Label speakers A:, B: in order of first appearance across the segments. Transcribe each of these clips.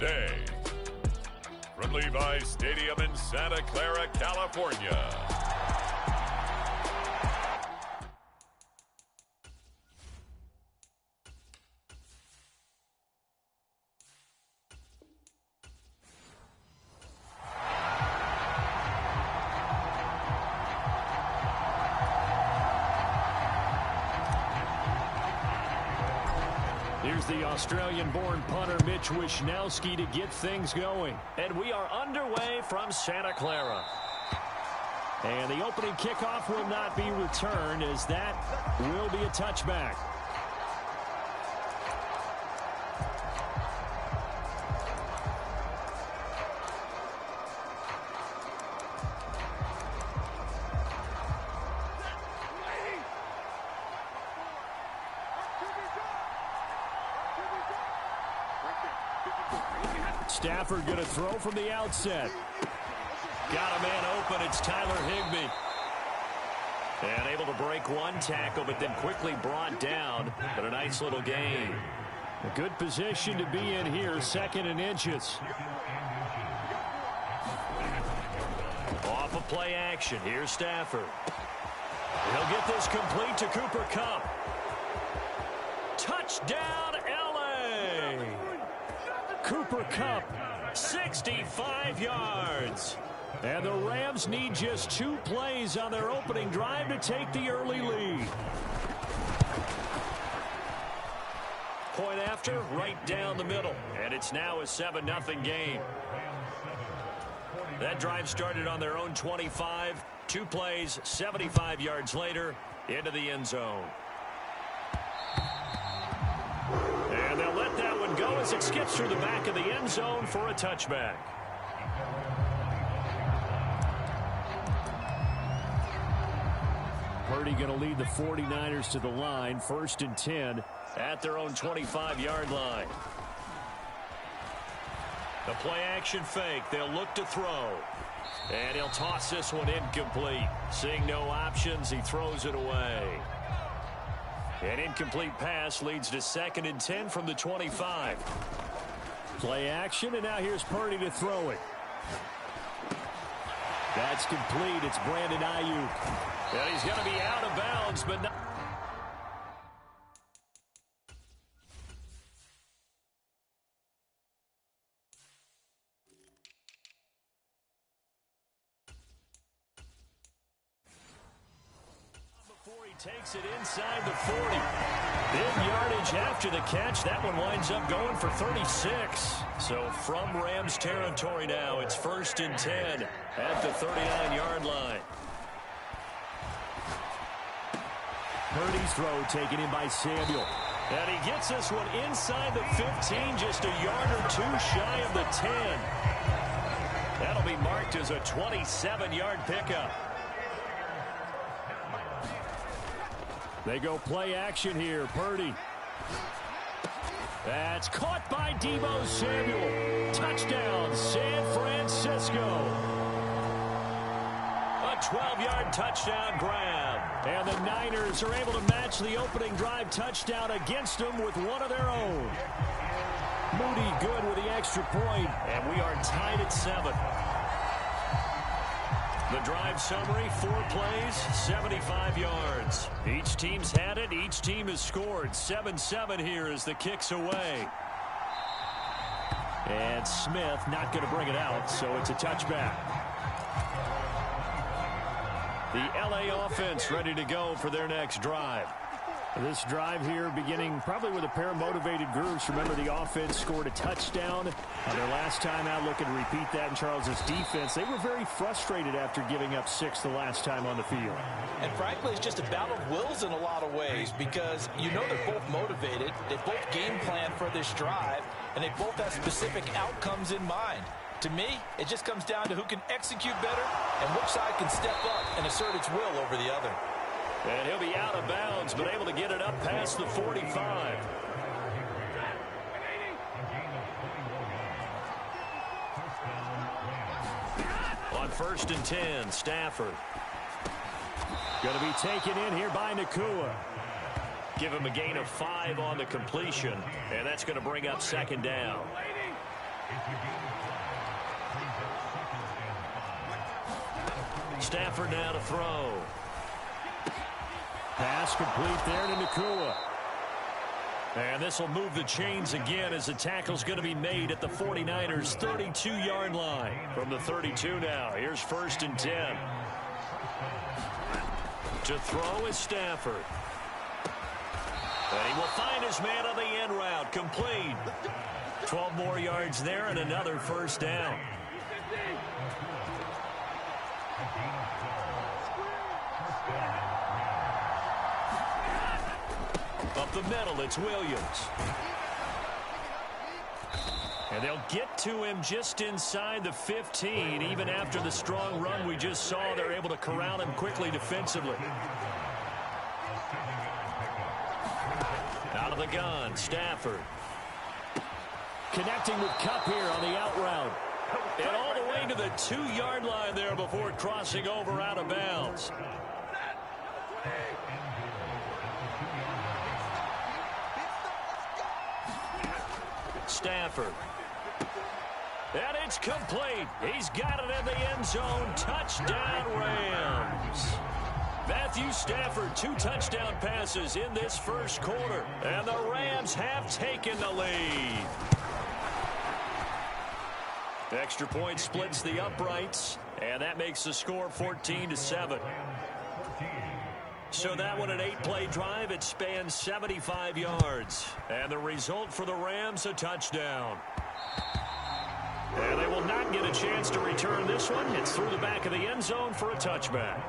A: today. From Levi's Stadium in Santa Clara, California.
B: Here's the Australian-born punter Mitch Wishnowsky to get things going. And we are underway from Santa Clara. And the opening kickoff will not be returned, as that will be a touchback. Stafford going to throw from the outset. Got a man open. It's Tyler Higbee. And able to break one tackle, but then quickly brought down. But a nice little gain. A good position to be in here, 2nd and inches. Off of play action. Here's Stafford. He'll get this complete to Cooper Kupp. Touchdown, L.A. Cooper Kupp, 65 yards. And the Rams need just 2 plays on their opening drive to take the early lead. Point after, right down the middle. And it's now a 7-0 game. That drive started on their own 25. 2 plays, 75 yards later, into the end zone. And they'll let that one go as it skips through the back of the end zone for a touchback. Purdy going to lead the 49ers to the line, 1st and 10 at their own 25-yard line. The play-action fake. They'll look to throw. And he'll toss this one incomplete. Seeing no options, he throws it away. An incomplete pass leads to 2nd and 10 from the 25. Play action, and now here's Purdy to throw it. That's complete. It's Brandon Ayuk. And he's going to be out of bounds, but not. Before he takes it inside the 40. Big yardage after the catch. That one winds up going for 36. So from Rams territory now, it's 1st and 10 at the 39-yard line. Purdy's throw taken in by Samuel. And he gets this one inside the 15, just a yard or 2 shy of the 10. That'll be marked as a 27-yard pickup. They go play action here. Purdy. That's caught by Deebo Samuel. Touchdown, San Francisco. A 12-yard touchdown grab. And the Niners are able to match the opening drive touchdown against them with one of their own. Moody good with the extra point, and we are tied at 7. The drive summary, 4 plays, 75 yards. Each team's had it. Each team has scored. 7-7 here as the kick's away. And Smith not going to bring it out, so it's a touchback. The L.A. offense ready to go for their next drive. This drive here beginning probably with a pair of motivated groups. Remember, the offense scored a touchdown on their last time out. Looking to repeat that in Charles's defense. They were very frustrated after giving up 6 the last time on the field.
C: And frankly, it's just a battle of wills in a lot of ways, because you know they're both motivated. They both game plan for this drive, and they both have specific outcomes in mind. To me, it just comes down to who can execute better and which side can step up and assert its will over the other.
B: And he'll be out of bounds, but able to get it up past the 45. On 1st and 10, Stafford. Going to be taken in here by Nakua. Give him a gain of 5 on the completion, and that's going to bring up 2nd down. Stafford now to throw. Pass complete there to Nakua. And this will move the chains again as the tackle's going to be made at the 49ers' 32-yard line. From the 32 now, here's 1st and 10. To throw is Stafford. And he will find his man on the end route. Complete. 12 more yards there and another 1st down. Up the middle, it's Williams. And they'll get to him just inside the 15. Even after the strong run we just saw, they're able to corral him quickly defensively. Out of the gun, Stafford. Connecting with Kupp here on the out route. And all the way to the 2-yard line there before crossing over out of bounds. Stafford. And it's complete. He's got it in the end zone. Touchdown, Rams. Matthew Stafford, 2 touchdown passes in this first quarter. And the Rams have taken the lead. Extra point splits the uprights. And that makes the score 14-7. So that one, an 8-play drive. It spans 75 yards. And the result for the Rams, a touchdown. And they will not get a chance to return this one. It's through the back of the end zone for a touchback.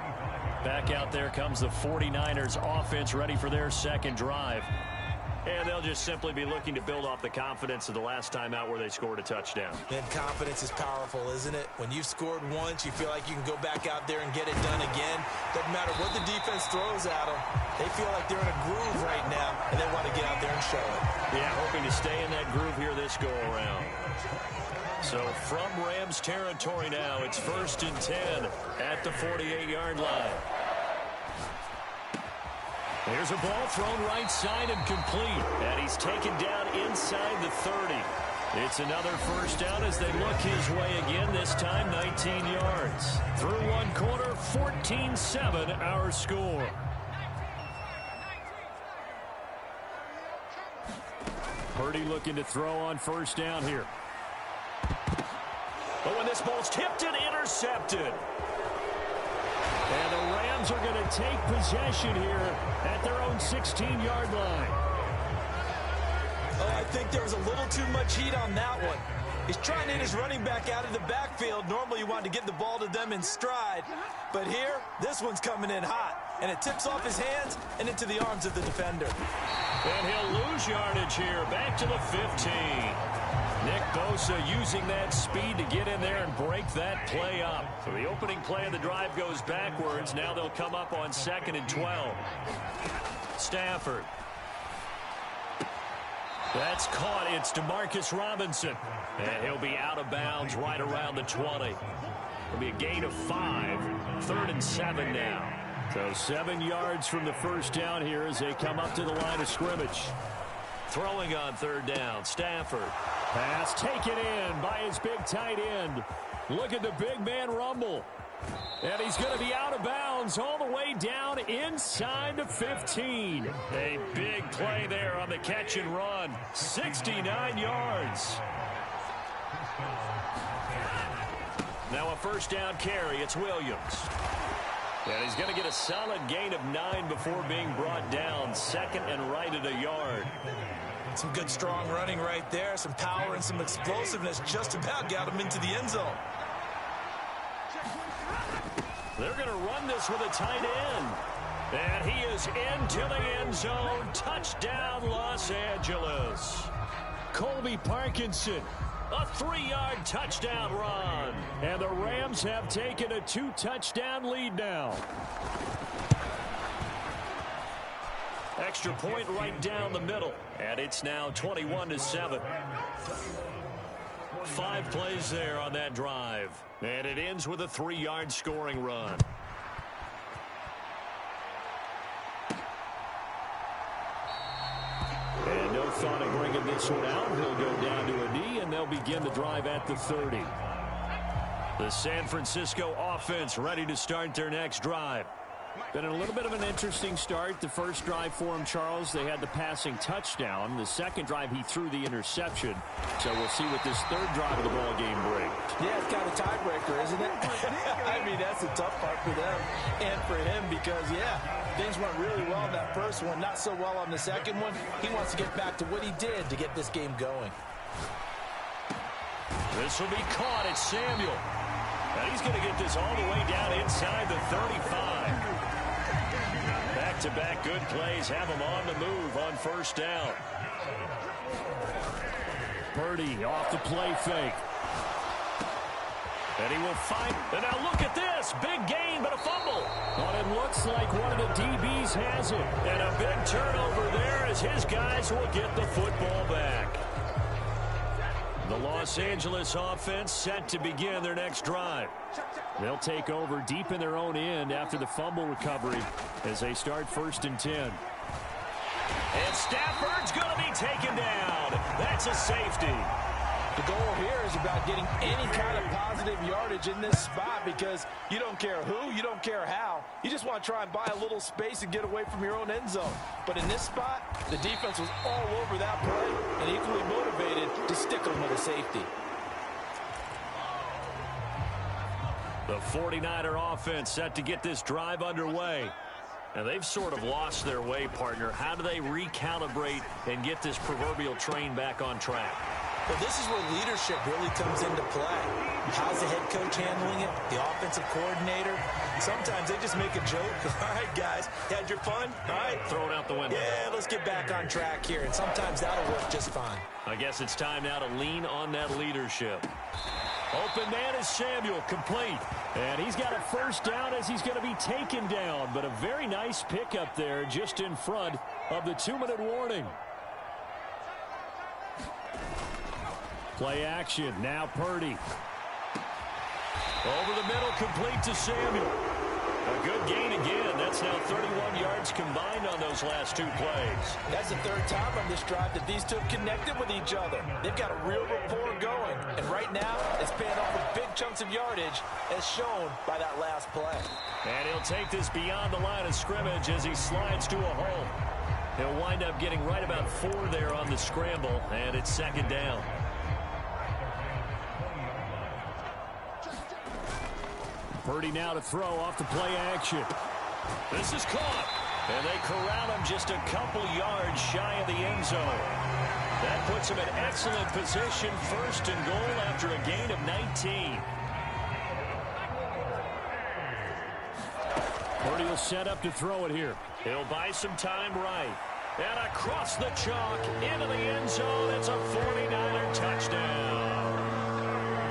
B: Back out there comes the 49ers offense ready for their second drive. And they'll just simply be looking to build off the confidence of the last time out where they scored a touchdown.
C: And confidence is powerful, isn't it? When you've scored once, you feel like you can go back out there and get it done again. Doesn't matter what the defense throws at them. They feel like they're in a groove right now, and they want to get out there and show it.
B: Yeah, hoping to stay in that groove here this go-around. So from Rams territory now, it's 1st and 10 at the 48-yard line. There's a ball thrown right side and complete. And he's taken down inside the 30. It's another 1st down as they look his way again, this time 19 yards. Through one quarter, 14-7 our score. Purdy looking to throw on 1st down here. But when this ball's tipped and intercepted. And the Rams are going to take possession here at their own 16-yard line.
C: Oh, I think there was a little too much heat on that one. He's trying to hit his running back out of the backfield. Normally you want to get the ball to them in stride. But here, this one's coming in hot. And it tips off his hands and into the arms of the defender.
B: And he'll lose yardage here. Back to the 15. Nick Bosa using that speed to get in there and break that play up. So the opening play of the drive goes backwards. Now they'll come up on 2nd and 12. Stafford. That's caught. It's DeMarcus Robinson. And he'll be out of bounds right around the 20. It'll be a gain of 5. 3rd and 7 now. So 7 yards from the 1st down here as they come up to the line of scrimmage. Throwing on 3rd down, Stafford. Pass taken in by his big tight end. Look at the big man rumble. And he's going to be out of bounds all the way down inside the 15. A big play there on the catch and run. 69 yards. Now a 1st down carry. It's Williams. And he's going to get a solid gain of 9 before being brought down. 2nd and right at a yard.
C: Some good strong running right there. Some power and some explosiveness just about got him into the end zone.
B: They're going to run this with a tight end. And he is into the end zone. Touchdown, Los Angeles. Colby Parkinson. A 3-yard touchdown run. And the Rams have taken a 2-touchdown lead now. Extra point right down the middle. And it's now 21-7. 5 plays there on that drive. And it ends with a 3-yard scoring run. And no thought of bringing this one out. He'll go down to a knee, and they'll begin the drive at the 30. The San Francisco offense ready to start their next drive. Been a little bit of an interesting start. The first drive for him, Charles, they had the passing touchdown. The second drive, he threw the interception. So we'll see what this third drive of the ball game brings.
C: Yeah, it's kind of a tiebreaker, isn't it? I mean, that's the tough part for them and for him because, yeah, things went really well in that first one, not so well on the second one. He wants to get back to what he did to get this game going.
B: This will be caught. It's Samuel. And he's going to get this all the way down inside the 35. Back-to-back good plays have him on the move on first down. Purdy off the play fake. And he will find. And now look at this. Big gain, but a fumble. Well, it looks like one of the DBs has it. And a big turnover there as his guys will get the football back. The Los Angeles offense set to begin their next drive. They'll take over deep in their own end after the fumble recovery as they start 1st and 10. And Stafford's going to be taken down. That's a safety.
C: The goal here is about getting any kind of positive yardage in this spot because you don't care who, you don't care how. You just want to try and buy a little space and get away from your own end zone. But in this spot, the defense was all over that play and equally motivated to stick them with a safety.
B: The 49er offense set to get this drive underway. Now, they've sort of lost their way, partner. How do they recalibrate and get this proverbial train back on track?
C: Well, this is where leadership really comes into play. How's the head coach handling it? The offensive coordinator? Sometimes they just make a joke. All right, guys, had your fun? All right.
B: Throw it out the window.
C: Yeah, let's get back on track here. And sometimes that'll work just fine.
B: I guess it's time now to lean on that leadership. Open man is Samuel, complete. And he's got a first down as he's going to be taken down. But a very nice pickup there just in front of the 2-minute warning. Play action. Now Purdy. Over the middle, complete to Samuel. A good gain again. That's now 31 yards combined on those last 2 plays.
C: That's the third time on this drive that these two have connected with each other. They've got a real rapport going. And right now, it's paying off with big chunks of yardage as shown by that last play.
B: And he'll take this beyond the line of scrimmage as he slides to a hole. He'll wind up getting right about 4 there on the scramble, and it's 2nd down. Purdy now to throw off the play action. This is caught. And they corral him just a couple yards shy of the end zone. That puts him in excellent position, 1st and goal after a gain of 19. Purdy will set up to throw it here. He'll buy some time right. And across the chalk into the end zone. It's a 49er touchdown.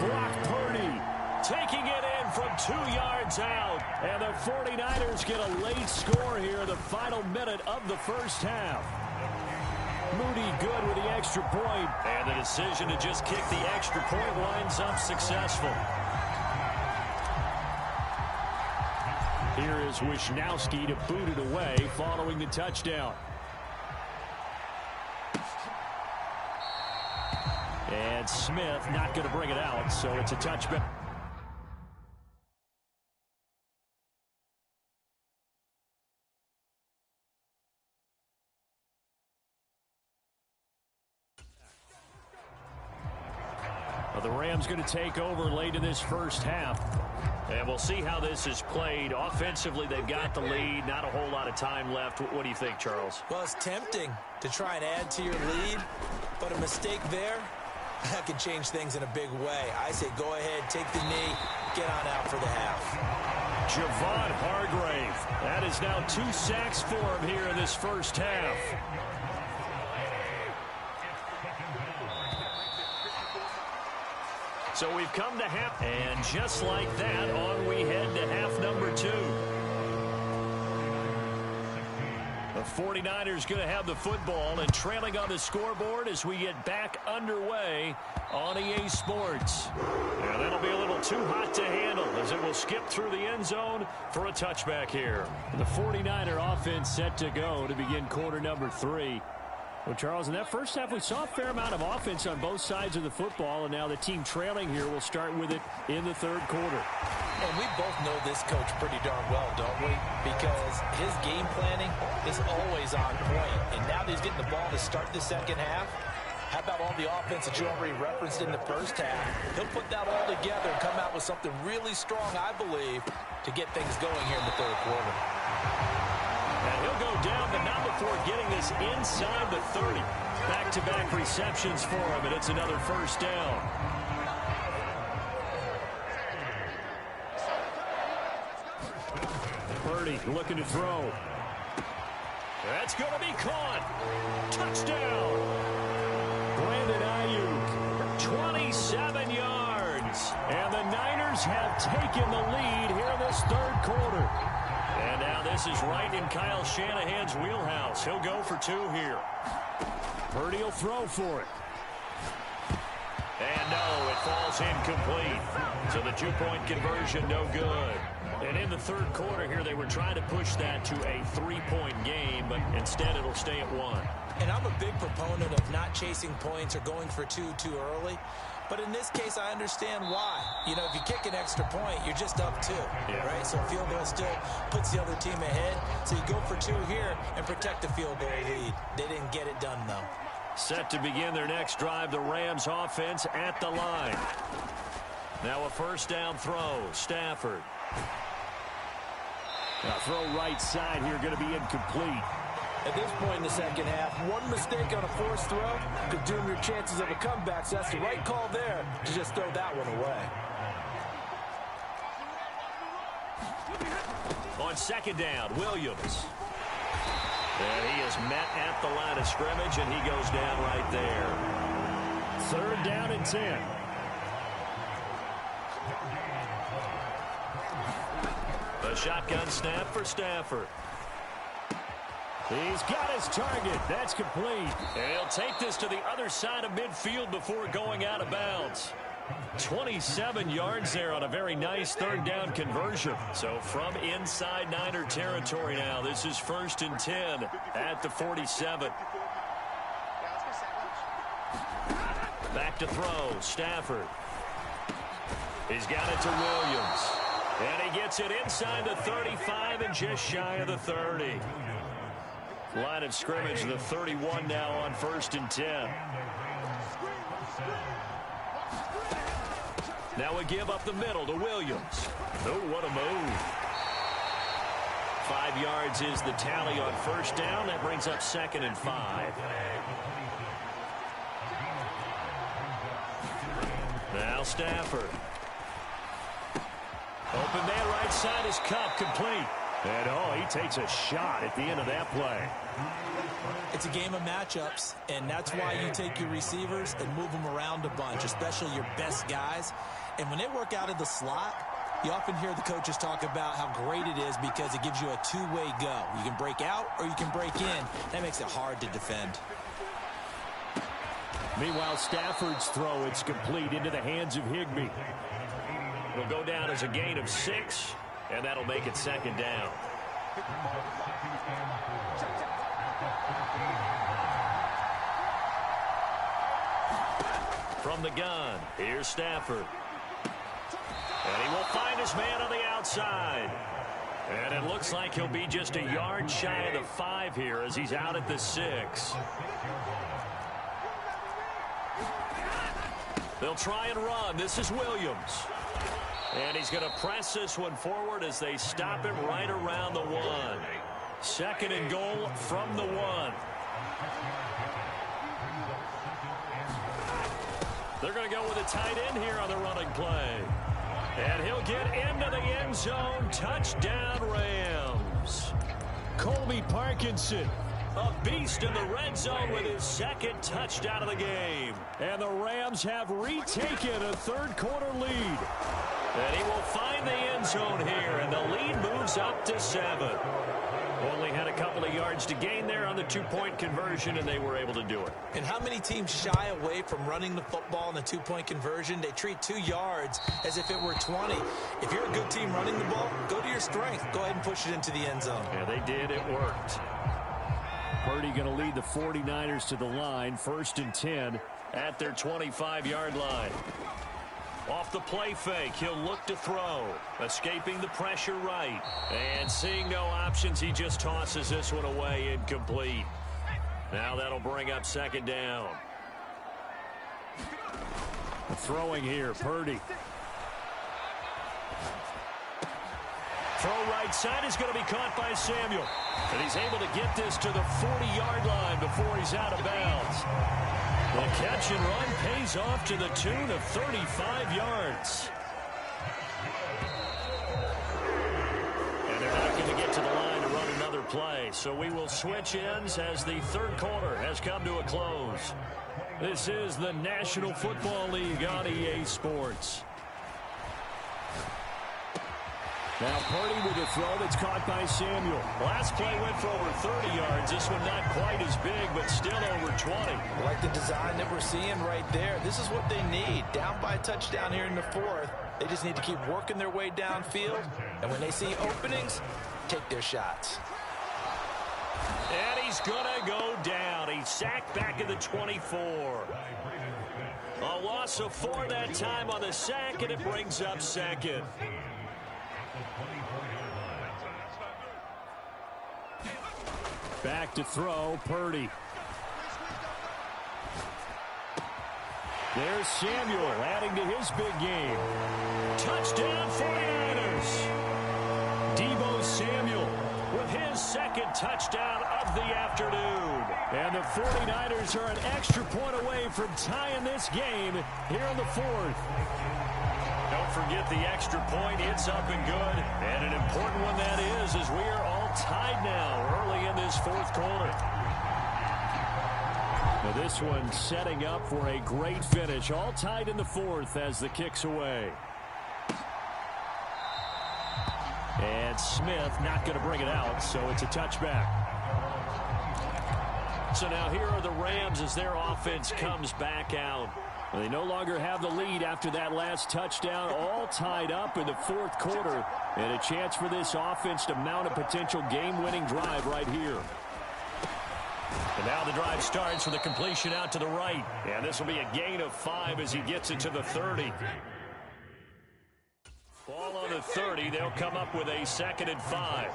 B: Brock Purdy taking it in from 2 yards out. And the 49ers get a late score here, the final minute of the first half. Moody good with the extra point. And the decision to just kick the extra point winds up successful. Here is Wisnowski to boot it away following the touchdown. And Smith not going to bring it out, so it's a touchback. Well, the Rams going to take over late in this first half. And we'll see how this is played. Offensively, they've got the lead. Not a whole lot of time left. What do you think, Charles?
C: Well, it's tempting to try and add to your lead, but a mistake there, that can change things in a big way. I say go ahead, take the knee, get on out for the half.
B: Javon Hargrave. That is now 2 sacks for him here in this first half. So we've come to half, and just like that, on we head to half number 2. The 49ers going to have the football and trailing on the scoreboard as we get back underway on EA Sports. And that'll be a little too hot to handle as it will skip through the end zone for a touchback here. The 49er offense set to go to begin quarter number 3. Well, Charles, in that first half, we saw a fair amount of offense on both sides of the football, and now the team trailing here will start with it in the third quarter.
C: And we both know this coach pretty darn well, don't we? Because his game planning is always on point. And now that he's getting the ball to start the second half, how about all the offense that you already referenced in the first half? He'll put that all together and come out with something really strong, I believe, to get things going here in the third quarter.
B: And he'll go down, but not before getting this inside the 30. Back-to-back receptions for him, and it's another first down. Purdy looking to throw. That's going to be caught. Touchdown. Brandon Ayuk, 27 yards. And the Niners have taken the lead here in this third quarter. And now this is right in Kyle Shanahan's wheelhouse. He'll go for two here. Purdy will throw for it. And no, it falls incomplete. So the two-point conversion no good. And in the third quarter here, they were trying to push that to a three-point game, but instead it'll stay at one.
C: And I'm a big proponent of not chasing points or going for two too early. But in this case, I understand why. You know, if you kick an extra point, you're just up two, right? So field goal still puts the other team ahead. So you go for two here and protect the field goal lead. They didn't get it done, though.
B: Set to begin their next drive, the Rams offense at the line. Now a first down throw, Stafford. Now throw right side here, going to be incomplete.
C: At this point in the second half, one mistake on a forced throw could doom your chances of a comeback. So that's the right call there to just throw that one away.
B: On second down, Williams. And he is met at the line of scrimmage, and he goes down right there. Third down and 10. A shotgun snap for Stafford. He's got his target. That's complete. And he'll take this to the other side of midfield before going out of bounds. 27 yards there on a very nice third down conversion. So from inside Niner territory now, this is 1st and 10 at the 47. Back to throw, Stafford. He's got it to Williams. And he gets it inside the 35 and just shy of the 30. Line of scrimmage, the 31 now on 1st and 10. Now we give up the middle to Williams. Oh, what a move. 5 yards is the tally on first down. That brings up 2nd and 5. Now Stafford. Open man right side is Cup, complete. And oh, he takes a shot at the end of that play.
C: It's a game of matchups, and that's why you take your receivers and move them around a bunch, especially your best guys. And when they work out of the slot, you often hear the coaches talk about how great it is because it gives you a two-way go. You can break out or you can break in. That makes it hard to defend.
B: Meanwhile, Stafford's throw, it's complete into the hands of Higbee. It'll go down as a gain of 6, and that'll make it 2nd down. From the gun, here's Stafford. And he will find his man on the outside. And it looks like he'll be just a yard shy of the 5 here as he's out at the 6. They'll try and run. This is Williams. And he's going to press this one forward as they stop him right around the 1. 2nd and goal from the 1. They're going to go with a tight end here on the running play. And he'll get into the end zone. Touchdown, Rams. Colby Parkinson, a beast in the red zone with his 2nd touchdown of the game. And the Rams have retaken a third quarter lead. And he will find the end zone here, and the lead moves up to 7. Only had a couple of yards to gain there on the two-point conversion, and they were able to do it.
C: And how many teams shy away from running the football in the two-point conversion? They treat 2 yards as if it were 20. If you're a good team running the ball, go to your strength. Go ahead and push it into the end zone.
B: Yeah, they did. It worked. Purdy going to lead the 49ers to the line. 1st and 10 at their 25-yard line. Off the play fake, he'll look to throw. Escaping the pressure right. And seeing no options, he just tosses this one away, incomplete. Now that'll bring up 2nd down. Throwing here, Purdy. Throw right side is going to be caught by Samuel. And he's able to get this to the 40-yard line before he's out of bounds. The catch and run pays off to the tune of 35 yards. And they're not going to get to the line to run another play. So we will switch ends as the 3rd quarter has come to a close. This is the National Football League on EA Sports. Now Purdy with a throw that's caught by Samuel. Last play went for over 30 yards. This one not quite as big, but still over 20.
C: I like the design that we're seeing right there. This is what they need. Down by a touchdown here in the 4th. They just need to keep working their way downfield. And when they see openings, take their shots.
B: And he's going to go down. He's sacked back at the 24. A loss of 4 that time on the sack, and it brings up 2nd. Back to throw, Purdy. There's Samuel adding to his big game. Touchdown 49ers. Debo Samuel with his 2nd touchdown of the afternoon. And the 49ers are an extra point away from tying this game here in the 4th. Don't forget the extra point. It's up and good. And an important one that is, as we are all tied now early in this 4th quarter. Now this one setting up for a great finish. All tied in the 4th as the kick's away. And Smith not going to bring it out, so it's a touchback. So now here are the Rams as their offense comes back out. They no longer have the lead after that last touchdown, all tied up in the 4th quarter, and a chance for this offense to mount a potential game-winning drive right here. And now the drive starts with a completion out to the right, and this will be a gain of 5 as he gets it to the 30. Ball on the 30, they'll come up with a 2nd and 5.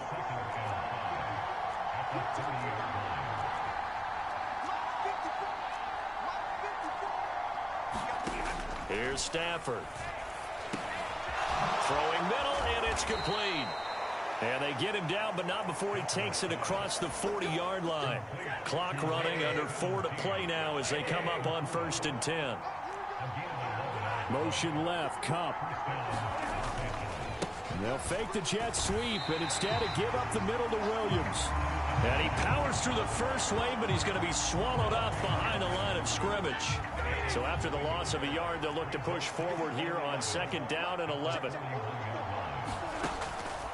B: Here's Stafford. Throwing middle, and it's complete. And they get him down, but not before he takes it across the 40-yard line. Clock running, under 4 to play now as they come up on 1st and 10. Motion left, Kupp. They'll fake the jet sweep, and instead give up the middle to Williams. And he powers through the first wave, but he's going to be swallowed up behind the line of scrimmage. So after the loss of a yard, they'll look to push forward here on 2nd down and 11.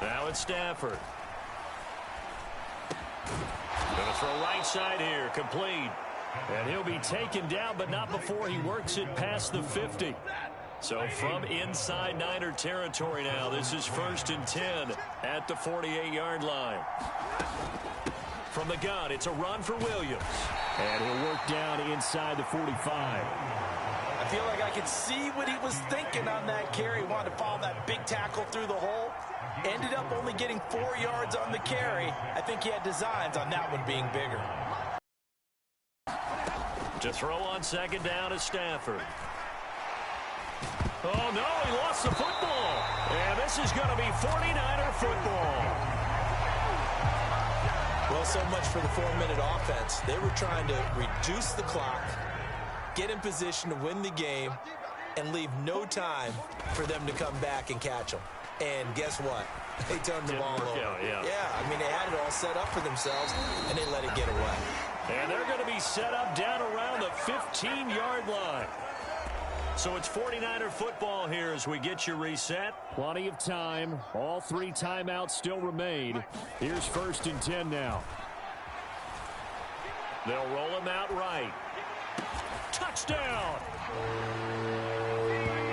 B: Now it's Stafford. Going to throw right side here, complete. And he'll be taken down, but not before he works it past the 50. So from inside Niner territory now, this is 1st and 10 at the 48-yard line. From the gun, it's a run for Williams. And he'll work down inside the 45.
C: I feel like I could see what he was thinking on that carry. He wanted to follow that big tackle through the hole. Ended up only getting 4 yards on the carry. I think he had designs on that one being bigger.
B: To throw on 2nd down is Stafford. Oh, no, he lost the football. And this is going to be 49er football.
C: Well, so much for the 4-minute offense. They were trying to reduce the clock, get in position to win the game, and leave no time for them to come back and catch them. And guess what? They turned the ball over. Yeah, I mean, they had it all set up for themselves, and they let it get away.
B: And they're going to be set up down around the 15-yard line. So it's 49er football here as we get you reset. Plenty of time. All 3 timeouts still remain. Here's 1st and 10 now. They'll roll him out right. Touchdown!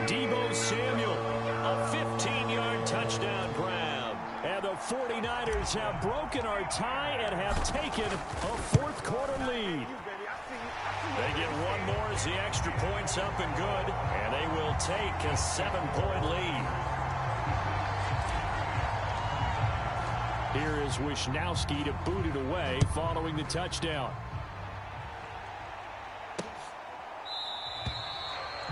B: Debo Samuel, a 15-yard touchdown grab. And the 49ers have broken our tie and have taken a fourth quarter lead. They get one more as the extra point's up and good, and they will take a 7-point lead. Here is Wisnowski to boot it away following the touchdown.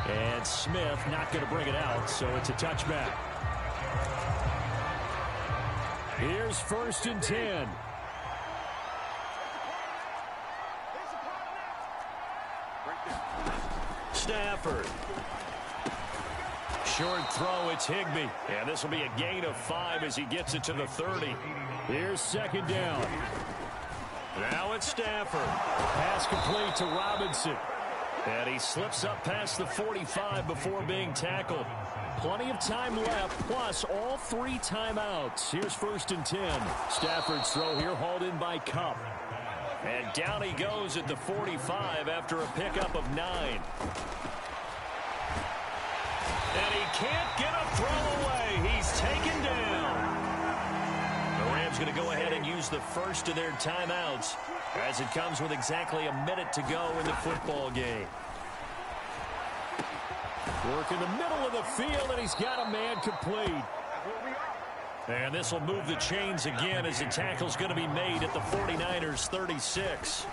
B: And Smith not going to bring it out, so it's a touchback. Here's 1st and 10. Stafford. Short throw, it's Higbee. And this will be a gain of 5 as he gets it to the 30. Here's 2nd down. Now it's Stafford. Pass complete to Robinson. And he slips up past the 45 before being tackled. Plenty of time left, plus all 3 timeouts. Here's 1st and 10. Stafford's throw here hauled in by Kupp. And down he goes at the 45 after a pickup of 9. And he can't get a throw away. He's taken down. The Rams going to go ahead and use the first of their timeouts as it comes with exactly a minute to go in the football game. Work in the middle of the field, and he's got a man complete. And this will move the chains again as the tackle's going to be made at the 49ers 36.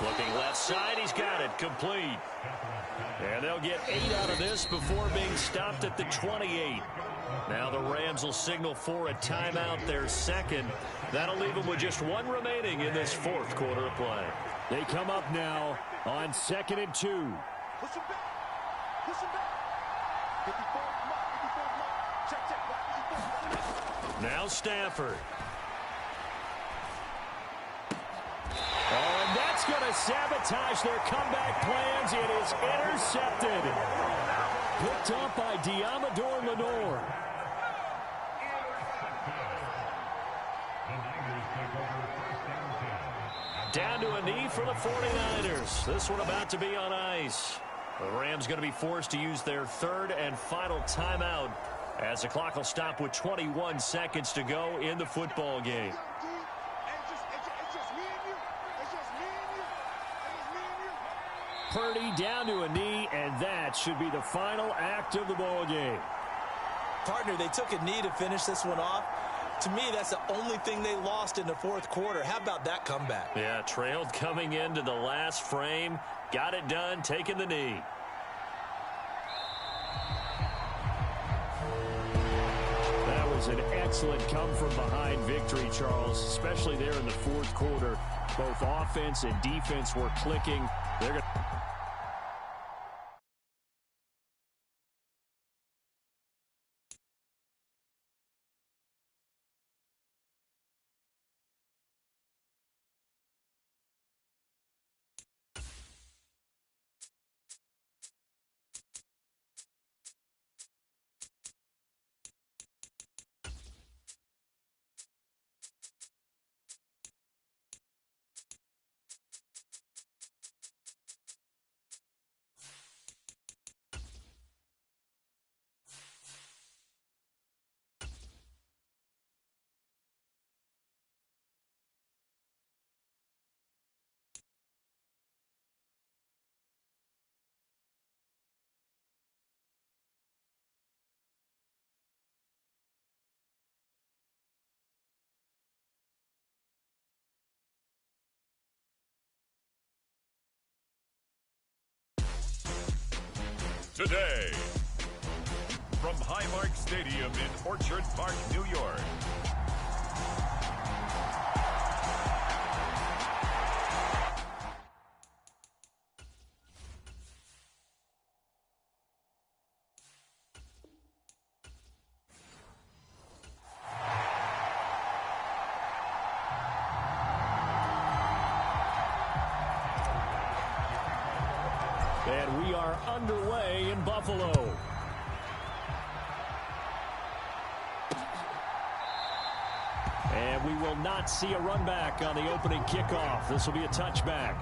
B: Looking left side, he's got it complete. And they'll get 8 out of this before being stopped at the 28. Now the Rams will signal for a timeout, their second. That'll leave them with just 1 remaining in this 4th quarter of play. They come up now on 2nd and 2.
D: Push him back. Push him back. 54, check.
B: Now Stafford. Oh, and that's going to sabotage their comeback plans. It is intercepted. Picked up by Diamador Lenore. Down to a knee for the 49ers. This one about to be on ice. The Rams going to be forced to use their 3rd and final timeout as the clock will stop with 21 seconds to go in the football game. Purdy down to a knee, and that should be the final act of the ball game.
C: Partner, they took a knee to finish this one off. To me, that's the only thing they lost in the 4th quarter. How about that comeback?
B: Yeah, trailed coming into the last frame. Got it done, taking the knee. That was an excellent come-from-behind victory, Charles, especially there in the 4th quarter. Both offense and defense were clicking. They're going to...
A: Today, from Highmark Stadium in Orchard Park, New York.
B: And we are underway in Buffalo. And we will not see a run back on the opening kickoff. This will be a touchback.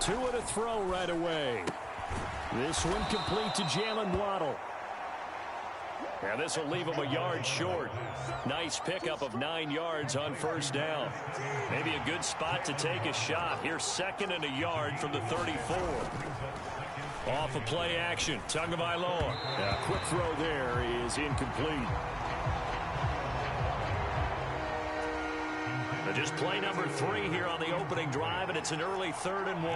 B: Tua to throw right away. This one complete to Jalen Waddle. And this will leave him a yard short. Nice pickup of 9 yards on first down. Maybe a good spot to take a shot. Here's 2nd and a yard from the 34. Off of play action. Tagovailoa. A quick throw there is incomplete. Just play number 3 here on the opening drive, and it's an early 3rd and 1.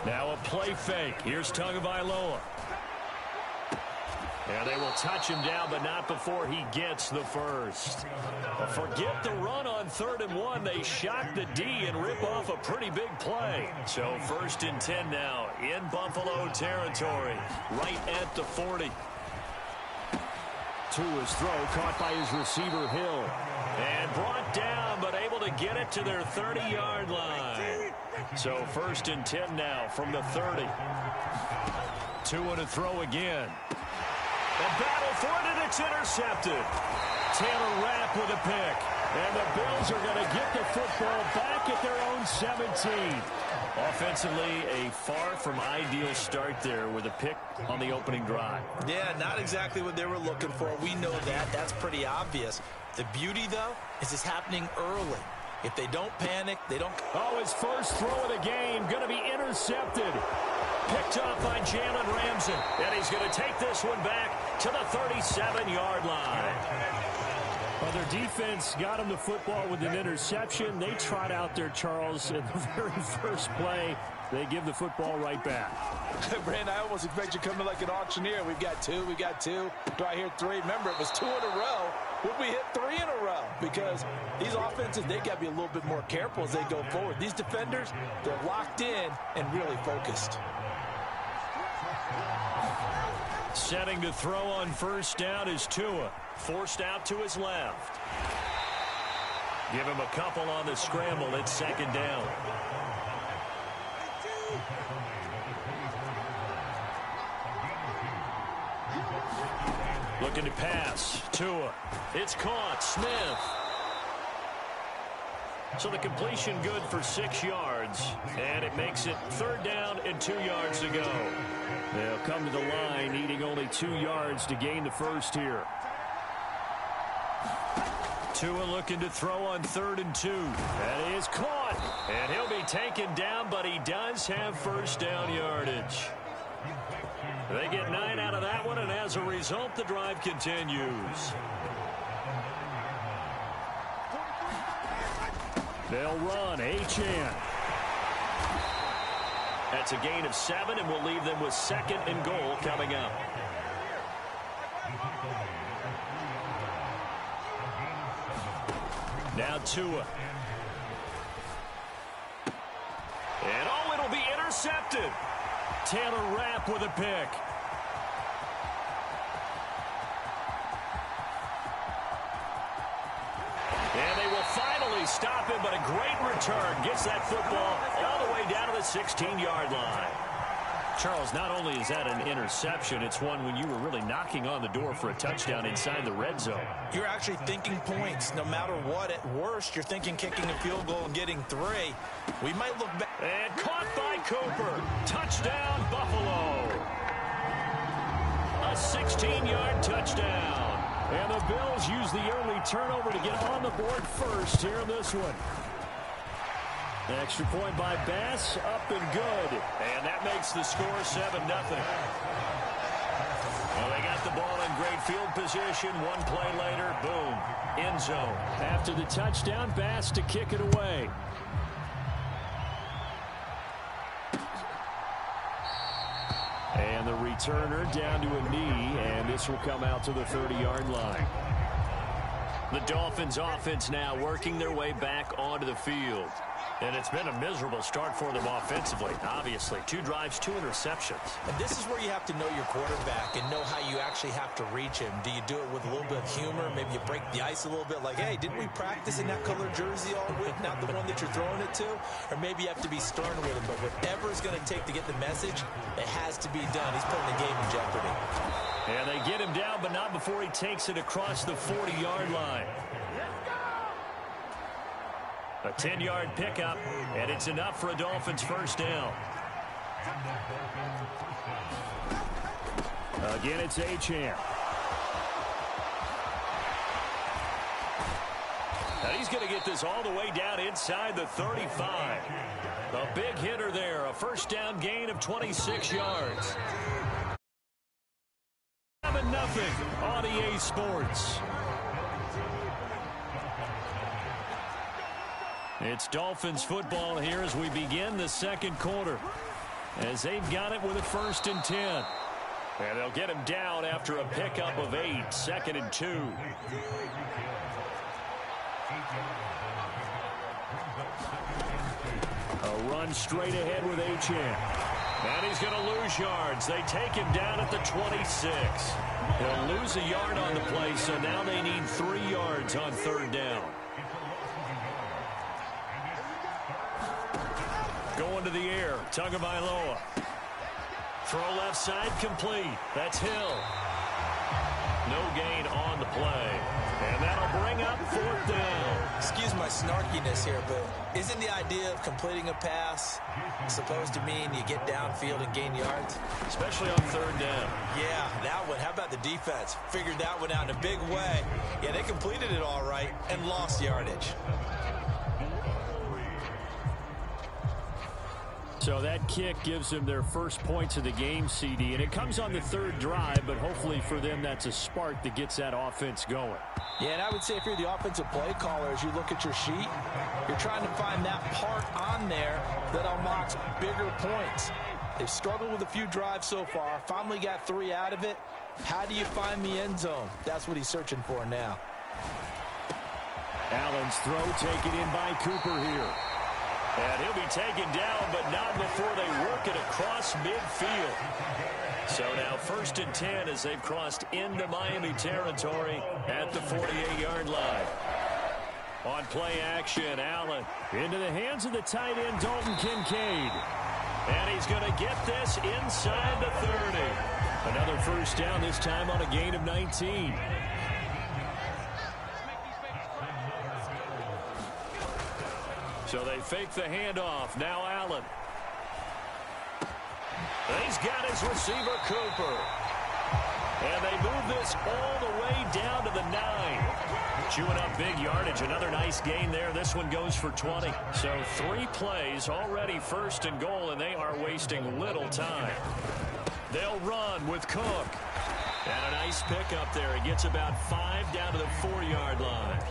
B: Now a play fake. Here's Tagovailoa. And they will touch him down, but not before he gets the first. Forget the run on 3rd and 1. They shock the D and rip off a pretty big play. So 1st and 10 now in Buffalo territory, right at the 40. Tua's throw caught by his receiver Hill. And brought down, but able to get it to their 30-yard line. So 1st and 10 now from the 30. Tua to throw again. A battle for it, and it's intercepted. Taylor Rapp with a pick. And the Bills are going to get the football back at their own 17. Offensively, a far from ideal start there with a pick on the opening drive.
C: Yeah, not exactly what they were looking for. We know that. That's pretty obvious. The beauty, though, is it's happening early. If they don't panic, they don't...
B: Oh, his first throw of the game going to be intercepted. Picked up by Jalen Ramsey. And he's going to take this one back to the 37-yard line. Well, their defense got him the football with an interception. They trot out there, Charles, in the very first play. They give the football right back.
C: Brand, I almost expect you coming like an auctioneer. We've got 2, we got 2. Do I hear 3? Remember, it was 2 in a row. Would we hit 3 in a row? Because these offenses, they got to be a little bit more careful as they go forward. These defenders, they're locked in and really focused.
B: Setting to throw on first down is Tua. Forced out to his left. Give him a couple on the scramble. It's 2nd down. Looking to pass. Tua. It's caught. Smith. So the completion good for 6 yards. And it makes it 3rd down and 2 yards to go. They'll come to the line needing only 2 yards to gain the first here. Tua looking to throw on 3rd and 2. That is caught. And he'll be taken down, but he does have first down yardage. They get 9 out of that one, and as a result, the drive continues. They'll run. Achane. That's a gain of 7, and we'll leave them with 2nd and goal coming up. Now Tua. And oh, it'll be intercepted. Taylor Rapp with a pick. And they will finally stop him, but a great return. Gets that football all the way down to the 16-yard line. Charles, not only is that an interception, it's one when you were really knocking on the door for a touchdown inside the red zone.
C: You're actually thinking points no matter what. At worst, you're thinking kicking a field goal and getting 3. We might look back.
B: And caught by Cooper. Touchdown, Buffalo. A 16-yard touchdown. And the Bills use the early turnover to get on the board first here in this one. The extra point by Bass, up and good. And that makes the score 7-0. Well, they got the ball in great field position. One play later, boom, end zone. After the touchdown, Bass to kick it away. And the returner down to a knee, and this will come out to the 30-yard line. The Dolphins offense now working their way back onto the field. And it's been a miserable start for them offensively, obviously. 2 drives, 2 interceptions.
C: And this is where you have to know your quarterback and know how you actually have to reach him. Do you do it with a little bit of humor? Maybe you break the ice a little bit like, hey, didn't we practice in that color jersey all week, not the one that you're throwing it to? Or maybe you have to be stern with him. But whatever it's going to take to get the message, it has to be done. He's putting the game in jeopardy.
B: And they get him down, but not before he takes it across the 40-yard line. A 10-yard pickup, and it's enough for a Dolphins first down. Again, it's Achane. And he's going to get this all the way down inside the 35. A big hitter there, a first down gain of 26 yards. 7-0 on EA Sports. It's Dolphins football here as we begin the second quarter. As they've got it with a 1st and 10. And they'll get him down after a pickup of 8, 2nd and 2. A run straight ahead with Achane. And he's going to lose yards. They take him down at the 26. They'll lose a yard on the play, so now they need 3 yards on 3rd down. Going to the air, Tagovailoa. Throw left side complete. That's Hill. No gain on the play. And that'll bring up 4th down.
C: Excuse my snarkiness here, but isn't the idea of completing a pass supposed to mean you get downfield and gain yards?
B: Especially on 3rd down.
C: Yeah, that one. How about the defense? Figured that one out in a big way. Yeah, they completed it all right and lost yardage.
B: So that kick gives them their first points of the game, CD, and it comes on the 3rd drive, but hopefully for them that's a spark that gets that offense going.
C: Yeah, and I would say if you're the offensive play caller, as you look at your sheet, you're trying to find that part on there that unlocks bigger points. They've struggled with a few drives so far, finally got 3 out of it. How do you find the end zone? That's what he's searching for now.
B: Allen's throw taken in by Cooper here. And he'll be taken down, but not before they work it across midfield. So now 1st and 10 as they've crossed into Miami territory at the 48-yard line. On play action, Allen into the hands of the tight end, Dalton Kincaid. And he's going to get this inside the 30. Another first down, this time on a gain of 19. So they fake the handoff. Now Allen. He's got his receiver, Cooper. And they move this all the way down to the 9. Chewing up big yardage. Another nice gain there. This one goes for 20. So 3 plays already 1st and goal, and they are wasting little time. They'll run with Cook. And a nice pickup there. He gets about 5 down to the 4-yard line.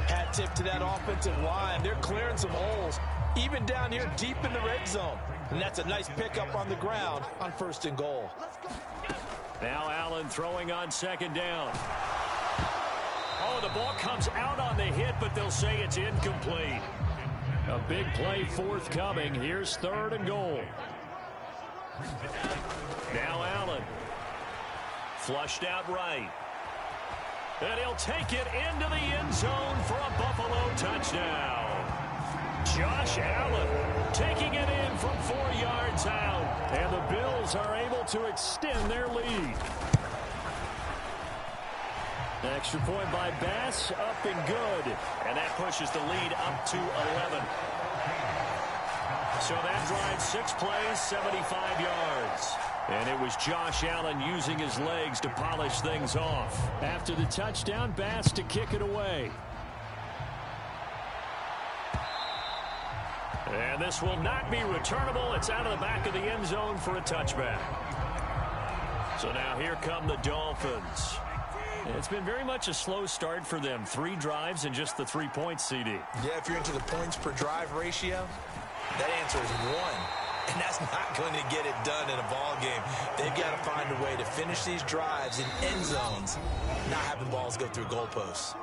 C: Hat tip to that offensive line. They're clearing some holes, even down here deep in the red zone. And that's a nice pickup on the ground on 1st and goal.
B: Now Allen throwing on 2nd down. Oh, the ball comes out on the hit, but they'll say it's incomplete. A big play forthcoming. Here's 3rd and goal. Now Allen. Flushed out right. And he'll take it into the end zone for a Buffalo touchdown. Josh Allen taking it in from 4 yards out. And the Bills are able to extend their lead. Extra point by Bass, up and good. And that pushes the lead up to 11. So that drives 6 plays, 75 yards. And it was Josh Allen using his legs to polish things off. After the touchdown, Bass to kick it away. And this will not be returnable. It's out of the back of the end zone for a touchback. So now here come the Dolphins. It's been very much a slow start for them. 3 drives and just the 3 points, CD.
C: Yeah, if you're into the points per drive ratio, that answer is 1. And that's not going to get it done in a ball game. They've got to find a way to finish these drives in end zones, not having balls go through goalposts.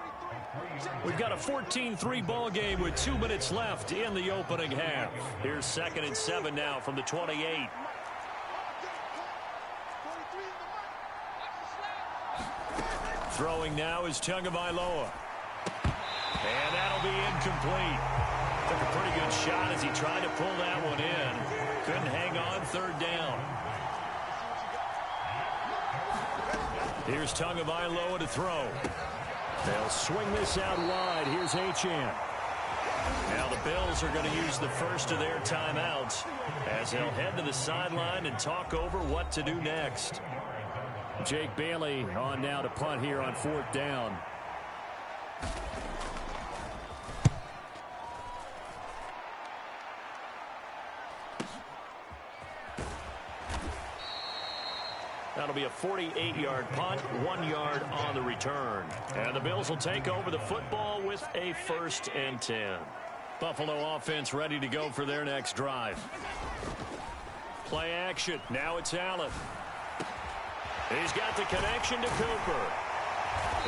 B: We've got a 14-3 ball game with 2 minutes left in the opening half. Here's 2nd and 7 now from the 28. Throwing now is Tagovailoa. And that'll be incomplete. Took a pretty good shot as he tried to pull that one in. Couldn't hang on 3rd down. Here's Tagovailoa to throw. They'll swing this out wide. Here's Achane. Now the Bills are going to use the first of their timeouts as they'll head to the sideline and talk over what to do next. Jake Bailey on now to punt here on 4th down. That'll be a 48-yard punt, 1 yard on the return. And the Bills will take over the football with a 1st and 10. Buffalo offense ready to go for their next drive. Play action. Now it's Allen. He's got the connection to Cooper.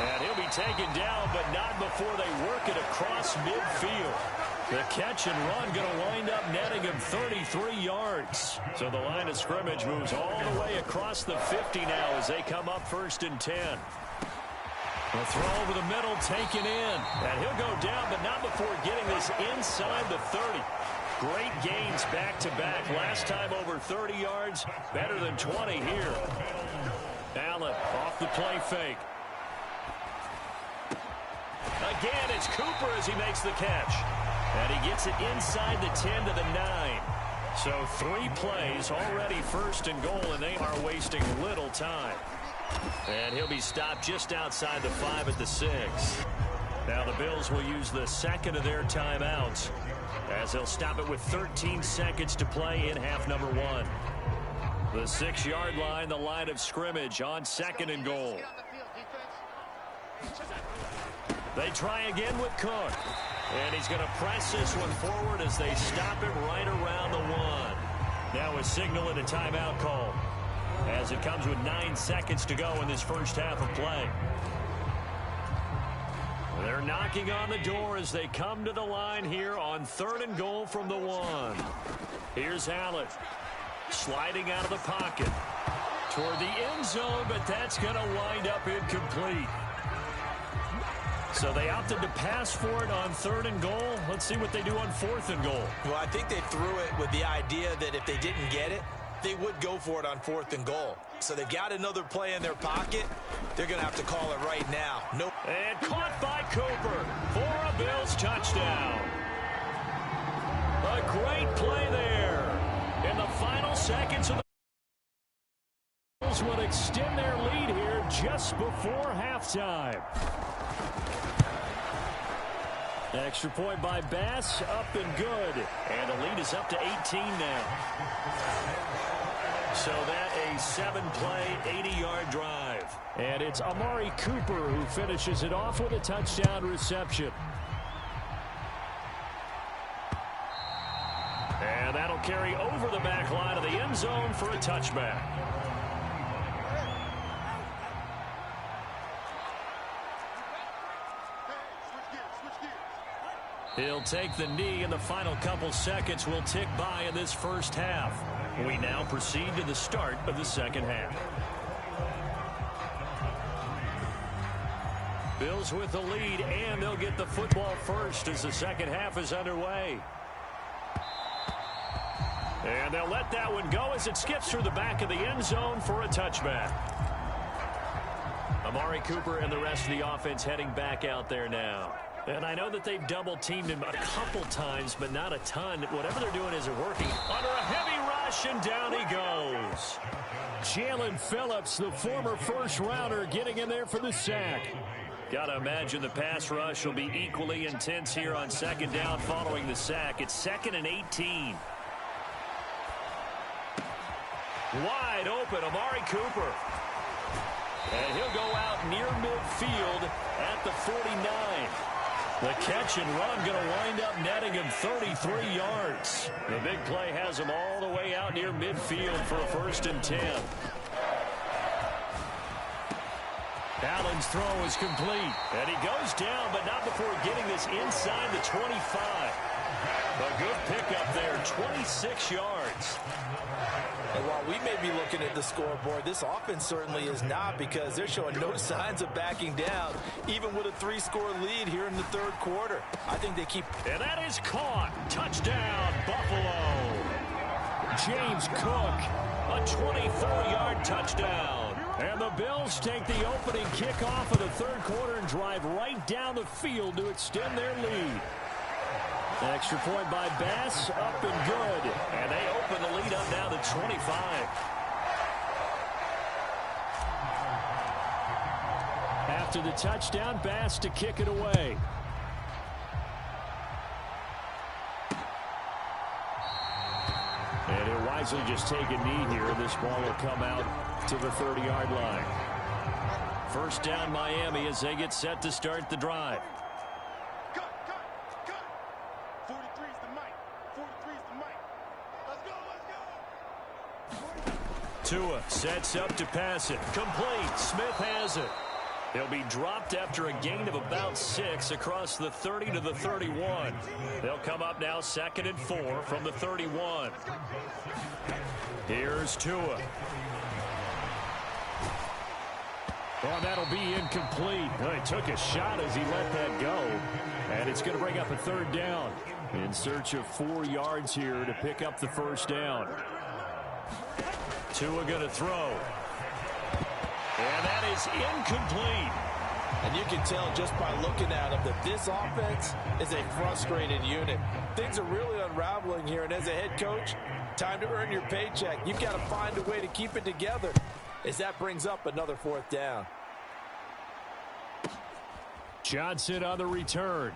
B: And he'll be taken down, but not before they work it across midfield. The catch and run going to wind up netting him 33 yards. So the line of scrimmage moves all the way across the 50 now as they come up 1st and 10. A throw over the middle taken in. And he'll go down, but not before getting this inside the 30. Great gains back-to-back. Last time over 30 yards, better than 20 here. Allen off the play fake. Again, it's Cooper as he makes the catch. And he gets it inside the 10 to the 9. So 3 plays, already 1st and goal, and they are wasting little time. And he'll be stopped just outside the 5 at the 6. Now the Bills will use the 2nd of their timeouts as they'll stop it with 13 seconds to play in half number 1. The 6-yard line, the line of scrimmage on 2nd and goal. They try again with Cook. And he's going to press this one forward as they stop him right around the 1. Now a signal and a timeout call as it comes with 9 seconds to go in this first half of play. They're knocking on the door as they come to the line here on 3rd and goal from the 1. Here's Allen sliding out of the pocket toward the end zone, but that's going to wind up incomplete. So they opted to pass for it on 3rd and goal. Let's see what they do on 4th and goal.
C: Well, I think they threw it with the idea that if they didn't get it, they would go for it on 4th and goal. So they've got another play in their pocket. They're going to have to call it right now. Nope.
B: And caught by Cooper for a Bills touchdown. A great play there. In the final seconds of the Bills would extend their lead here just before halftime. Extra point by Bass, up and good. And the lead is up to 18 now. So that a 7-play, 80-yard drive. And it's Amari Cooper who finishes it off with a touchdown reception. And that'll carry over the back line of the end zone for a touchback. He'll take the knee, and the final couple seconds will tick by in this first half. We now proceed to the start of the second half. Bills with the lead, and they'll get the football first as the second half is underway. And they'll let that one go as it skips through the back of the end zone for a touchback. Amari Cooper and the rest of the offense heading back out there now. And I know that they've double-teamed him a couple times, but not a ton. Whatever they're doing isn't working. Under a heavy rush, and down he goes. Jalen Phillips, the former first-rounder, getting in there for the sack. Got to imagine the pass rush will be equally intense here on 2nd down following the sack. It's 2nd and 18. Wide open, Amari Cooper. And he'll go out near midfield at the 49. The catch and run going to wind up netting him 33 yards. The big play has him all the way out near midfield for a 1st and 10. Allen's throw is complete. And he goes down, but not before getting this inside the 25. A good pickup there, 26 yards.
C: And while we may be looking at the scoreboard, this offense certainly is not, because they're showing no signs of backing down, even with a 3-score lead here in the 3rd quarter. I think they keep...
B: And that is caught. Touchdown, Buffalo. James Cook, a 24-yard touchdown. And the Bills take the opening kickoff of the 3rd quarter and drive right down the field to extend their lead. Extra point by Bass, up and good. And they open the lead up now to 25. After the touchdown, Bass to kick it away. And he'll wisely just take a knee here. This ball will come out to the 30-yard line. First down, Miami, as they get set to start the drive.
D: Cut. 43's the mic. 43's the mic. Let's go.
B: Tua sets up to pass it. Complete. Smith has it. He'll be dropped after a gain of about 6 across the 30 to the 31. They'll come up now 2nd and 4 from the 31. Here's Tua. Oh, that'll be incomplete. Oh, he took a shot as he let that go. And it's going to bring up a 3rd down. In search of 4 yards here to pick up the first down. Tua going to throw. And that is incomplete.
C: And you can tell just by looking at him that this offense is a frustrated unit. Things are really unraveling here, and as a head coach, time to earn your paycheck. You've got to find a way to keep it together, as that brings up another 4th down.
B: Johnson on the return.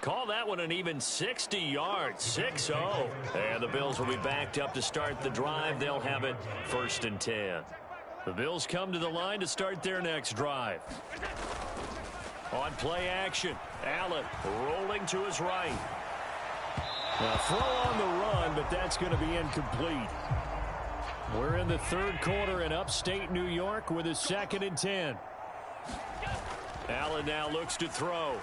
B: Call that one an even 60 yards, 6-0. And the Bills will be backed up to start the drive. They'll have it 1st and 10. The Bills come to the line to start their next drive. On play action, Allen rolling to his right. Now throw on the run, but that's going to be incomplete. We're in the 3rd quarter in upstate New York with a 2nd and 10. Allen now looks to throw.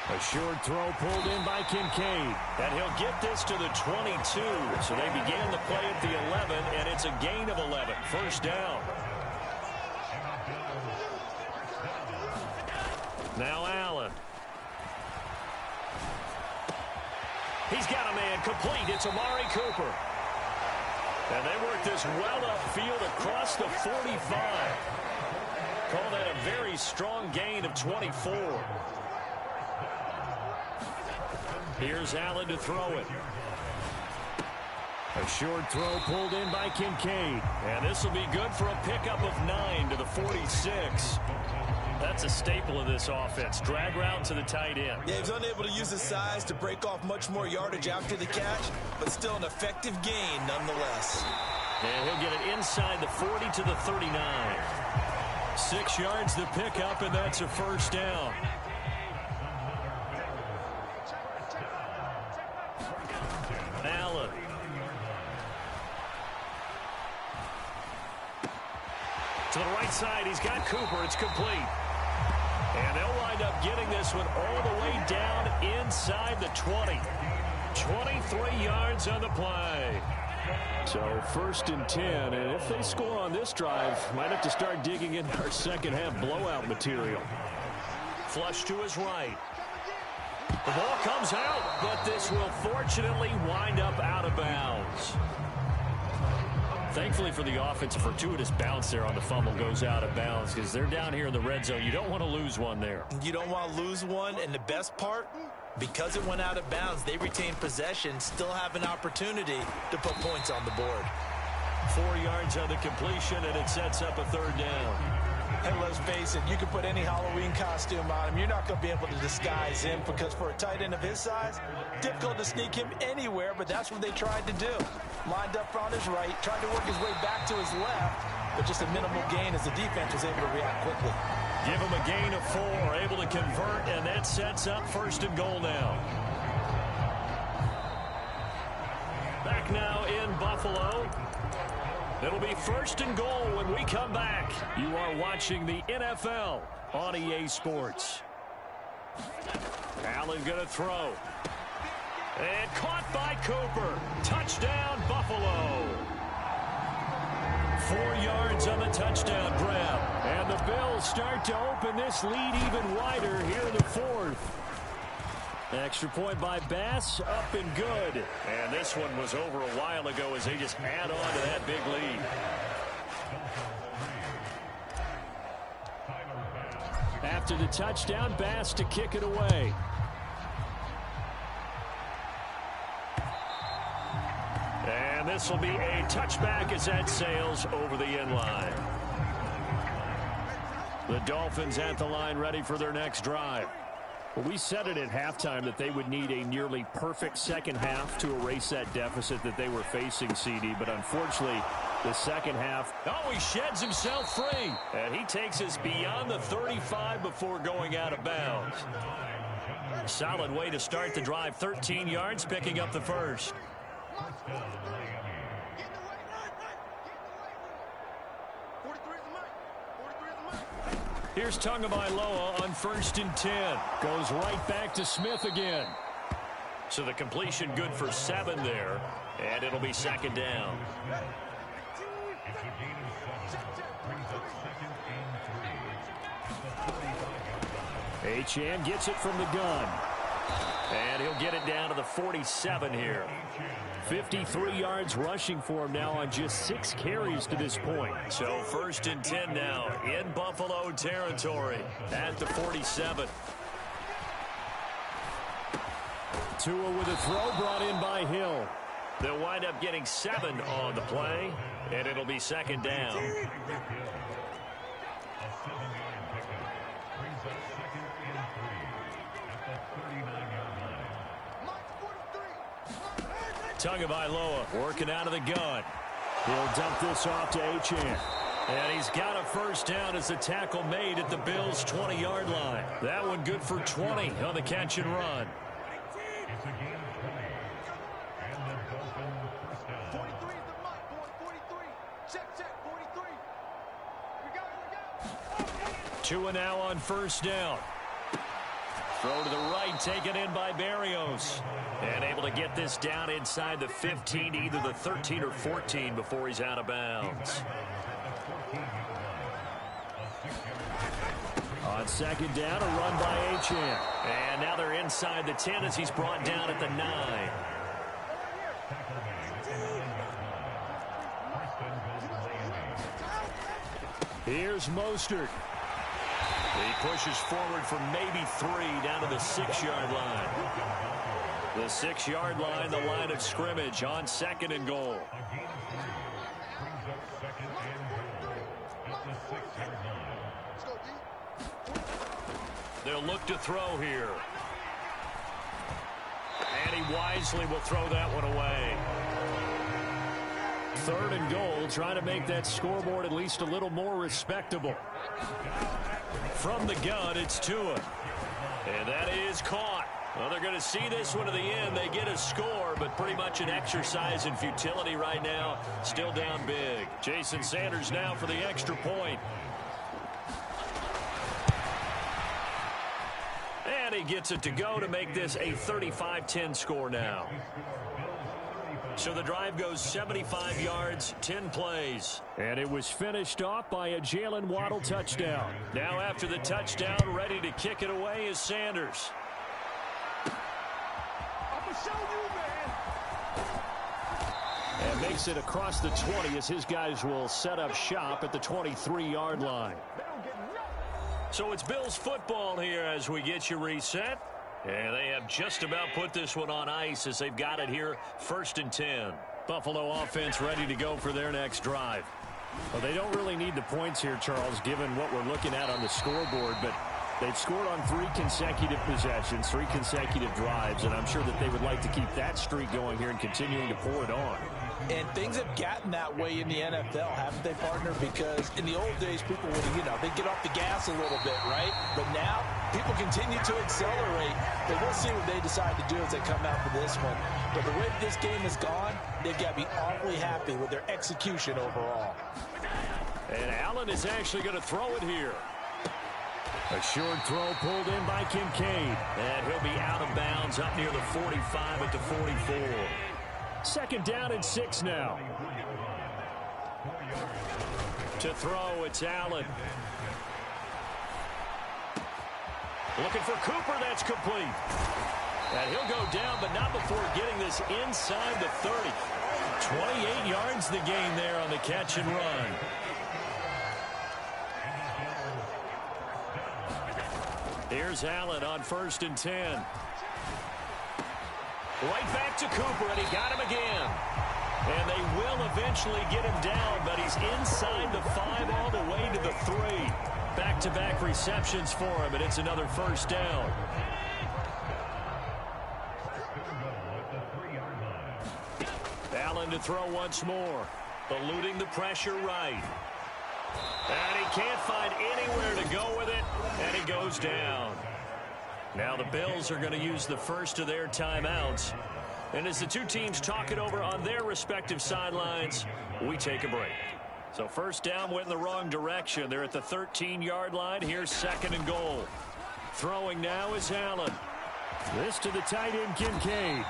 B: A short throw pulled in by Kincaid. And he'll get this to the 22. So they began the play at the 11, and it's a gain of 11. First down. Now Allen. He's got a man complete. It's Amari Cooper. And they work this well upfield across the 45. Call that a very strong gain of 24. Here's Allen to throw it. A short throw pulled in by Kincaid. And this will be good for a pickup of 9 to the 46. That's a staple of this offense. Drag route to the tight end.
C: Yeah, he was unable to use his size to break off much more yardage after the catch, but still an effective gain nonetheless.
B: And he'll get it inside the 40 to the 39. 6 yards to pick up, and that's a first down. Allen. To the right side, he's got Cooper. It's complete. And they'll wind up getting this one all the way down inside the 20. 23 yards on the play. So 1st and 10, and if they score on this drive, might have to start digging in our second half blowout material. Flush to his right. The ball comes out, but this will fortunately wind up out of bounds. Thankfully for the offense, a fortuitous bounce there on the fumble goes out of bounds because they're down here in the red zone. You don't want to lose one there.
C: You don't want to lose one, and the best part, because it went out of bounds, they retain possession, still have an opportunity to put points on the board.
B: 4 yards on the completion, and it sets up a 3rd down.
C: And let's face it, you can put any Halloween costume on him. You're not going to be able to disguise him because for a tight end of his size, difficult to sneak him anywhere, but that's what they tried to do. Lined up on his right, tried to work his way back to his left, but just a minimal gain as the defense was able to react quickly.
B: Give him a gain of 4, able to convert, and that sets up 1st and goal now. Back now in Buffalo. It'll be 1st and goal when we come back. You are watching the NFL on EA Sports. Allen going to throw. And caught by Cooper. Touchdown, Buffalo. 4 yards on the touchdown grab. And the Bills start to open this lead even wider here in the 4th. Extra point by Bass, up and good. And this one was over a while ago as they just add on to that big lead. After the touchdown, Bass to kick it away. this will be a touchback as that sails over the end line. The Dolphins at the line ready for their next drive.
E: Well, we said it at halftime that they would need a nearly perfect second half to erase that deficit that they were facing, CD. But unfortunately, the second half.
B: Oh, he sheds himself free. And he takes us beyond the 35 before going out of bounds. Solid way to start the drive. 13 yards, picking up the first. Here's Tagovailoa on 1st and 10.
E: Goes right back to Smith again.
B: So the completion good for 7 there. And it'll be second down.
E: Achane gets it from the gun.
B: And he'll get it down to the 47 here.
E: 53 yards rushing for him now on just 6 carries to this point.
B: So 1st and 10 now in Buffalo territory at the 47.
E: Tua with a throw brought in by Hill.
B: They'll wind up getting 7 on the play, and it'll be second down. Tagovailoa working out of the gun.
E: He'll dump this off to Achane.
B: And he's got a first down as the tackle made at the Bills' 20-yard line. That one good for 20 on the catch and run. Tua now on first down. Throw to the right, taken in by Berrios. And able to get this down inside the 15, either the 13 or 14 before he's out of bounds.
E: On second down, a run by Achane.
B: And now they're inside the 10 as he's brought down at the 9.
E: Here's Mostert.
B: He pushes forward for maybe 3 down to the 6-yard line. The 6-yard line, the line of scrimmage on 2nd and goal. They'll look to throw here. And he wisely will throw that one away.
E: 3rd and goal, trying to make that scoreboard at least a little more respectable.
B: From the gun, it's Tua. And that is caught. Well, they're going to see this one to the end. They get a score, but pretty much an exercise in futility right now. Still down big. Jason Sanders now for the extra point. And he gets it to go to make this a 35-10 score now. So the drive goes 75 yards, 10 plays.
E: And it was finished off by a Jalen Waddle touchdown.
B: Now after the touchdown, ready to kick it away is Sanders.
D: I'm going to show you, man.
E: And makes it across the 20 as his guys will set up shop at the 23-yard line.
B: So it's Bills football here as we get you reset. And they have just about put this one on ice as they've got it here, 1st and 10.
E: Buffalo offense ready to go for their next drive. Well, they don't really need the points here, Charles, given what we're looking at on the scoreboard, but they've scored on 3 consecutive possessions, 3 consecutive drives, and I'm sure that they would like to keep that streak going here and continuing to pull it on.
C: And things have gotten that way in the NFL, haven't they, partner? Because in the old days, people would, they'd get off the gas a little bit, right? But now, people continue to accelerate. But we'll see what they decide to do as they come out for this one. But the way this game has gone, they've got to be awfully happy with their execution overall.
B: And Allen is actually going to throw it here.
E: A short throw pulled in by Kincaid.
B: And he'll be out of bounds up near the 45 at the 44.
E: 2nd down and 6 now.
B: To throw, it's Allen. Looking for Cooper, that's complete. And he'll go down, but not before getting this inside the 30. 28 yards the gain there on the catch and run. Here's Allen on 1st and 10. Right back to Cooper, and he got him again. And they will eventually get him down, but he's inside the 5 all the way to the 3. Back-to-back receptions for him, and it's another first down. Allen to throw once more. Eluding the pressure right. And he can't find anywhere to go with it, and he goes down. Now the Bills are going to use the first of their timeouts. And as the two teams talk it over on their respective sidelines, we take a break. So first down went in the wrong direction. They're at the 13-yard line. Here's 2nd and goal. Throwing now is Allen.
E: This to the tight end, Kincaid.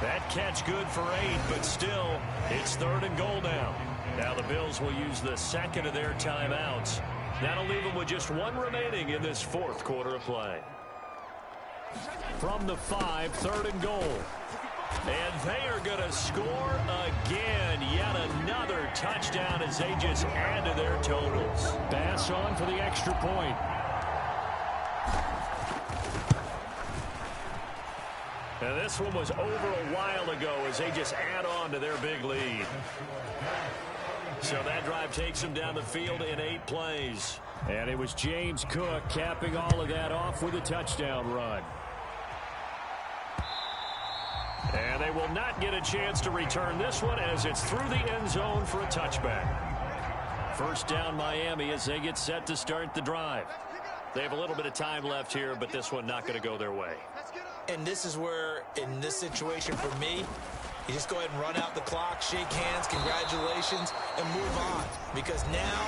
B: That catch good for 8, but still, it's 3rd and goal now. Now the Bills will use the second of their timeouts. That'll leave them with just 1 remaining in this 4th quarter of play. From the 5, 3rd and goal. And they are going to score again. Yet another touchdown as they just add to their totals.
E: Bass on for the extra point.
B: And this one was over a while ago as they just add on to their big lead. So that drive takes them down the field in 8 plays.
E: And it was James Cook capping all of that off with a touchdown run.
B: And they will not get a chance to return this one as it's through the end zone for a touchback. First down Miami as they get set to start the drive. They have a little bit of time left here, but this one not going to go their way.
C: And this is where, in this situation for me, you just go ahead and run out the clock, shake hands, congratulations, and move on. Because now,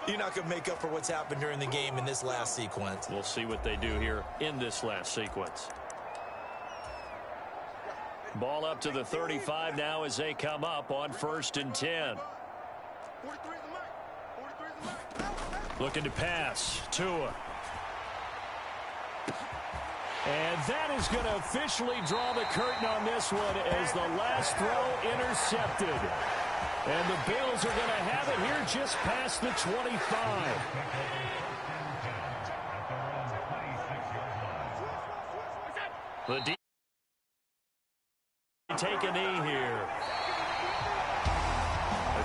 C: you're not going to make up for what's happened during the game in this last sequence.
B: We'll see what they do here in this last sequence. Ball up to the 35 now as they come up on 1st and 10.
E: Looking to pass. Tua. And that is going to officially draw the curtain on this one as the last throw intercepted. And the Bills are going to have it here just past the 25.
B: The take a knee here.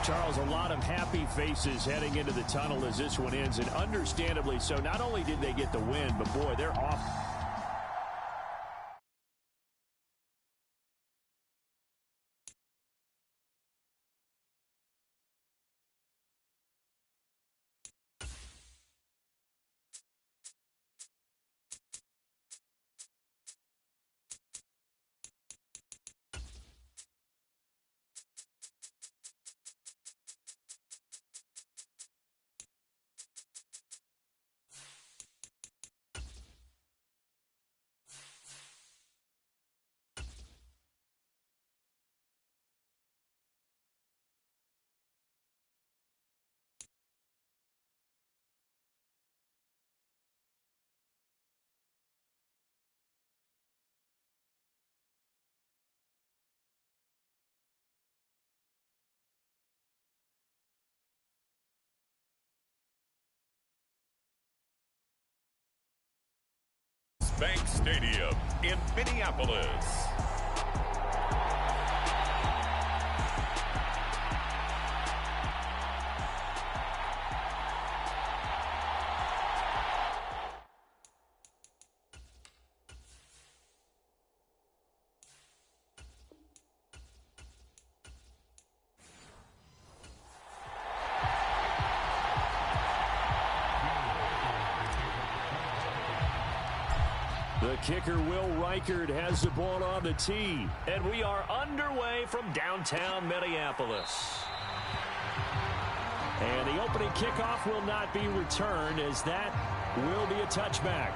E: Charles, a lot of happy faces heading into the tunnel as this one ends, and understandably so. Not only did they get the win, but boy, they're off.
A: Bank Stadium in Minneapolis.
E: The kicker, Will Reichard, has the ball on the tee.
B: And we are underway from downtown Minneapolis.
E: And the opening kickoff will not be returned as that will be a touchback.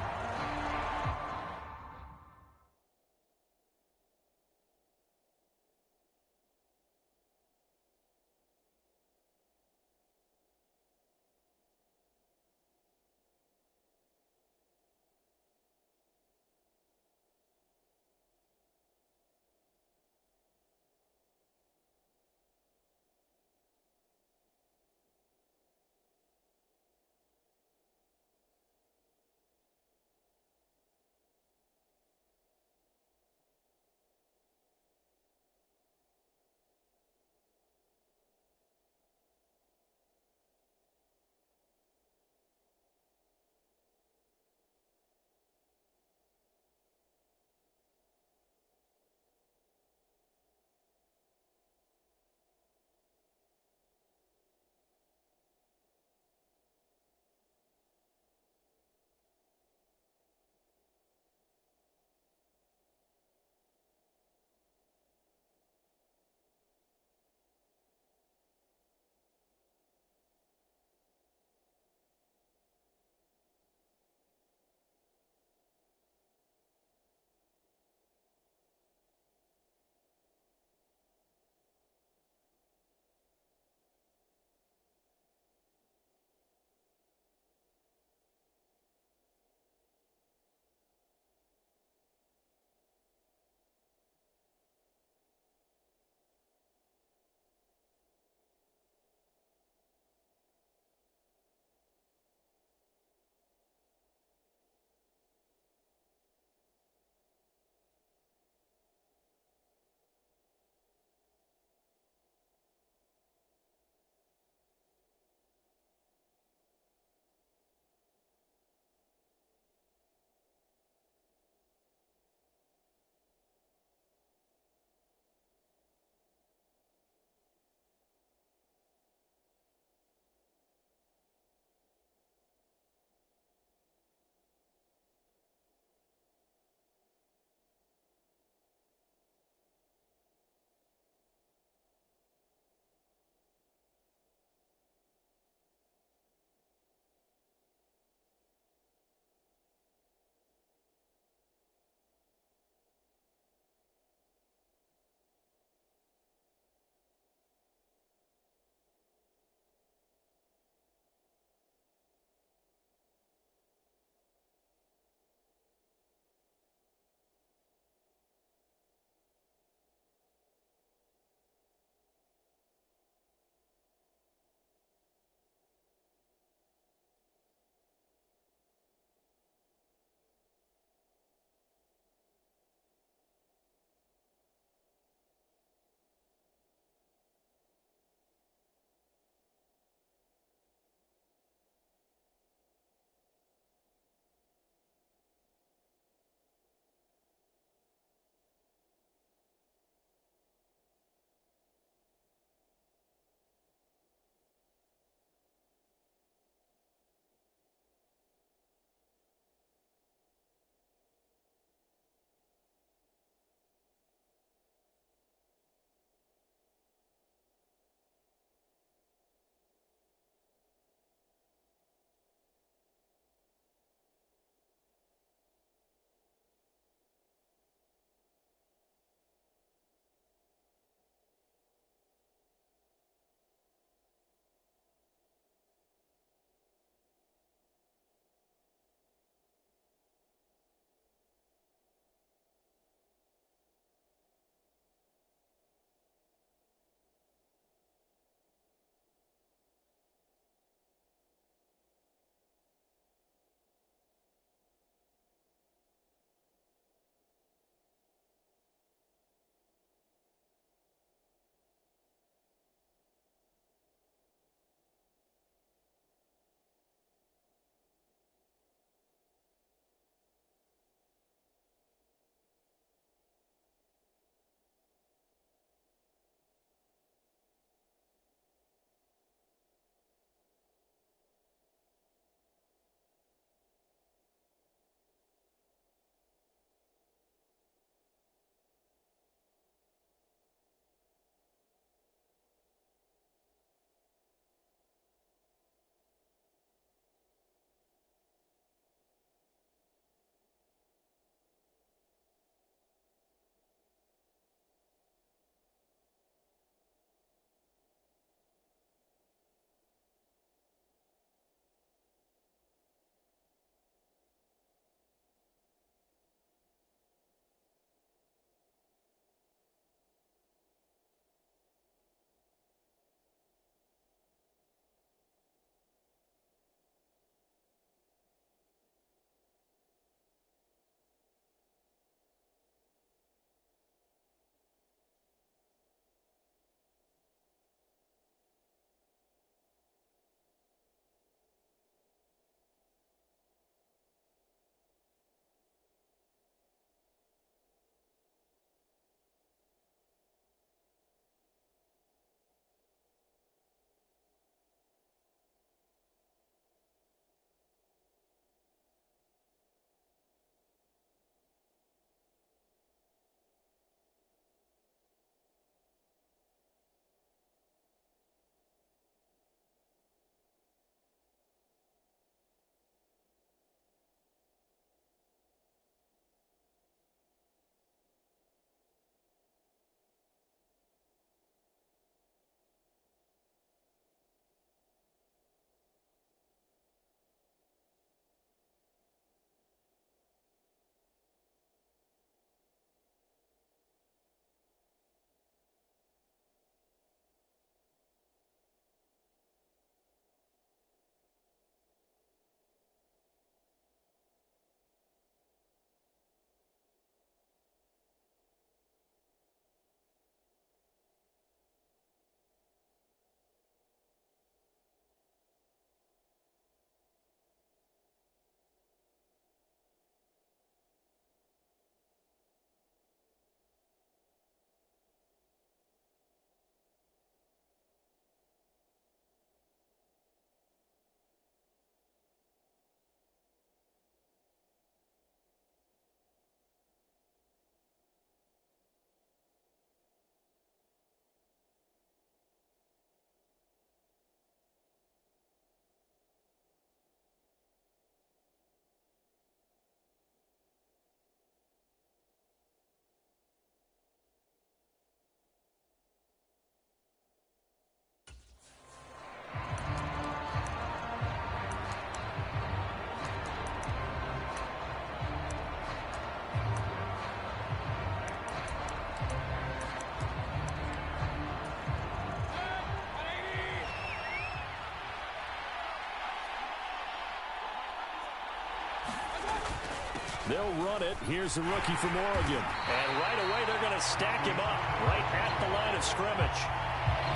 E: They'll run it. Here's the rookie from Oregon.
B: And right away, they're going to stack him up right at the line of scrimmage.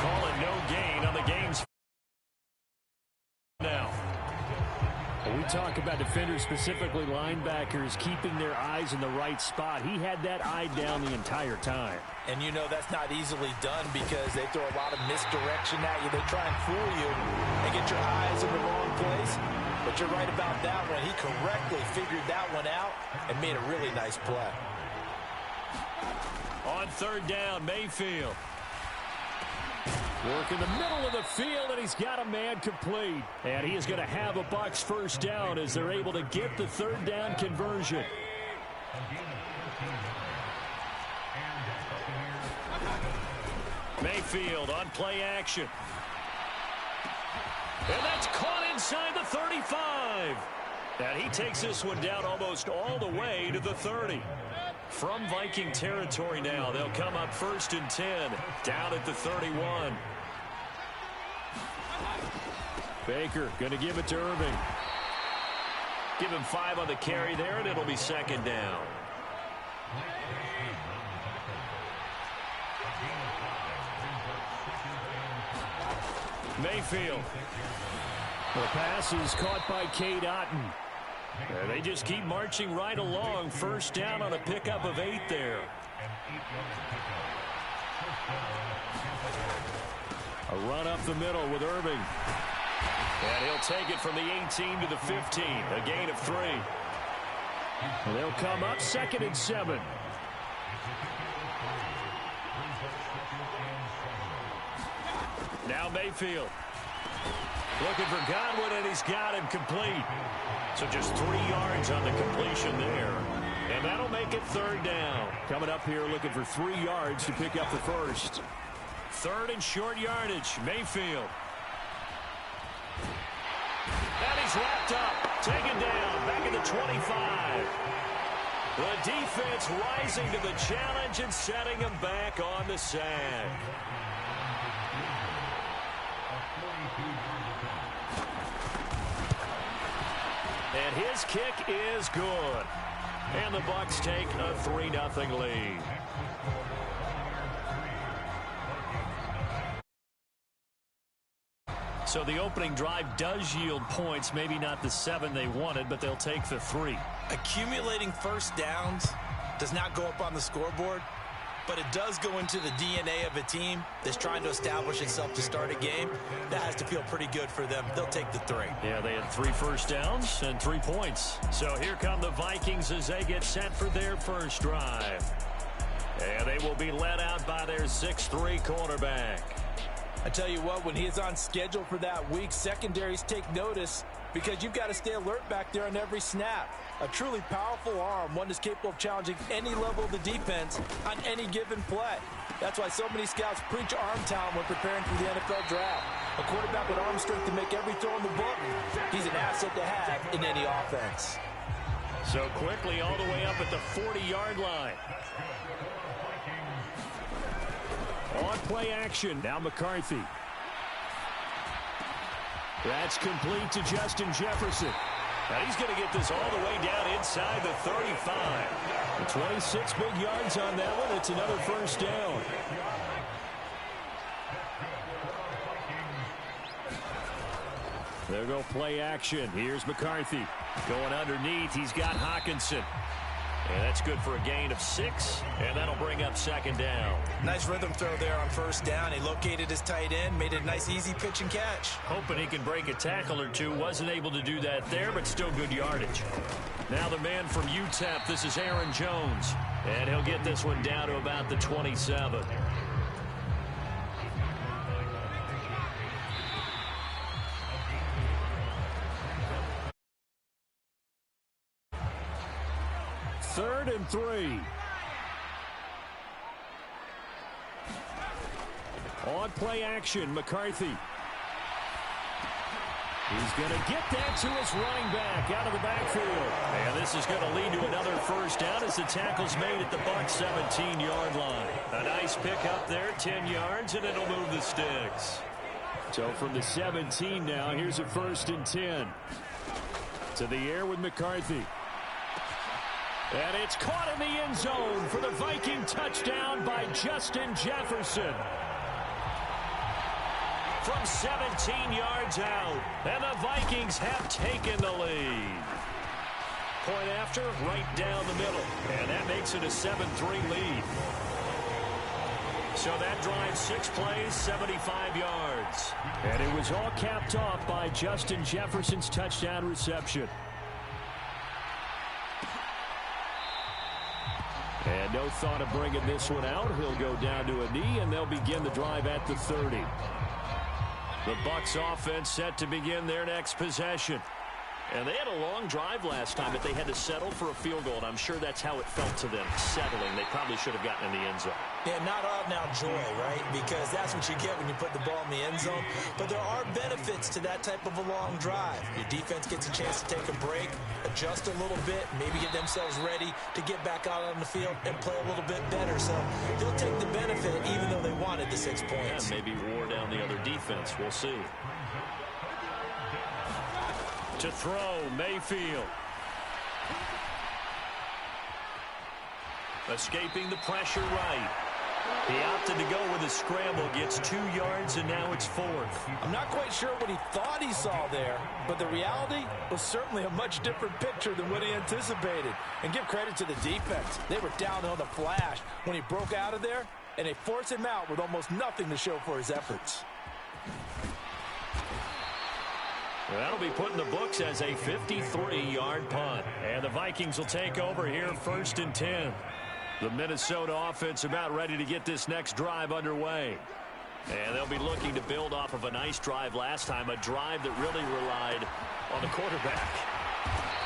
B: Calling no gain on the game's now.
E: When we talk about defenders, specifically linebackers, keeping their eyes in the right spot, he had that eye down the entire time.
C: And you know that's not easily done because they throw a lot of misdirection at you. They try and fool you and get your eyes in the wrong place. But you're right about that one. He correctly figured that one out and made a really nice play.
B: On third down, Mayfield.
E: Work in the middle of the field, and he's got a man complete. And he is going to have a Bucs first down as they're able to get the third down conversion.
B: Mayfield on play action. And that's caught inside the 35. And he takes this one down almost all the way to the 30. From Viking territory now, they'll come up 1st and 10, down at the 31.
E: Baker going to give it to Irving.
B: Give him 5 on the carry there, and it'll be 2nd down. Mayfield.
E: The pass is caught by Cade Otton.
B: They just keep marching right along. First down on a pickup of 8 there.
E: A run up the middle with Irving.
B: And he'll take it from the 18 to the 15. A gain of 3.
E: And they'll come up 2nd and 7.
B: Now Mayfield. Looking for Godwin, and he's got him complete. So just 3 yards on the completion there. And that'll make it 3rd down.
E: Coming up here looking for 3 yards to pick up the first.
B: 3rd and short yardage. Mayfield. And he's wrapped up. Taken down. Back at the 25. The defense rising to the challenge and setting him back on the sack. And his kick is good. And the Bucs take a 3-0 lead. So the opening drive does yield points, maybe not the 7 they wanted, but they'll take the 3.
C: Accumulating first downs does not go up on the scoreboard, but it does go into the DNA of a team that's trying to establish itself to start a game. That has to feel pretty good for them. They'll take the 3.
B: Yeah, they had 3 first downs and 3 points. So here come the Vikings as they get set for their first drive. And they will be led out by their 6'3" quarterback.
C: I tell you what, when he is on schedule for that week, secondaries take notice because you've got to stay alert back there on every snap. A truly powerful arm, one that's capable of challenging any level of the defense on any given play. That's why so many scouts preach arm talent when preparing for the NFL draft. A quarterback with arm strength to make every throw in the book. He's an asset to have in any offense.
B: So quickly all the way up at the 40-yard line.
E: On play action, now McCarthy. That's complete to Justin Jefferson.
B: Now he's going to get this all the way down inside the 35.
E: 26 big yards on that one. It's another first down. There go play action. Here's McCarthy.
B: Going underneath, he's got Hawkinson. And that's good for a gain of 6, and that'll bring up 2nd down.
C: Nice rhythm throw there on first down. He located his tight end, made it a nice, easy pitch and catch.
B: Hoping he can break a tackle or two. Wasn't able to do that there, but still good yardage. Now the man from UTEP, this is Aaron Jones. And he'll get this one down to about the 27.
E: Third and 3. On play action, McCarthy. He's going to get that to his running back out of the backfield.
B: And this is going to lead to another first down as the tackle's made at the Bucs 17-yard line. A nice pick up there, 10 yards, and it'll move the sticks.
E: So from the 17 now, here's a 1st and 10. To the air with McCarthy. And it's caught in the end zone for the Viking touchdown by Justin Jefferson. From 17 yards out, and the Vikings have taken the lead. Point after, right down the middle, and that makes it a 7-3 lead. So that drive, 6 plays, 75 yards. And it was all capped off by Justin Jefferson's touchdown reception. And no thought of bringing this one out. He'll go down to a knee, and they'll begin the drive at the 30. The Bucs offense set to begin their next possession. And they had a long drive last time, but they had to settle for a field goal, and I'm sure that's how it felt to them, settling. They probably should have gotten in the end zone.
C: Yeah, not out now joy, right? Because that's what you get when you put the ball in the end zone. But there are benefits to that type of a long drive. Your defense gets a chance to take a break, adjust a little bit, maybe get themselves ready to get back out on the field and play a little bit better. So they'll take the benefit even though they wanted the 6 points.
B: Yeah, maybe wore down the other defense. We'll see. To throw, Mayfield. Escaping the pressure right. He opted to go with a scramble, gets 2 yards, and now it's 4th.
C: I'm not quite sure what he thought he saw there, but the reality was certainly a much different picture than what he anticipated. And give credit to the defense. They were down on the flash when he broke out of there, and they forced him out with almost nothing to show for his efforts.
B: That'll be put in the books as a 53-yard punt. And the Vikings will take over here, 1st and 10. The Minnesota offense about ready to get this next drive underway. And they'll be looking to build off of a nice drive last time, a drive that really relied on the quarterback.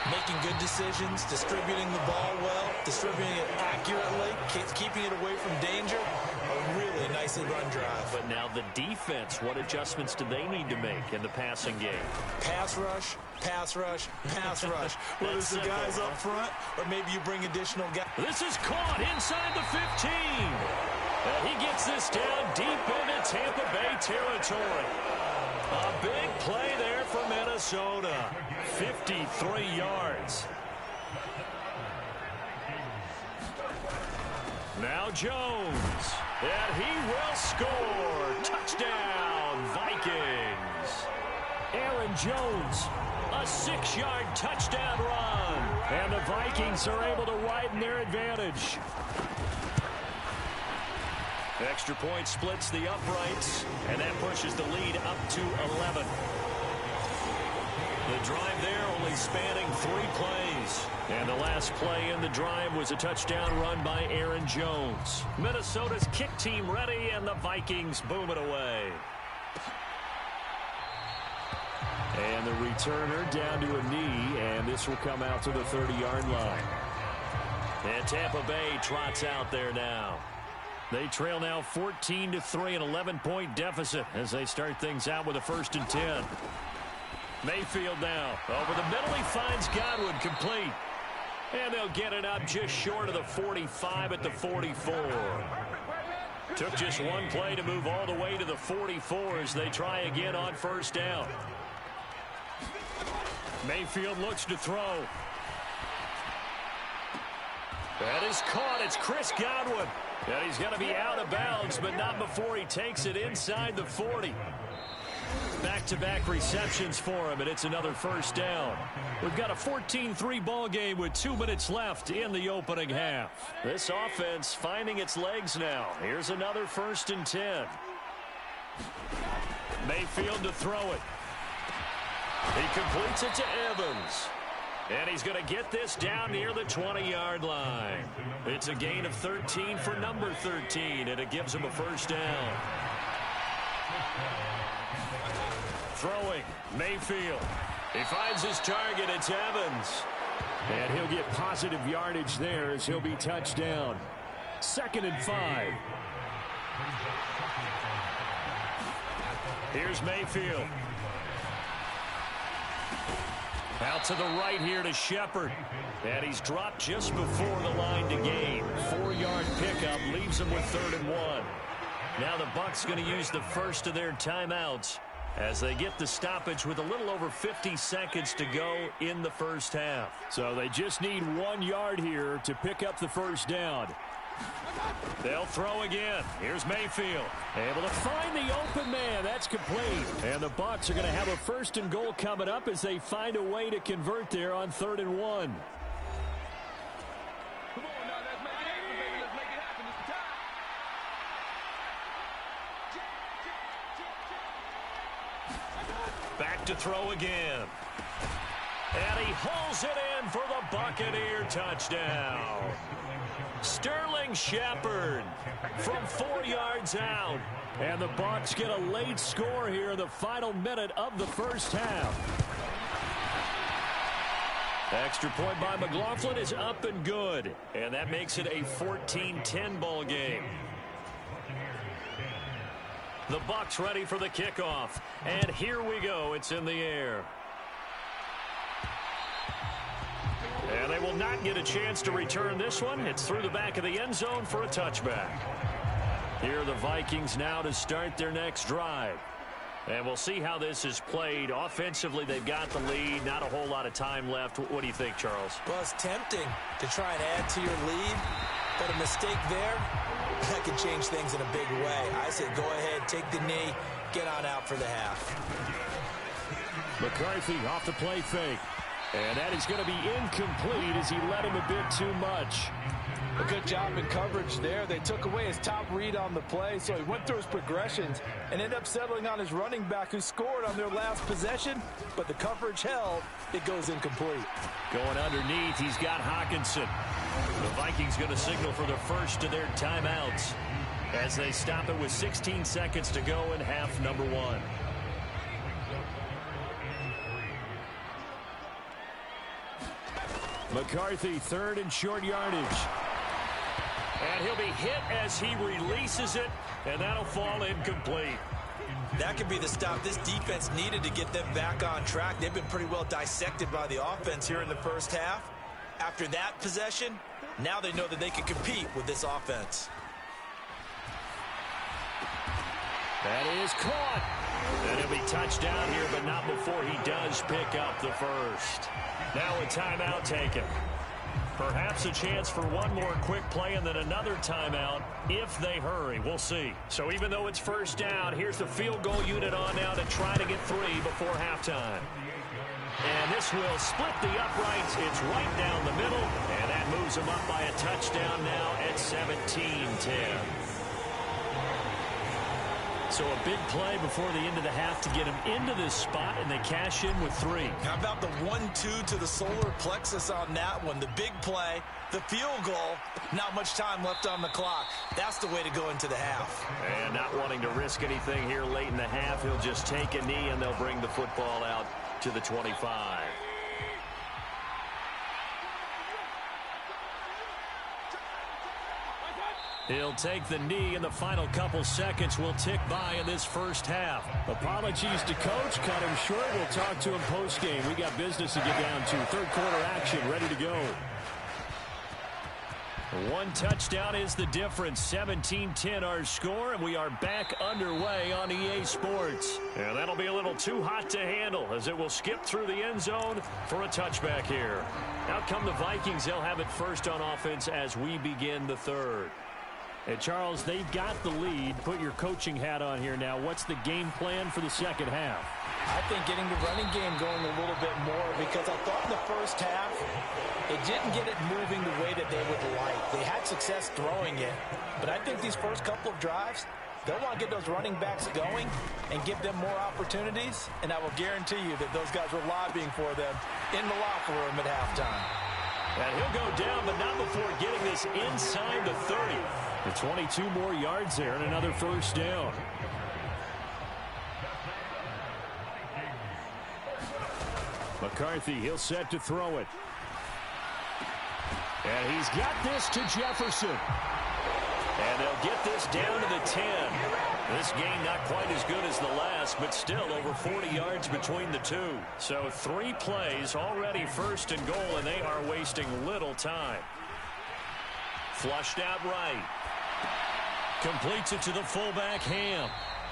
C: Making good decisions, distributing the ball well, distributing it accurately, keeping it away from danger. A really nicely run drive.
B: But now the defense, what adjustments do they need to make in the passing game?
C: Pass rush, pass rush, pass rush. Whether it's the guys up front or maybe you bring additional guys.
B: This is caught inside the 15. And he gets this down deep into Tampa Bay territory. A big play there for Minnesota. 53 yards. Now Jones. And he will score. Touchdown, Vikings.
E: Aaron Jones, a 6-yard touchdown run. And the Vikings are able to widen their advantage.
B: Extra point splits the uprights, and that pushes the lead up to 11. The drive there only spanning 3 plays. And the last play in the drive was a touchdown run by Aaron Jones. Minnesota's kick team ready, and the Vikings boom it away.
E: And the returner down to a knee, and this will come out to the 30-yard line.
B: And Tampa Bay trots out there now.
E: They trail now 14-3, an 11-point deficit as they start things out with a 1st and 10. Mayfield now. Over the middle, he finds Godwin complete. And they'll get it up just short of the 45 at the 44. Took just one play to move all the way to the 44 as they try again on 1st down. Mayfield looks to throw. That is caught. It's Chris Godwin. And he's going to be out of bounds, but not before he takes it inside the 40. Back-to-back receptions for him, and it's another 1st down. We've got a 14-3 ball game with 2 minutes left in the opening half. This offense finding its legs now. Here's another 1st and 10. Mayfield to throw it. He completes it to Evans. And he's going to get this down near the 20-yard line. It's a gain of 13 for number 13, and it gives him a 1st down. Throwing, Mayfield. He finds his target. It's Evans. And he'll get positive yardage there as he'll be touched down. 2nd and 5.
B: Here's Mayfield. Out to the right here to Shepard. And he's dropped just before the line to gain. 4-yard pickup leaves him with 3rd and 1. Now the Bucs going to use the first of their timeouts as they get the stoppage with a little over 50 seconds to go in the first half.
E: So they just need 1 yard here to pick up the first down.
B: They'll throw again. Here's Mayfield.
E: Able to find the open man. That's complete. And the Bucs are going to have a 1st and goal coming up as they find a way to convert there on 3rd and 1.
D: Come on now, let's make it happen, baby. Let's make it happen. It's the time.
B: Back to throw again. And he hauls it in for the Buccaneer touchdown. Sterling Shepard from 4 yards out.
E: And the Bucs get a late score here in the final minute of the first half.
B: Extra point by McLaughlin is up and good. And that makes it a 14-10 ball game. The Bucs ready for the kickoff. And here we go. It's in the air. And they will not get a chance to return this one. It's through the back of the end zone for a touchback. Here are the Vikings now to start their next drive. And we'll see how this is played. Offensively, they've got the lead. Not a whole lot of time left. What do you think, Charles?
C: Well, it's tempting to try and add to your lead, but a mistake there, that could change things in a big way. I say go ahead, take the knee, get on out for the half.
E: McCarthy off the play fake. And that is going to be incomplete as he led him a bit too much.
C: A good job in coverage there. They took away his top read on the play, so he went through his progressions and ended up settling on his running back who scored on their last possession, but the coverage held. It goes incomplete.
B: Going underneath, he's got Hawkinson. The Vikings going to signal for the first of their timeouts as they stop it with 16 seconds to go in half number 1.
E: McCarthy, 3rd and short yardage.
B: And he'll be hit as he releases it, and that'll fall incomplete.
C: That could be the stop this defense needed to get them back on track. They've been pretty well dissected by the offense here in the first half. After that possession, now they know that they can compete with this offense.
B: That is caught. And he'll be touched down here, but not before he does pick up the first. Now a timeout taken. Perhaps a chance for one more quick play and then another timeout if they hurry. We'll see. So even though it's first down, here's the field goal unit on now to try to get 3 before halftime. And this will split the uprights. It's right down the middle, and that moves them up by a touchdown now at 17-10. So a big play before the end of the half to get them into this spot, and they cash in with 3.
C: How about the 1-2 to the solar plexus on that one? The big play, the field goal, not much time left on the clock. That's the way to go into the half.
B: And not wanting to risk anything here late in the half, he'll just take a knee, and they'll bring the football out to the 25. He'll take the knee, and the final couple seconds will tick by in this first half.
E: Apologies to coach. Cut him short. We'll talk to him post-game. We got business to get down to. Third quarter action ready to go.
B: One touchdown is the difference. 17-10 our score, and we are back underway on EA Sports. And that'll be a little too hot to handle as it will skip through the end zone for a touchback here. Out come the Vikings. They'll have it first on offense as we begin the third.
E: Hey, Charles, they've got the lead. Put your coaching hat on here now. What's the game plan for the second half?
C: I think getting the running game going a little bit more, because I thought in the first half it didn't get it moving the way that they would like. They had success throwing it, but I think these first couple of drives, they'll want to get those running backs going and give them more opportunities, and I will guarantee you that those guys were lobbying for them in the locker room at halftime.
B: And he'll go down, but not before getting this inside the 30.
E: The 22 more yards there and another first down. McCarthy, he'll set to throw it. And he's got this to Jefferson.
B: And they'll get this down to the 10. This game not quite as good as the last, but still over 40 yards between the two. So 3 plays already first and goal, and they are wasting little time. Flushed out right. Completes it to the fullback, Ham.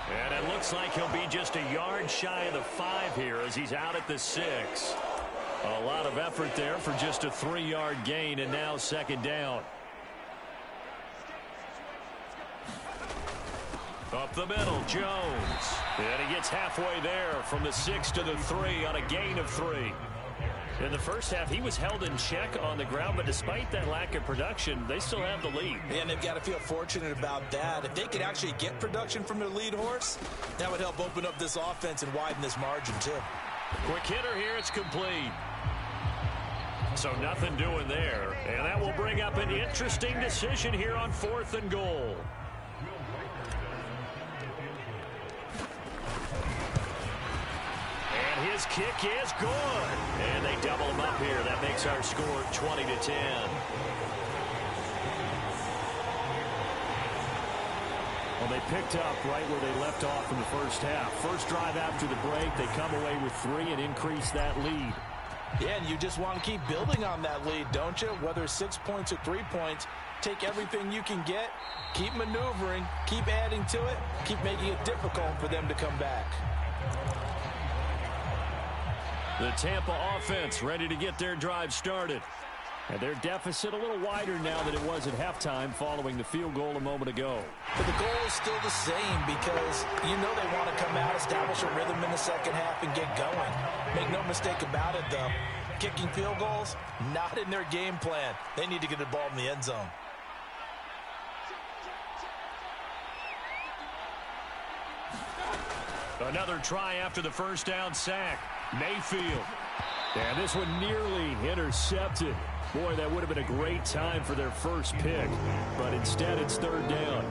B: And it looks like he'll be just a yard shy of the 5 here as he's out at the 6. A lot of effort there for just a 3-yard gain, and now second down. Up the middle, Jones. And he gets halfway there from the 6 to the 3 on a gain of 3. In the first half, he was held in check on the ground, but despite that lack of production, they still have the lead.
C: And they've got to feel fortunate about that. If they could actually get production from their lead horse, that would help open up this offense and widen this margin, too.
B: Quick hitter here, it's complete. So nothing doing there. And that will bring up an interesting decision here on 4th and goal. And his kick is good. And they double him up here. That makes our score 20-10.
E: Well, they picked up right where they left off in the first half. First drive after the break, they come away with 3 and increase that lead.
C: Yeah, and you just want to keep building on that lead, don't you? Whether it's 6 points or 3 points, take everything you can get, keep maneuvering, keep adding to it, keep making it difficult for them to come back.
B: The Tampa offense ready to get their drive started.
E: And their deficit a little wider now than it was at halftime following the field goal a moment ago.
C: But the goal is still the same because you know they want to come out, establish a rhythm in the second half, and get going. Make no mistake about it, though. Kicking field goals, not in their game plan. They need to get the ball in the end zone.
B: Another try after the first down sack. Mayfield.
E: And this one nearly intercepted. Boy, that would have been a great time for their first pick. But instead, it's third down.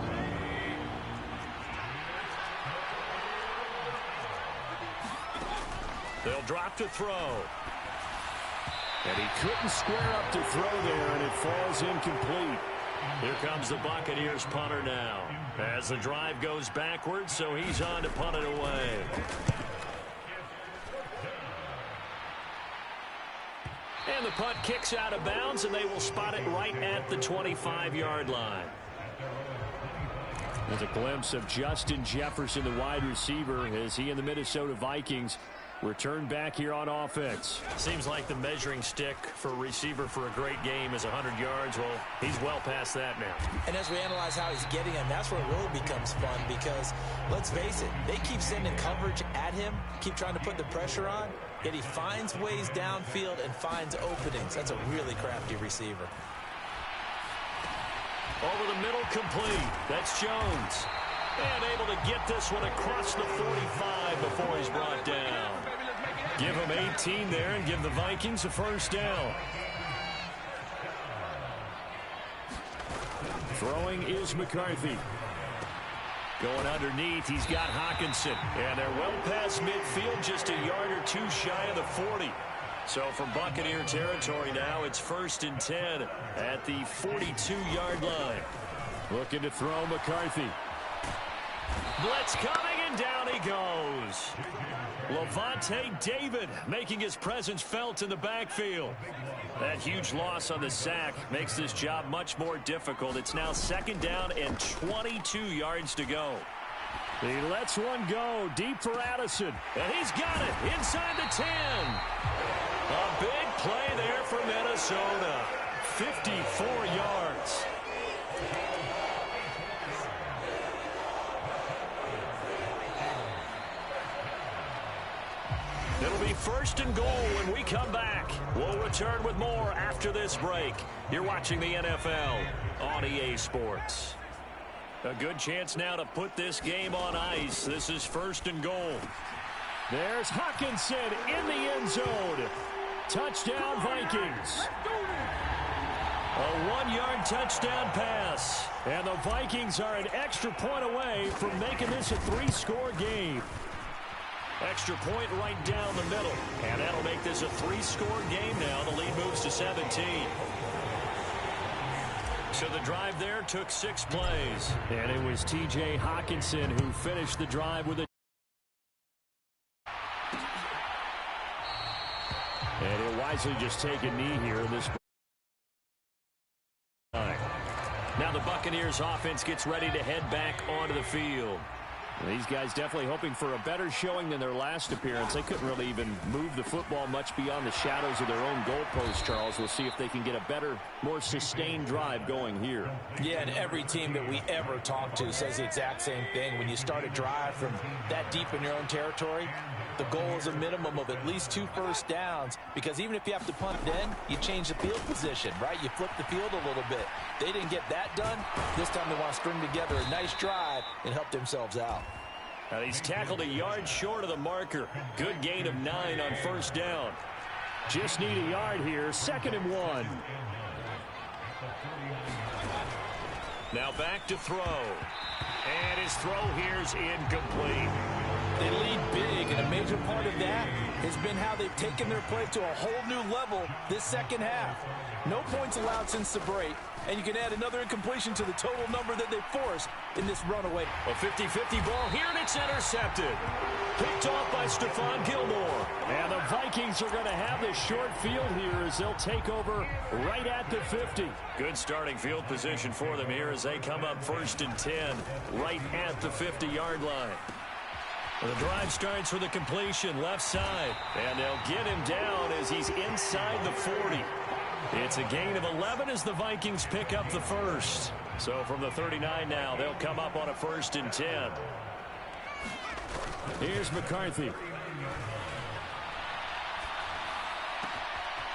B: They'll drop to throw.
E: And he couldn't square up to throw there, and it falls incomplete.
B: Here comes the Buccaneers punter now. As the drive goes backwards, so he's on to punt it away. And the punt kicks out of bounds, and they will spot it right at the 25-yard line.
E: There's a glimpse of Justin Jefferson, the wide receiver, as he and the Minnesota Vikings return back here on offense.
B: Seems like the measuring stick for a receiver for a great game is 100 yards. Well, he's well past that now.
C: And as we analyze how he's getting him, that's where it really becomes fun because, let's face it, they keep sending coverage at him, keep trying to put the pressure on, yet he finds ways downfield and finds openings. That's a really crafty receiver.
B: Over the middle, complete. That's Jones. And able to get this one across the 45 before he's brought down. Give him 18 there and give the Vikings a first down.
E: Throwing is McCarthy.
B: Going underneath, he's got Hawkinson. And they're well past midfield, just a yard or two shy of the 40. So from Buccaneer territory now, it's 1st and 10 at the 42-yard line.
E: Looking to throw McCarthy.
B: Blitz coming, and down he goes. Levante David making his presence felt in the backfield. That huge loss on the sack makes this job much more difficult. It's now 2nd down and 22 yards to go.
E: He lets one go deep for Addison.
B: And he's got it inside the 10. A big play there for Minnesota. 54 yards. It'll be 1st and goal when we come back. We'll return with more after this break. You're watching the NFL on EA Sports. A good chance now to put this game on ice. This is 1st and goal.
E: There's Hawkinson in the end zone. Touchdown, Vikings.
B: A 1-yard touchdown pass.
E: And the Vikings are an extra point away from making this a 3-score game.
B: Extra point right down the middle. And that'll make this a 3-score game now. The lead moves to 17. So the drive there took 6 plays.
E: And it was T.J. Hawkinson who finished the drive with a... And he'll wisely just take a knee here in this...
B: Now the Buccaneers offense gets ready to head back onto the field.
E: These guys definitely hoping for a better showing than their last appearance. They couldn't really even move the football much beyond the shadows of their own goalpost, Charles. We'll see if they can get a better, more sustained drive going here.
C: Yeah, and every team that we ever talk to says the exact same thing. When you start a drive from that deep in your own territory, the goal is a minimum of at least 2 first downs, because even if you have to punt then, you change the field position, right? You flip the field a little bit. They didn't get that done. This time they want to string together a nice drive and help themselves out.
B: Now he's tackled a yard short of the marker. Good gain of 9 on first down.
E: Just need a yard here. 2nd and 1.
B: Now back to throw. And his throw here's incomplete.
C: They lead big, and a major part of that has been how they've taken their play to a whole new level this second half. No points allowed since the break, and you can add another incompletion to the total number that they forced in this runaway.
B: A 50-50 ball here, and it's intercepted. Picked off by Stephon Gilmore.
E: And the Vikings are going to have this short field here as they'll take over right at the 50.
B: Good starting field position for them here as they come up 1st and 10 right at the 50-yard line. The drive starts with a completion left side, and they'll get him down as he's inside the 40. It's a gain of 11 as the Vikings pick up the first. So from the 39 now, they'll come up on a 1st and 10.
E: Here's McCarthy.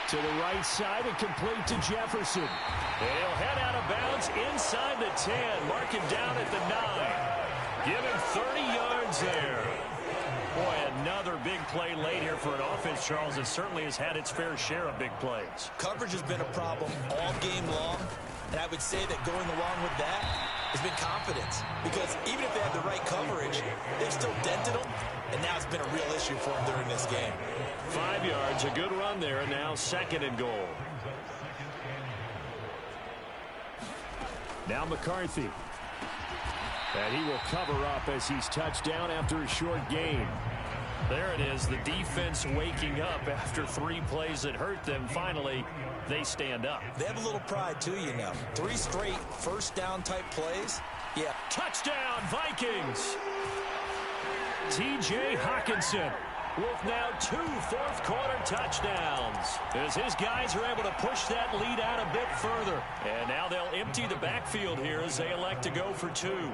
E: To the right side and complete to Jefferson.
B: And he'll head out of bounds inside the 10. Mark him down at the 9. Give him 30 yards there. Boy, another big play late here for an offense, Charles, that certainly has had its fair share of big plays.
C: Coverage has been a problem all game long, and I would say that going along with that has been confidence, because even if they had the right coverage, they've still dented them, and now it's been a real issue for them during this game.
B: 5 yards, a good run there, and now 2nd and goal.
E: Now McCarthy. And he will cover up as he's touched down after a short gain.
B: There it is, the defense waking up after 3 plays that hurt them. Finally, they stand up.
C: They have a little pride, too, you know. 3 straight first down type plays. Yeah.
B: Touchdown, Vikings! T.J. Hockenson with now 2 fourth-quarter touchdowns as his guys are able to push that lead out a bit further. And now they'll empty the backfield here as they elect to go for 2.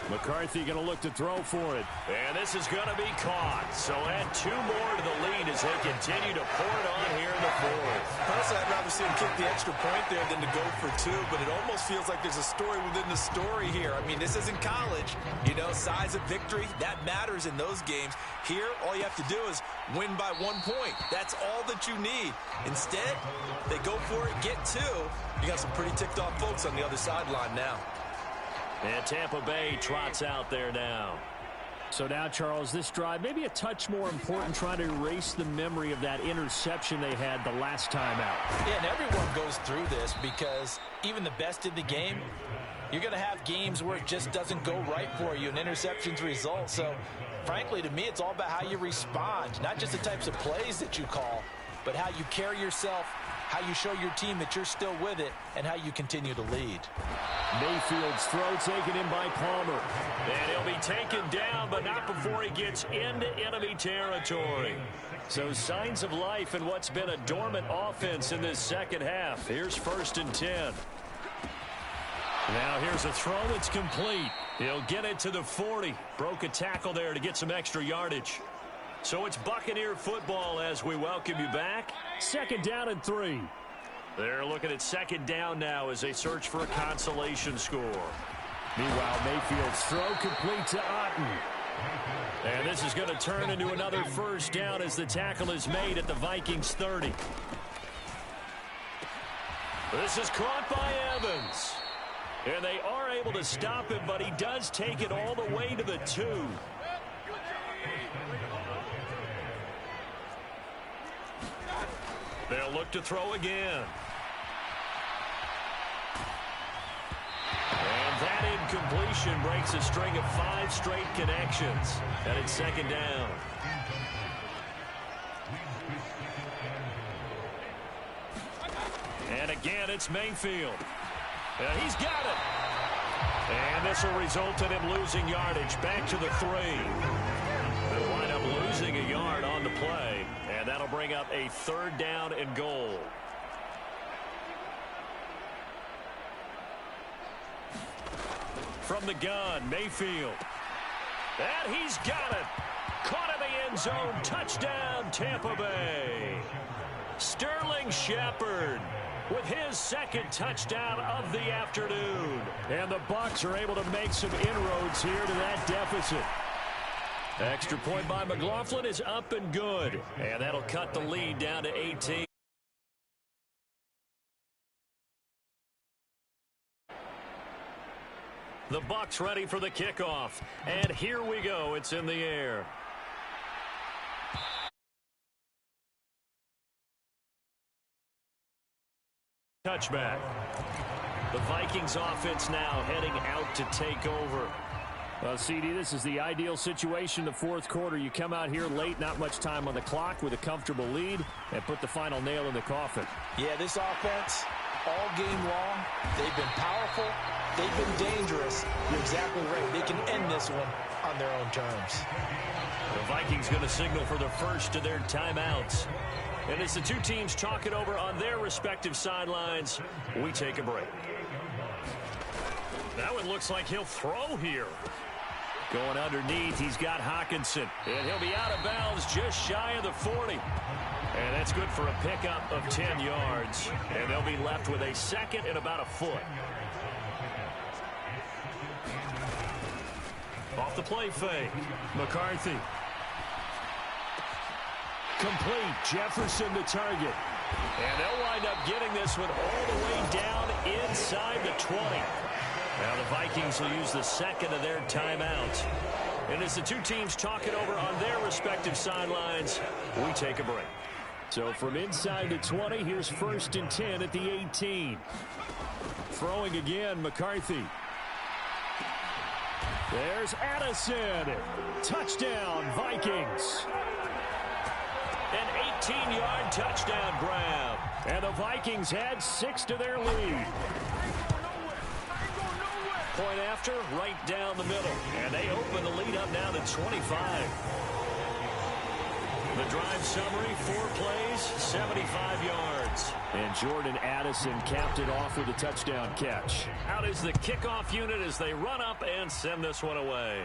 E: McCarthy going to look to throw for it.
B: And this is going to be caught. So add 2 more to the lead as they continue to pour it on here in the 4th.
C: Personally, I'd rather see him kick the extra point there than to go for 2, but it almost feels like there's a story within the story here. I mean, this isn't college. You know, size of victory, that matters in those games. Here, all you have to do is win by 1 point. That's all that you need. Instead, they go for it, get 2. You got some pretty ticked off folks on the other sideline now.
B: And Tampa Bay trots out there now.
E: So now, Charles, this drive maybe a touch more important, trying to erase the memory of that interception they had the last time out.
C: Yeah, and everyone goes through this because even the best in the game, you're going to have games where it just doesn't go right for you, and interceptions result. So, frankly, to me, it's all about how you respond, not just the types of plays that you call, but how you carry yourself, how you show your team that you're still with it, and how you continue to lead.
E: Mayfield's throw taken in by Palmer.
B: And he'll be taken down, but not before he gets into enemy territory. So signs of life in what's been a dormant offense in this second half. Here's 1st and 10. Now here's a throw that's complete. He'll get it to the 40. Broke a tackle there to get some extra yardage. So it's Buccaneer football as we welcome you back.
E: 2nd down and 3.
B: They're looking at 2nd down now as they search for a consolation score.
E: Meanwhile, Mayfield's throw complete to Otten.
B: And this is going to turn into another 1st down as the tackle is made at the Vikings 30. This is caught by Evans. And they are able to stop him, but he does take it all the way to the 2. They'll look to throw again. And that incompletion breaks a string of 5 straight connections. And it's 2nd down. And again, it's Mayfield. And he's got it. And this will result in him losing yardage. Back to the 3. They'll wind up losing a yard on the play. And that'll bring up a 3rd down and goal. From the gun, Mayfield. And he's got it. Caught in the end zone. Touchdown, Tampa Bay. Sterling Shepard with his 2nd touchdown of the afternoon. And the Bucs are able to make some inroads here to that deficit. Extra point by McLaughlin is up and good. And that'll cut the lead down to 18. The Bucs ready for the kickoff. And here we go. It's in the air. Touchback. The Vikings offense now heading out to take over.
E: Well, CD, this is the ideal situation, the 4th quarter. You come out here late, not much time on the clock, with a comfortable lead, and put the final nail in the coffin.
C: Yeah, this offense, all game long, they've been powerful, they've been dangerous. You're exactly right. They can end this one on their own terms.
B: The Vikings going to signal for the first of their timeouts. And as the two teams talk it over on their respective sidelines, we take a break. That one looks like he'll throw here. Going underneath, he's got Hawkinson. And he'll be out of bounds just shy of the 40. And that's good for a pickup of 10 yards. And they'll be left with a 2nd and about a foot. Off the play fake. McCarthy. Complete. Jefferson to target. And they'll wind up getting this one all the way down inside the 20. Now the Vikings will use the 2nd of their timeouts. And as the two teams talk it over on their respective sidelines, we take a break.
E: So from inside the 20, here's 1st and 10 at the 18. Throwing again, McCarthy. There's Addison. Touchdown, Vikings.
B: An 18-yard touchdown grab.
E: And the Vikings add 6 to their lead.
B: Point after, right down the middle. And they open the lead up now to 25. The drive summary, 4 plays, 75 yards.
E: And Jordan Addison capped it off with a touchdown catch.
B: Out is the kickoff unit as they run up and send this one away.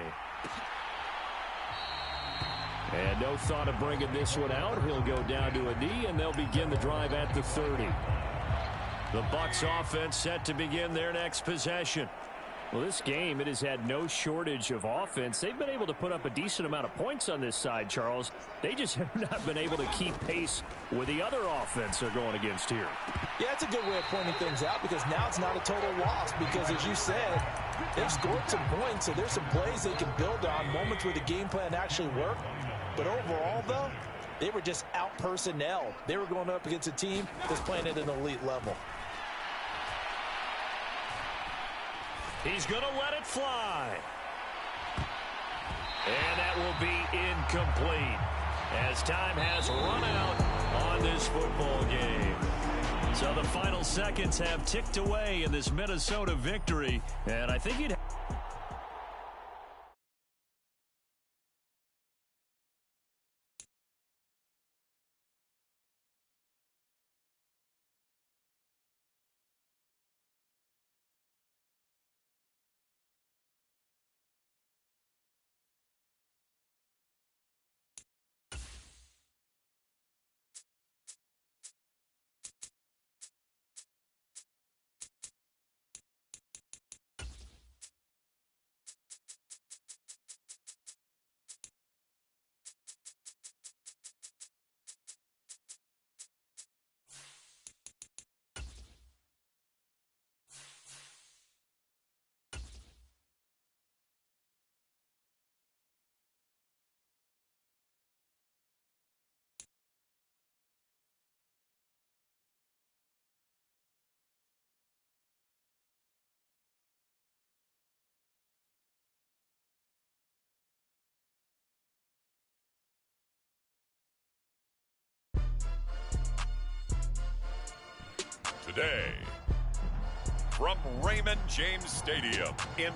E: And no thought of bringing this one out. He'll go down to a knee, and they'll begin the drive at the 30.
B: The Bucs offense set to begin their next possession.
E: Well, this game, it has had no shortage of offense. They've been able to put up a decent amount of points on this side, Charles. They just have not been able to keep pace with the other offense they're going against here.
C: Yeah, that's a good way of pointing things out because now it's not a total loss because, as you said, they've scored some points, so there's some plays they can build on, moments where the game plan actually worked. But overall, though, they were just out-personnel. They were going up against a team that's playing at an elite level.
B: He's going to let it fly. And that will be incomplete as time has run out on this football game. So the final seconds have ticked away in this Minnesota victory. And I think you'd
A: today from Raymond James Stadium in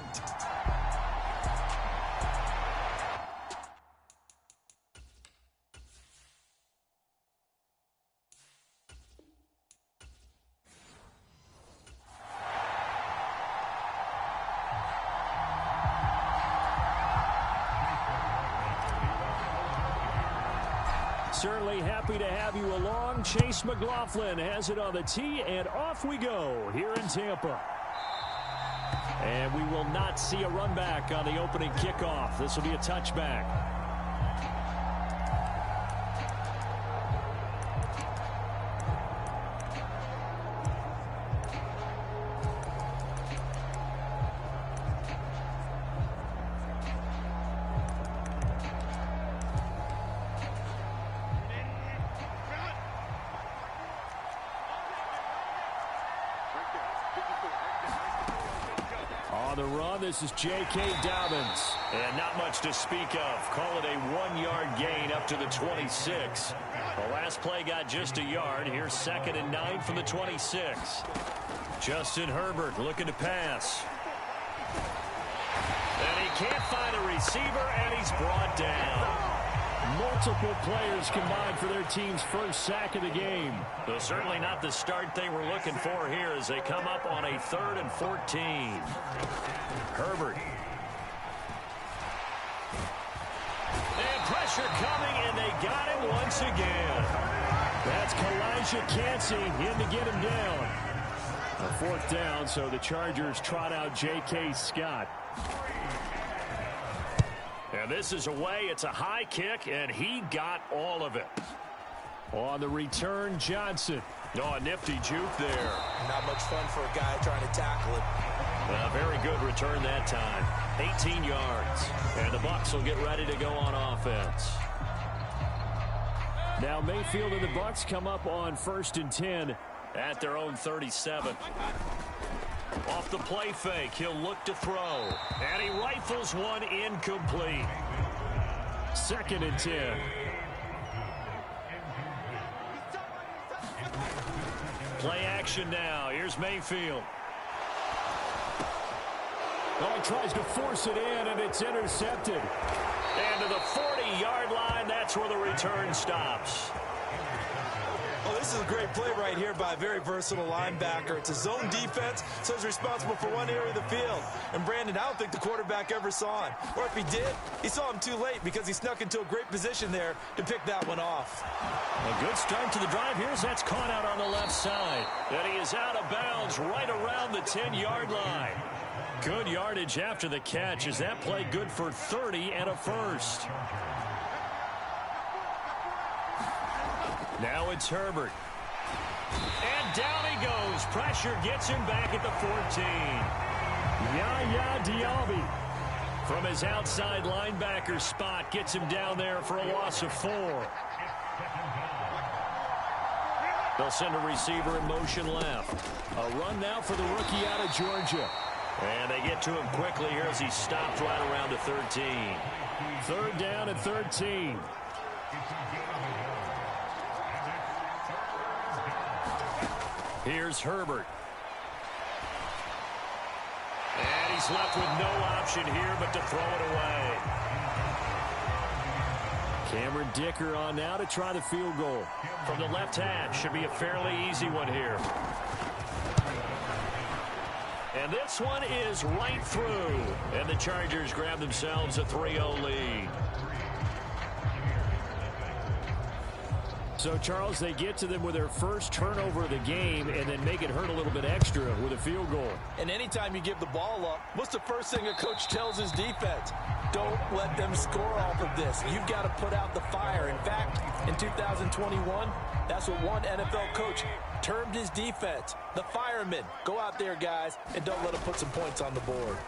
E: Certainly happy to have you along. Chase McLaughlin has it on the tee, and off we go here in Tampa. And we will not see a run back on the opening kickoff. This will be a touchback. On the run, this is J.K. Dobbins.
B: And not much to speak of. Call it a 1-yard gain up to the 26. The last play got just a yard. Here's 2nd and 9 from the 26. Justin Herbert looking to pass. And he can't find a receiver, and he's brought down.
E: Multiple players combined for their team's first sack of the game.
B: Well, certainly not the start they were looking for here as they come up on a 3rd and 14. Herbert. And pressure coming, and they got him once again.
E: That's Kalijah Cansey in to get him down. A 4th down, so the Chargers trot out J.K. Scott.
B: And this is away. It's a high kick, and he got all of it.
E: On the return, Johnson.
B: Oh, a nifty juke there.
C: Not much fun for a guy trying to tackle it.
B: Very good return that time. 18 yards. And the Bucs will get ready to go on offense.
E: Now Mayfield and the Bucs come up on 1st and 10
B: at their own 37. Off the play fake, he'll look to throw. And he rifles one incomplete.
E: 2nd and 10.
B: Play action now. Here's Mayfield.
E: Oh, he tries to force it in, and it's intercepted.
B: And to the 40-yard line, that's where the return stops.
C: Oh, this is a great play right here by a very versatile linebacker. It's a zone defense, so he's responsible for one area of the field. And Brandon, I don't think the quarterback ever saw him. Or if he did, he saw him too late because he snuck into a great position there to pick that one off.
B: A good start to the drive. That's caught out on the left side. And he is out of bounds right around the 10-yard line. Good yardage after the catch. Is that play good for 30 and a first? Now it's Herbert. And down he goes. Pressure gets him back at the 14.
E: Yaya Diaby.
B: From his outside linebacker spot, gets him down there for a loss of 4. They'll send a receiver in motion left.
E: A run now for the rookie out of Georgia.
B: And they get to him quickly here as he stopped right around the 13.
E: 3rd down and 13.
B: Here's Herbert. And he's left with no option here but to throw it away.
E: Cameron Dicker on now to try the field goal.
B: From the left hash, should be a fairly easy one here. And this one is right through. And the Chargers grab themselves a 3-0 lead.
E: So, Charles, they get to them with their first turnover of the game and then make it hurt a little bit extra with a field goal.
C: And anytime you give the ball up, what's the first thing a coach tells his defense? Don't let them score off of this. You've got to put out the fire. In fact, in 2021, that's what one NFL coach termed his defense. The firemen. Go out there, guys, and don't let them put some points on the board.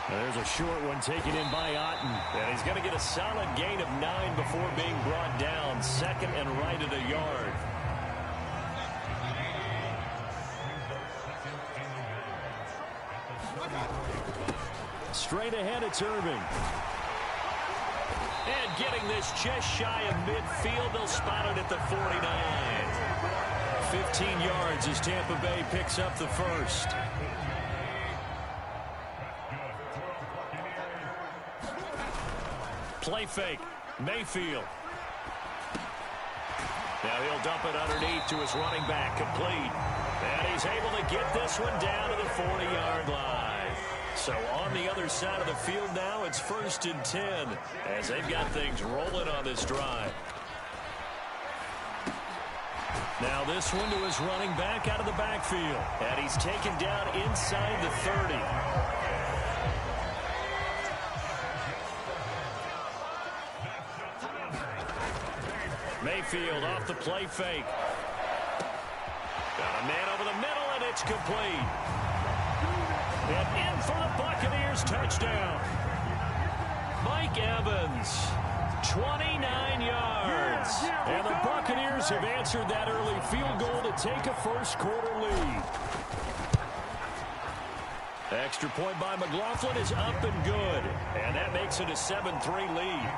E: There's a short one taken in by Otten.
B: And he's going to get a solid gain of 9 before being brought down. 2nd and right at a yard.
E: Straight ahead, it's Irving.
B: And getting this just shy of midfield, they'll spot it at the 49. 15 yards as Tampa Bay picks up the first. Play fake. Mayfield. Now he'll dump it underneath to his running back. Complete. And he's able to get this one down to the 40-yard line. So on the other side of the field now, it's 1st and 10 as they've got things rolling on this drive. Now this one to his running back out of the backfield. And he's taken down inside the 30. Mayfield off the play fake. Got a man over the middle, and it's complete. And in for the Buccaneers touchdown. Mike Evans, 29 yards. And the Buccaneers have answered that early field goal to take a first-quarter lead. Extra point by McLaughlin is up and good. And that makes it a 7-3 lead.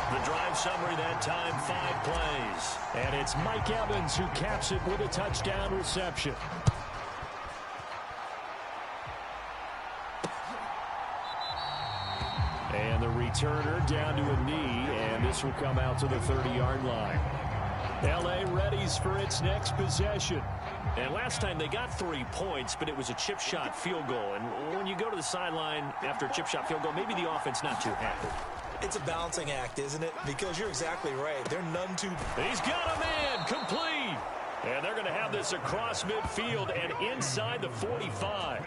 B: The drive summary that time, 5 plays.
E: And it's Mike Evans who caps it with a touchdown reception. And the returner down to a knee, and this will come out to the 30-yard line. L.A. readies for its next possession.
B: And last time they got 3 points, but it was a chip shot field goal. And when you go to the sideline after a chip shot field goal, maybe the offense not too happy.
C: It's a balancing act, isn't it? Because you're exactly right. They're none too...
B: He's got a man, complete. And they're going to have this across midfield and inside the 45.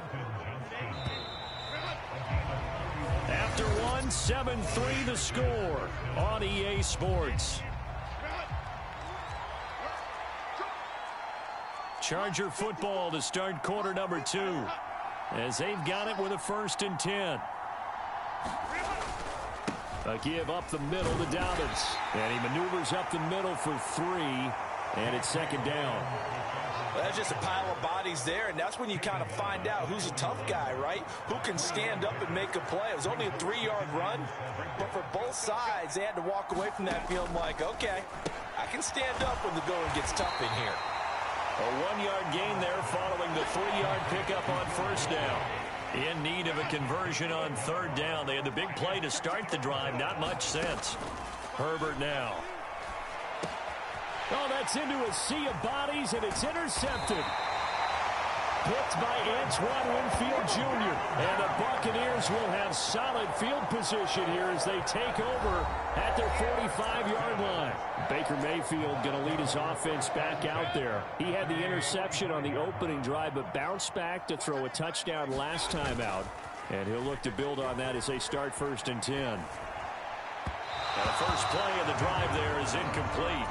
B: After one, 7-3 the score on EA Sports. Charger football to start quarter number 2 as they've got it with a 1st and 10. A give up the middle to Dobbins. And he maneuvers up the middle for 3. And it's 2nd down.
C: Well, that's just a pile of bodies there, and that's when you kind of find out who's a tough guy, right? Who can stand up and make a play. It was only a 3-yard run, but for both sides, they had to walk away from that field like, okay, I can stand up when the going gets tough in here.
B: A 1-yard gain there following the 3-yard pickup on 1st down. In need of a conversion on 3rd down. They had the big play to start the drive. Not much sense. Herbert now.
E: Oh, that's into a sea of bodies, and it's intercepted. Picked by Antoine Winfield Jr. And the Buccaneers will have solid field position here as they take over at their 45-yard line. Baker Mayfield going to lead his offense back out there. He had the interception on the opening drive, but bounced back to throw a touchdown last time out. And he'll look to build on that as they start 1st and 10.
B: And the first play of the drive there is incomplete.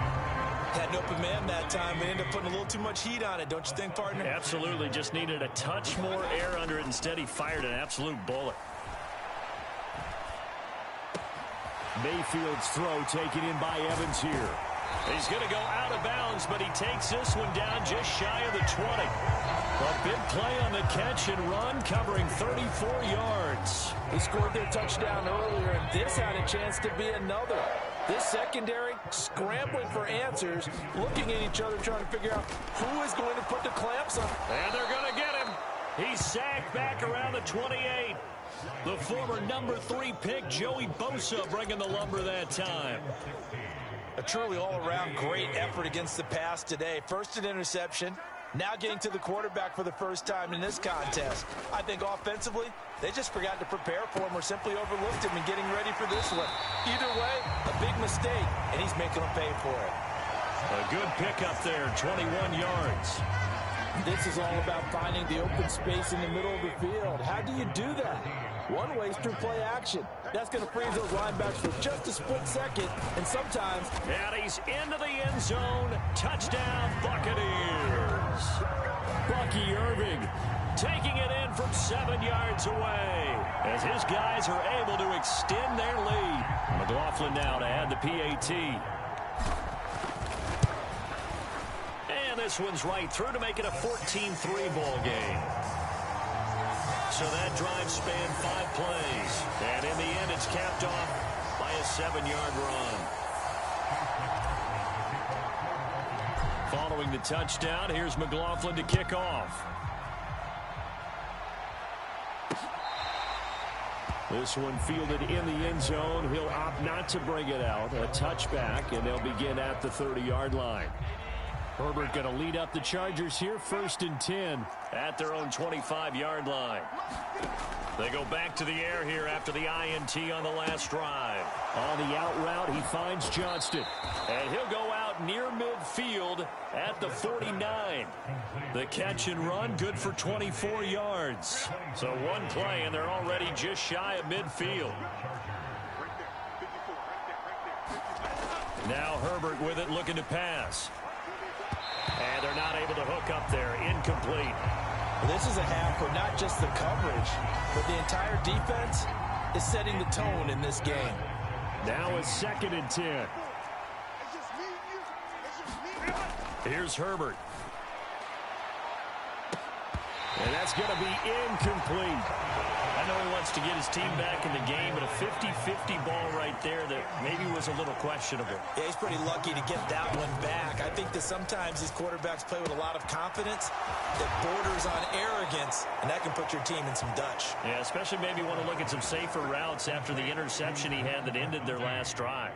C: Had an open man that time, but ended up putting a little too much heat on it, don't you think, partner?
B: Absolutely. Just needed a touch more air under it. Instead, he fired an absolute bullet.
E: Mayfield's throw taken in by Evans here.
B: He's going to go out of bounds, but he takes this one down just shy of the 20. A big play on the catch and run, covering 34 yards.
C: He scored their touchdown earlier, and this had a chance to be another. This secondary scrambling for answers, looking at each other, trying to figure out who is going to put the clamps on.
B: And they're going to get him. He's sacked back around the 28. The former number 3 pick, Joey Bosa, bringing the lumber that time.
C: A truly all-around great effort against the pass today. First an interception, now getting to the quarterback for the first time in this contest. I think offensively, they just forgot to prepare for him or simply overlooked him in getting ready for this one. Either way, a big mistake, and he's making them pay for it.
B: A good pickup there, 21 yards.
C: This is all about finding the open space in the middle of the field. How do you do that? One way is through play action. That's going to freeze those linebackers for just a split second, and sometimes...
B: And he's into the end zone. Touchdown, Buccaneers. Bucky Irving taking it in from 7 yards away as his guys are able to extend their lead. McLaughlin now to add the PAT. And this one's right through to make it a 14-3 ball game. So that drive spanned 5 plays. And in the end, it's capped off by a 7-yard run. Following the touchdown, here's McLaughlin to kick off. This one fielded in the end zone. He'll opt not to bring it out. A touchback, and they'll begin at the 30-yard line. Herbert going to lead up the Chargers here, 1st and 10 at their own 25-yard line. They go back to the air here after the INT on the last drive. On the out route, he finds Johnston. And he'll go out near midfield at the 49. The catch and run, good for 24 yards. So one play, and they're already just shy of midfield. Now Herbert with it, looking to pass. And they're not able to hook up there. Incomplete.
C: This is a half where not just the coverage, but the entire defense is setting the tone in this game.
B: Now it's 2nd and 10. Here's Herbert. And that's going to be incomplete. I know he wants to get his team back in the game, but a 50-50 ball right there that maybe was a little questionable.
C: Yeah, he's pretty lucky to get that one back. I think that sometimes these quarterbacks play with a lot of confidence that borders on arrogance, and that can put your team in some Dutch.
B: Yeah, especially maybe want to look at some safer routes after the interception he had that ended their last drive.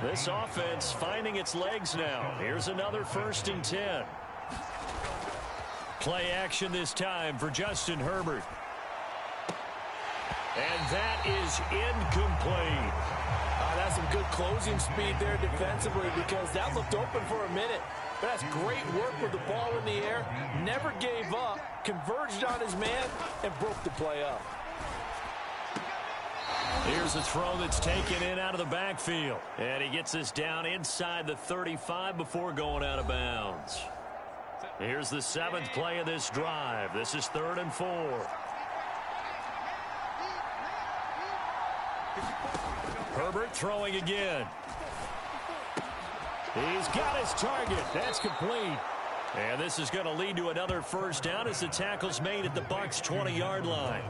B: This offense finding its legs now. Here's another 1st and 10. Play action this time for Justin Herbert. And that is incomplete.
C: That's some good closing speed there defensively, because that looked open for a minute. But that's great work with the ball in the air. Never gave up, converged on his man, and broke the play up.
B: Here's a throw that's taken in out of the backfield. And he gets this down inside the 35 before going out of bounds. Here's the 7th play of this drive. This is 3rd and 4. Herbert throwing again. He's got his target. That's complete. And this is going to lead to another 1st down as the tackle's made at the Bucs' 20-yard line.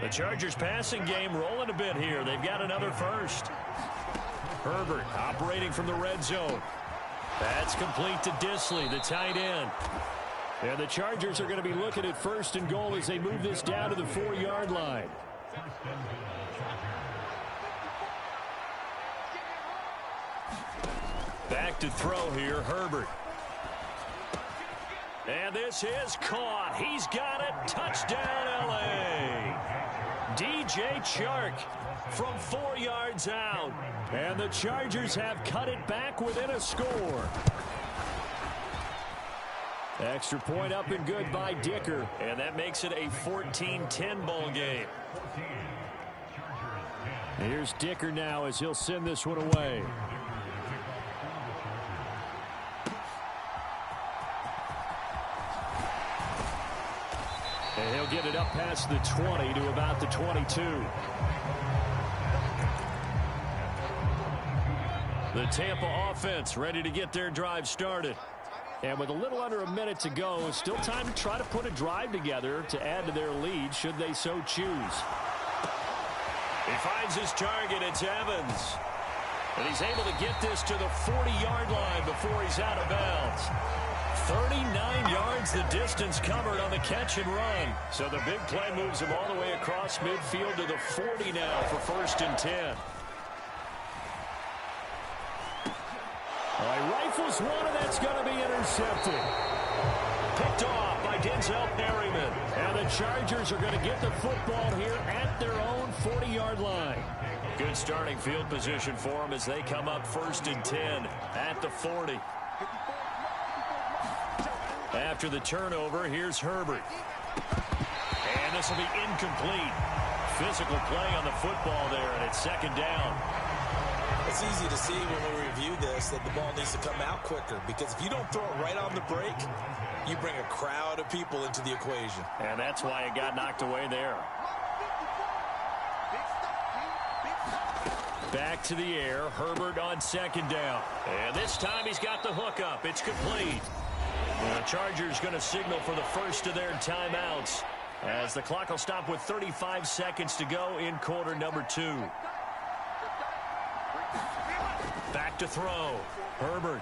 B: The Chargers passing game rolling a bit here. They've got another 1st. Herbert operating from the red zone. That's complete to Disley, the tight end. And the Chargers are going to be looking at 1st and goal as they move this down to the 4-yard line. Back to throw here, Herbert. And this is caught. He's got it. Touchdown, L.A. DJ Chark from 4 yards out. And the Chargers have cut it back within a score. Extra point up and good by Dicker. And that makes it a 14-10 ball game. Here's Dicker now as he'll send this one away. And he'll get it up past the 20 to about the 22. The Tampa offense ready to get their drive started. And with a little under a minute to go, still time to try to put a drive together to add to their lead should they so choose. He finds his target. It's Evans. And he's able to get this to the 40-yard line before he's out of bounds. 39 yards the distance covered on the catch and run. So the big play moves him all the way across midfield to the 40 now for 1st and 10. He rifles one, and that's going to be intercepted. Picked off by Denzel Perryman. And the Chargers are going to get the football here at their own 40-yard line. Good starting field position for them as they come up 1st and 10 at the 40. After the turnover, here's Herbert. And this will be incomplete. Physical play on the football there, and it's 2nd down.
C: It's easy to see when we review this that the ball needs to come out quicker, because if you don't throw it right on the break, you bring a crowd of people into the equation.
B: And that's why it got knocked away there. Back to the air, Herbert on 2nd down. And this time he's got the hookup. It's complete. The Chargers going to signal for the first of their timeouts as the clock will stop with 35 seconds to go in quarter number 2. Back to throw. Herbert.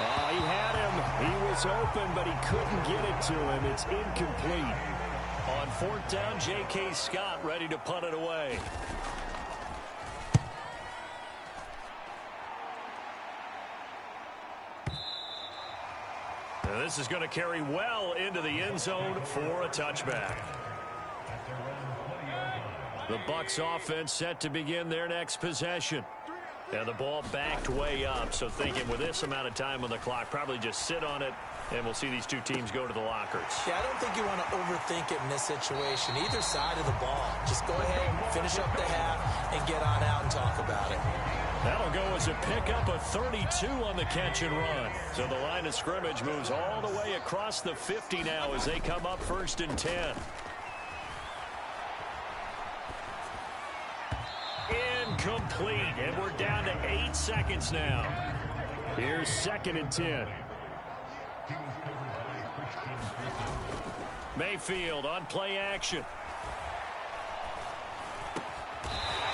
E: He had him. He was open, but he couldn't get it to him. It's incomplete.
B: On 4th down, J.K. Scott ready to punt it away. And this is going to carry well into the end zone for a touchback. The Bucs offense set to begin their next possession. And the ball backed way up, so thinking with this amount of time on the clock, probably just sit on it, and we'll see these two teams go to the lockers.
C: Yeah, I don't think you want to overthink it in this situation. Either side of the ball. Just go ahead, finish up the half, and get on out and talk about it.
B: That'll go as a pickup of 32 on the catch and run. So the line of scrimmage moves all the way across the 50 now as they come up 1st and 10. Incomplete, and we're down to 8 seconds now.
E: Here's 2nd and 10.
B: Mayfield on play action.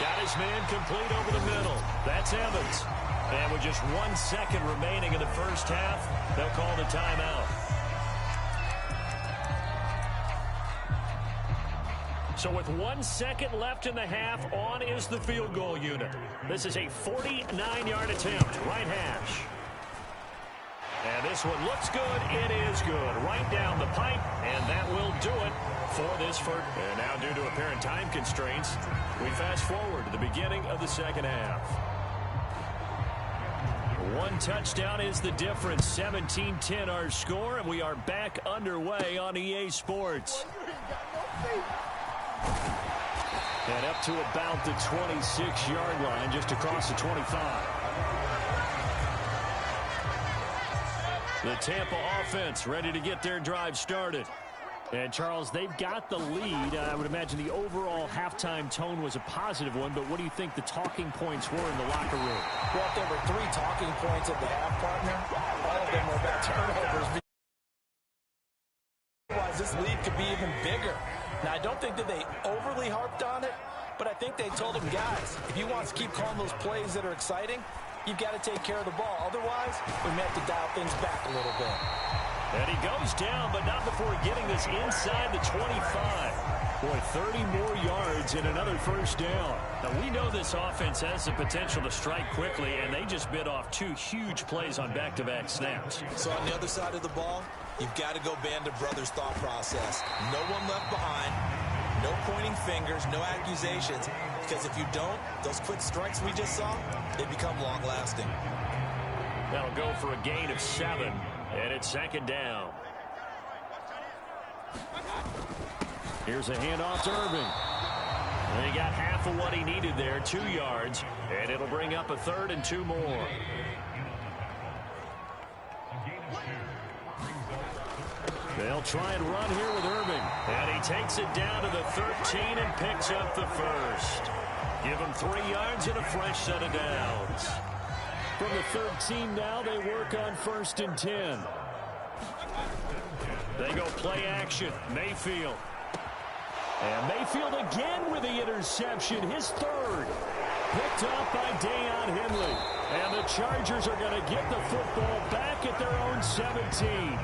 B: Got his man complete over the middle. That's Evans. And with just 1 second remaining in the first half, they'll call the timeout. So with 1 second left in the half, on is the field goal unit. This is a 49-yard attempt, right hash. And this one looks good. It is good. Right down the pipe, and that will do it for this first. And now due to apparent time constraints, we fast forward to the beginning of the second half. 1 touchdown is the difference. 17-10 our score, and we are back underway on EA Sports. And up to about the 26-yard line, just across the 25. The Tampa offense ready to get their drive started.
E: And, Charles, they've got the lead. I would imagine the overall halftime tone was a positive one, but what do you think the talking points were in the locker room?
C: Well, if there were 3 talking points at the half, partner, all of them were about turnovers. Otherwise, this lead could be even bigger. Now, I don't think that they overly harped on it, but I think they told them, guys, if you want to keep calling those plays that are exciting, you've got to take care of the ball. Otherwise, we may have to dial things back a little bit.
B: And he goes down, but not before getting this inside the 25. Boy, 30 more yards and another first down. Now, we know this offense has the potential to strike quickly, and they just bit off 2 huge plays on back-to-back snaps.
C: So on the other side of the ball, you've got to go band of brothers thought process. No one left behind. No pointing fingers, no accusations. Because if you don't, those quick strikes we just saw, they become long-lasting.
B: That'll go for a gain of 7, and it's 2nd down.
E: Here's a handoff to Irving.
B: And he got half of what he needed there, 2 yards, and it'll bring up a 3rd and 2 more.
E: They'll try and run here with Irving.
B: And he takes it down to the 13 and picks up the first. Give him 3 yards and a fresh set of downs.
E: From the 13 now, they work on 1st and 10.
B: They go play action. Mayfield.
E: And Mayfield again with the interception, his 3rd. Picked up by Deion Henley. And the Chargers are going to get the football back at their own 17.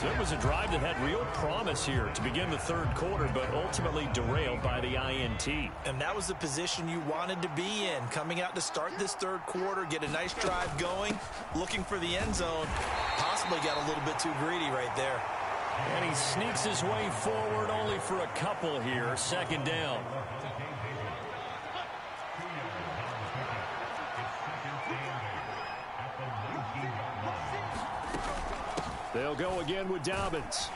B: So it was a drive that had real promise here to begin the 3rd quarter, but ultimately derailed by the INT.
C: And that was the position you wanted to be in, coming out to start this 3rd quarter, get a nice drive going, looking for the end zone. Possibly got a little bit too greedy right there.
B: And he sneaks his way forward only for a couple here. 2nd down.
E: They'll go again with Dobbins.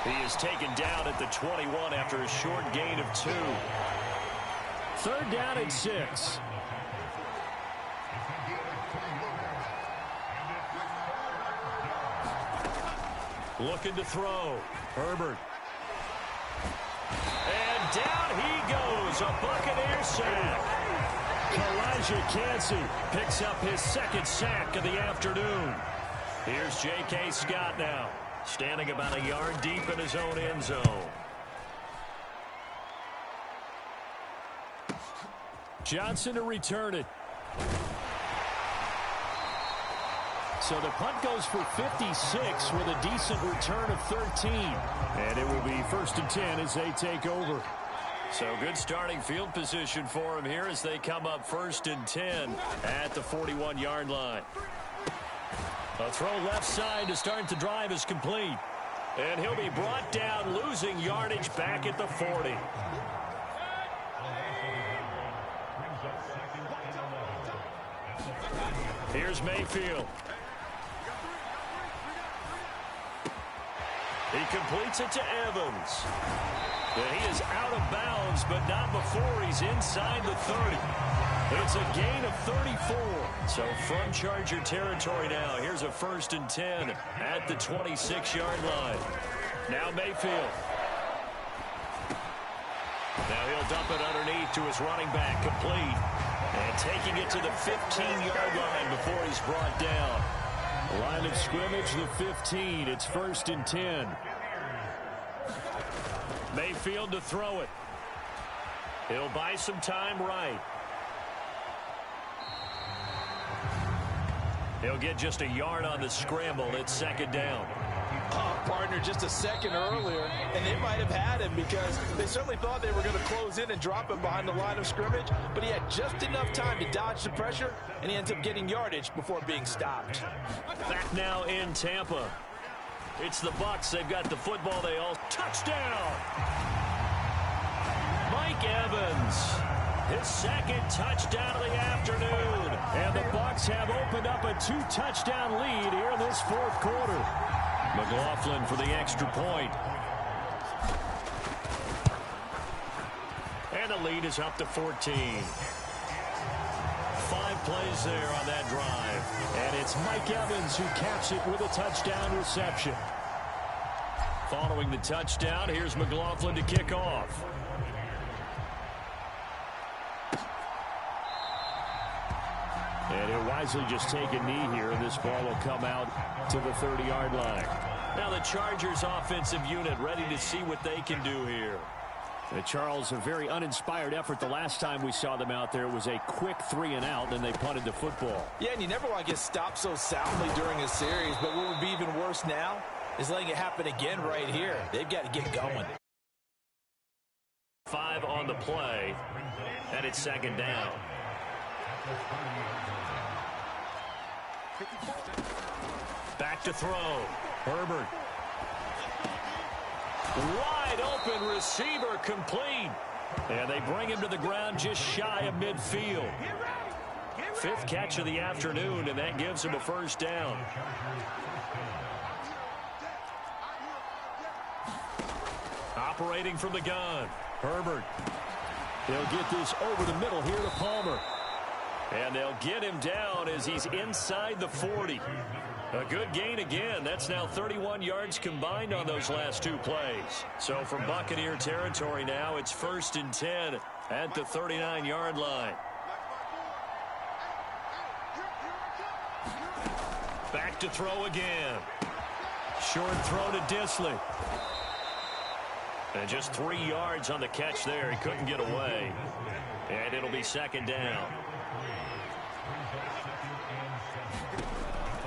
B: He is taken down at the 21 after a short gain of 2.
E: 3rd down and 6.
B: Looking to throw. Herbert. And down he goes. A Buccaneer sack.
E: Elijah Cansey
B: picks up his 2nd sack of the afternoon. Here's J.K. Scott now, standing about a yard deep in his own end zone.
E: Johnson to return it. So the punt goes for 56 with a decent return of 13. And it will be 1st and 10 as they take over.
B: So good starting field position for him here as they come up 1st and 10 at the 41-yard line. A throw left side to start the drive is complete. And he'll be brought down, losing yardage back at the 40. Here's Mayfield. He completes it to Evans. And he is out of bounds, but not before he's inside the 30. It's a gain of 34. So from Charger territory now, here's a 1st and 10 at the 26-yard line. Now Mayfield. Now he'll dump it underneath to his running back, complete. And taking it to the 15-yard line before he's brought down.
E: Line of scrimmage, the 15. It's 1st and 10.
B: Mayfield to throw it. He'll buy some time right. He'll get just a yard on the scramble. It's 2nd down.
C: Partner, just a second earlier, and they might have had him because they certainly thought they were going to close in and drop him behind the line of scrimmage, but he had just enough time to dodge the pressure, and he ends up getting yardage before being stopped.
B: Back now in Tampa. It's the Bucs. They've got the football. They all touchdown. Mike Evans, his 2nd touchdown of the afternoon.
E: And the Bucs have opened up a 2-touchdown lead here in this 4th quarter.
B: McLaughlin for the extra point. And the lead is up to 14. 5 plays there on that drive.
E: And it's Mike Evans who caps it with a touchdown reception.
B: Following the touchdown, here's McLaughlin to kick off.
E: And he'll wisely just take a knee here, and this ball will come out to the 30-yard line.
B: Now the Chargers offensive unit ready to see what they can do here.
E: Charles, a very uninspired effort. The last time we saw them out there was a quick 3-and-out, and they punted the football.
C: Yeah, and you never want to get stopped so soundly during a series, but what would be even worse now is letting it happen again right here. They've got to get going.
B: 5 on the play, and it's 2nd down. Back to throw. Herbert. Wide open receiver, complete. And they bring him to the ground just shy of midfield. 5th catch of the afternoon, and that gives him a 1st down. Operating from the gun, Herbert.
E: They'll get this over the middle here to Palmer.
B: And they'll get him down as he's inside the 40. A good gain again. That's now 31 yards combined on those last 2 plays. So from Buccaneer territory now, it's 1st and 10 at the 39-yard line. Back to throw again. Short throw to Disley. And just 3 yards on the catch there. He couldn't get away. And it'll be 2nd down.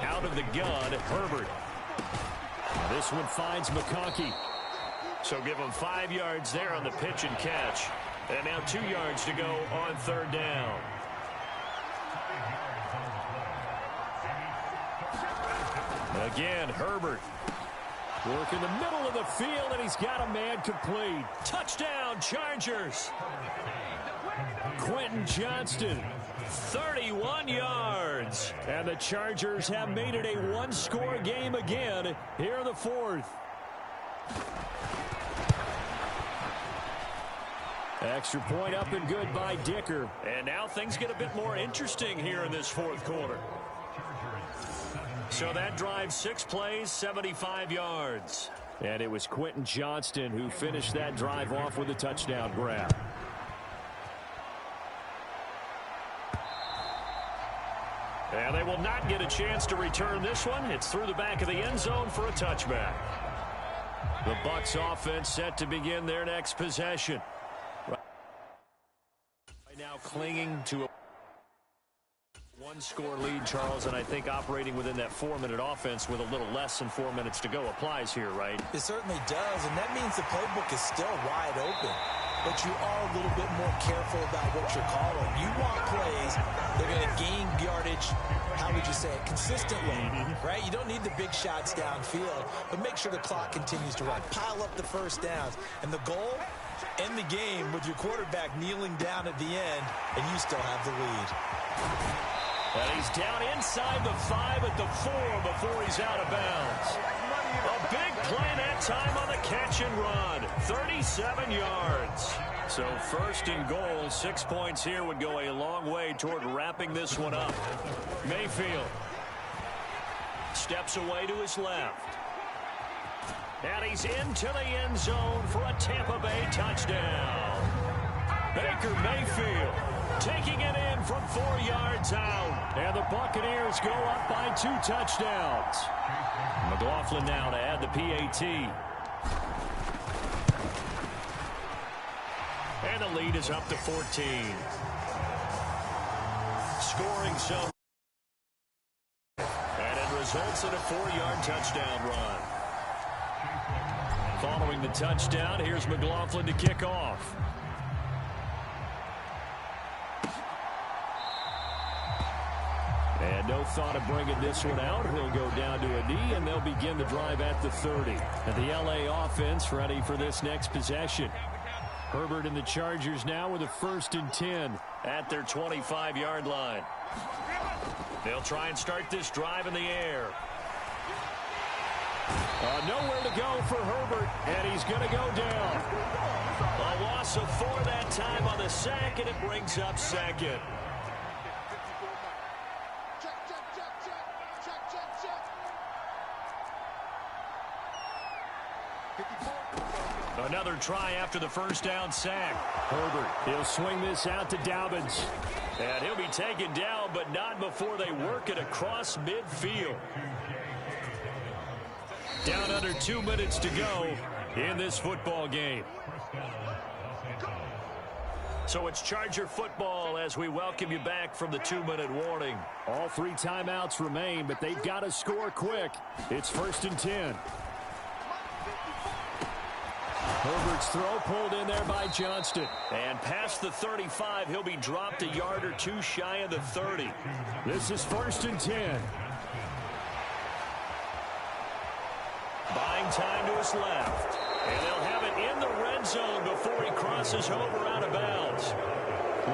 B: Out of the gun, Herbert.
E: This one finds McConkey.
B: So give him 5 yards there on the pitch and catch. And now 2 yards to go on 3rd down. Again, Herbert.
E: Work in the middle of the field, and he's got a man complete.
B: Touchdown, Chargers.
E: Quentin Johnston.
B: 31 yards.
E: And the Chargers have made it a one-score game again here in the 4th. Extra point up and good by Dicker.
B: And now things get a bit more interesting here in this 4th quarter. So that drive, 6 plays, 75 yards.
E: And it was Quentin Johnston who finished that drive off with a touchdown grab.
B: And they will not get a chance to return this one. It's through the back of the end zone for a touchback. The Bucs offense set to begin their next possession. Right now clinging to a
E: One-score lead, Charles, and I think operating within that 4-minute offense with a little less than 4 minutes to go applies here, right?
C: It certainly does, and that means the playbook is still wide open. But you are a little bit more careful about what you're calling. You want plays that are going to gain yardage, how would you say it, consistently, right? You don't need the big shots downfield, but make sure the clock continues to run. Pile up the first downs. And the goal, end the game with your quarterback kneeling down at the end, and you still have the lead.
B: And he's down inside the 5 at the 4 before he's out of bounds. A big play that time on the catch and run. 37 yards. So first and goal, 6 points here would go a long way toward wrapping this one up. Mayfield steps away to his left. And he's into the end zone for a Tampa Bay touchdown. Baker Mayfield taking it in from 4 yards out. And the Buccaneers go up by 2 touchdowns. McLaughlin now to add the PAT. And the lead is up to 14. Scoring zone. And it results in a 4-yard touchdown run. Following the touchdown, here's McLaughlin to kick off. And no thought of bringing this one out. He'll go down to a knee, and they'll begin the drive at the 30. And the L.A. offense ready for this next possession. Herbert and the Chargers now with a 1st and 10 at their 25-yard line. They'll try and start this drive in the air. Nowhere to go for Herbert, and he's going to go down. A loss of 4 that time on the sack, and it brings up 2nd. Another try after the first down sack.
E: Herbert, he'll swing this out to Dobbins.
B: And he'll be taken down, but not before they work it across midfield. Down under 2 minutes to go in this football game. So it's Charger football as we welcome you back from the 2-minute warning.
E: All 3 timeouts remain, but they've got to score quick. It's 1st and 10. Herbert's throw pulled in there by Johnston.
B: And past the 35, he'll be dropped a yard or 2 shy of the 30.
E: This is 1st and 10.
B: Buying time to his left. And they'll have it in the red zone before he crosses over out of bounds.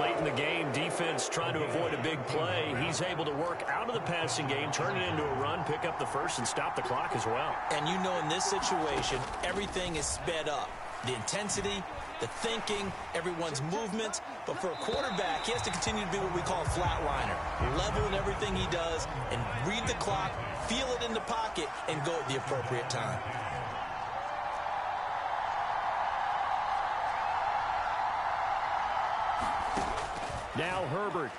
B: Late in the game, defense trying to avoid a big play. He's able to work out of the passing game, turn it into a run, pick up the first, and stop the clock as well.
C: And you know in this situation, everything is sped up. The intensity, the thinking, everyone's movement. But for a quarterback, he has to continue to be what we call a flatliner. Level in everything he does and read the clock, feel it in the pocket, and go at the appropriate time.
E: Now Herbert.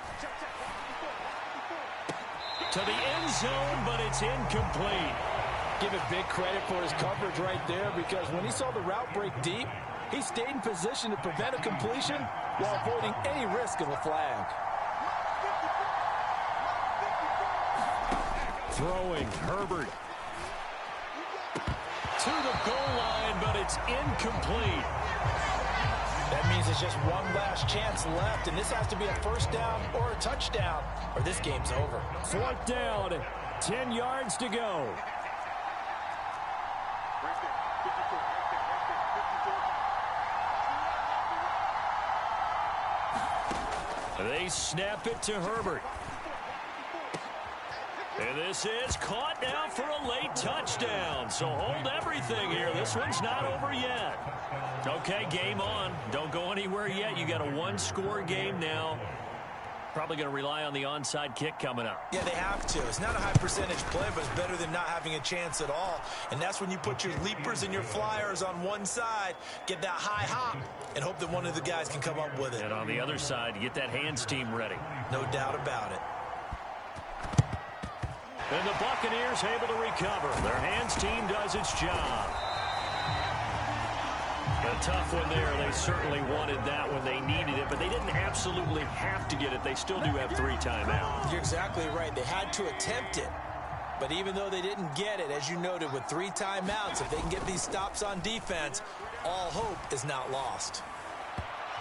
B: To the end zone, but it's incomplete.
F: Give it big credit for his coverage right there, because when he saw the route break deep, he stayed in position to prevent a completion while avoiding any risk of a flag.
E: Throwing, Herbert.
B: To the goal line, but it's incomplete.
F: That means it's just one last chance left, and this has to be a first down or a touchdown, or this game's over.
E: 4th down, 10 yards to go.
B: They snap it to Herbert. And this is caught now for a late touchdown. So hold everything here. This one's not over yet. Okay, game on. Don't go anywhere yet. You got a 1-score game now. Probably going to rely on the onside kick coming up.
C: Yeah, they have to. It's not a high percentage play, but it's better than not having a chance at all. And that's when you put your leapers and your flyers on one side, get that high hop, and hope that one of the guys can come up with it.
B: And on the other side, get that hands team ready.
C: No doubt about it.
B: And the Buccaneers able to recover. Their hands team does its job. A tough one there. They certainly wanted that when they needed it, but they didn't have absolutely have to get it, they still do have 3 timeouts.
C: You're exactly right. They had to attempt it. But even though they didn't get it, as you noted, with 3 timeouts, if they can get these stops on defense, all hope is not lost.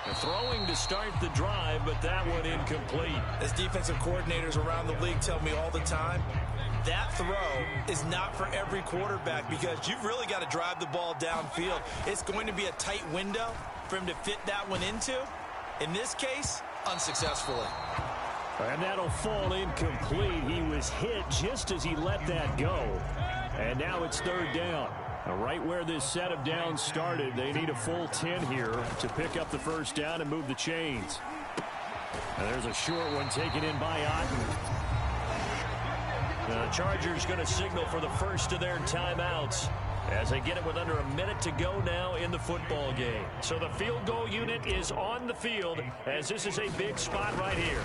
B: They're throwing to start the drive, but that one incomplete.
C: As defensive coordinators around the league tell me all the time, that throw is not for every quarterback because you've really got to drive the ball downfield. It's going to be a tight window for him to fit that one into. In this case, unsuccessfully.
E: And that'll fall incomplete. He was hit just as he let that go. And now it's 3rd down. Right where this set of downs started, they need a full 10 here to pick up the 1st down and move the chains. And there's a short one taken in by Otten.
B: The Chargers going to signal for the first of their timeouts as they get it with under a minute to go now in the football game. So the field goal unit is on the field as this is a big spot right here.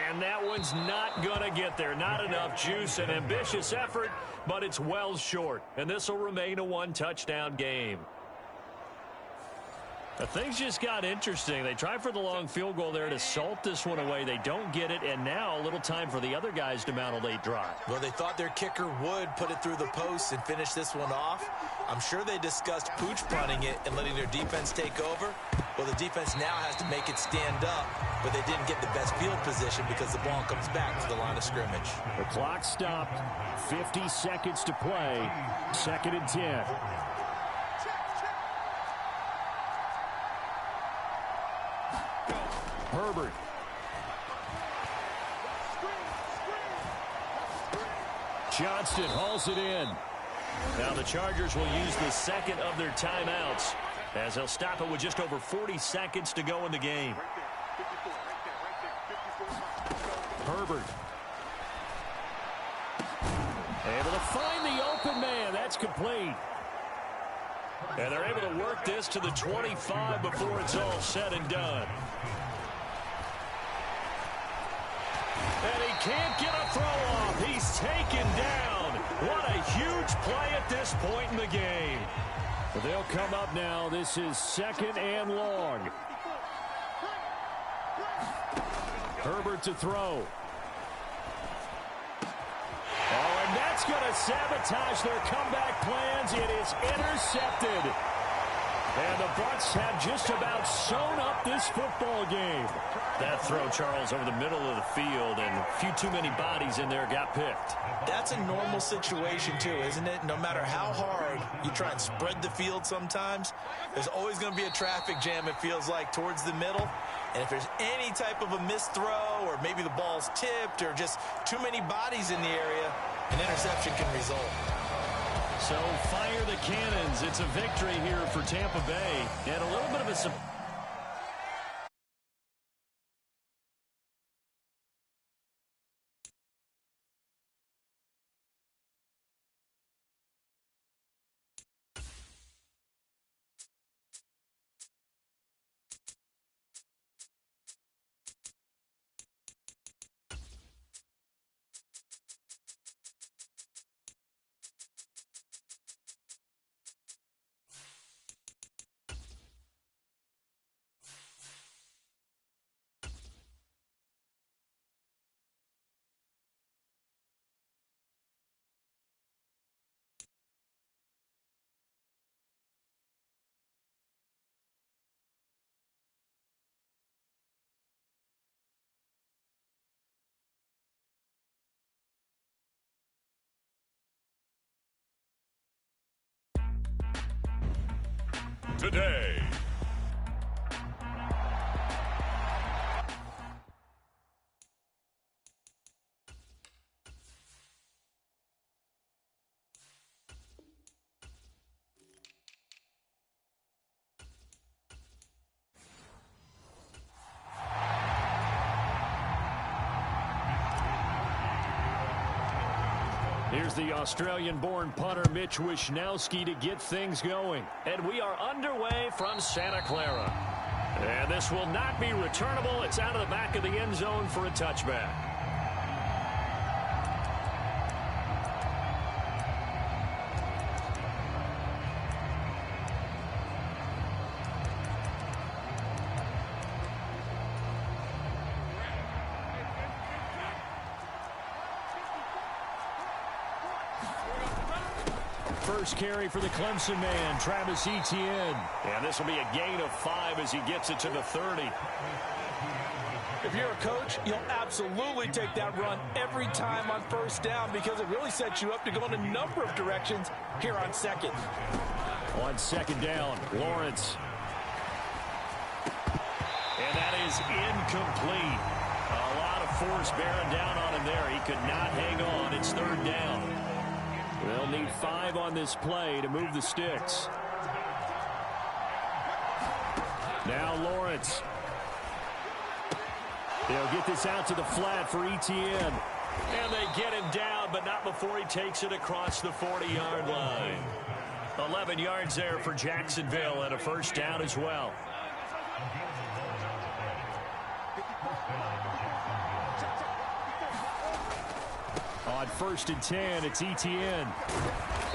B: And that one's not going to get there. Not enough juice. An ambitious effort, but it's well short. And this will remain a 1-touchdown game. Things just got interesting. They tried for the long field goal there to salt this one away. They don't get it, and now a little time for the other guys to mount a late drive.
C: Well, they thought their kicker would put it through the post and finish this one off. I'm sure they discussed pooch punting it and letting their defense take over. Well, the defense now has to make it stand up, but they didn't get the best field position because the ball comes back to the line of scrimmage.
E: The clock stopped. 50 seconds to play. 2nd and 10. Herbert. Johnston hauls it in.
B: Now the Chargers will use the 2nd of their timeouts as they'll stop it with just over 40 seconds to go in the game.
E: Herbert. Able to find the open man. That's complete.
B: And they're able to work this to the 25 before it's all said and done. And he can't get a throw off. He's taken down. What a huge play at this point in the game.
E: They'll come up now. This is 2nd and long. Herbert to throw. Oh, and that's going to sabotage their comeback plans. It is intercepted. And the Bucs have just about sewn up this football game.
B: That throw, Charles, over the middle of the field, and a few too many bodies in there got picked.
C: That's a normal situation, too, isn't it? No matter how hard you try and spread the field sometimes, there's always going to be a traffic jam, it feels like, towards the middle. And if there's any type of a missed throw or maybe the ball's tipped or just too many bodies in the area, an interception can result.
B: So fire the cannons. It's a victory here for Tampa Bay. And a little bit of a surprise.
A: Today.
E: Here's the Australian-born punter Mitch Wishnowsky to get things going.
B: And we are underway from Santa Clara. And this will not be returnable. It's out of the back of the end zone for a touchback.
E: first carry for the Clemson man, Travis Etienne. And this will be a gain of 5 as he gets it to the 30.
F: If you're a coach, you'll absolutely take that run every time on first down because it really sets you up to go in a number of directions here on second.
E: On second down, Lawrence. And that is incomplete. A lot of force bearing down on him there. He could not hang on. It's third down. They'll need 5 on this play to move the sticks. Now Lawrence. They'll get this out to the flat for Etienne.
B: And they get him down, but not before he takes it across the 40-yard line. 11 yards there for Jacksonville and a first down as well.
E: On 1st and 10, it's Etienne.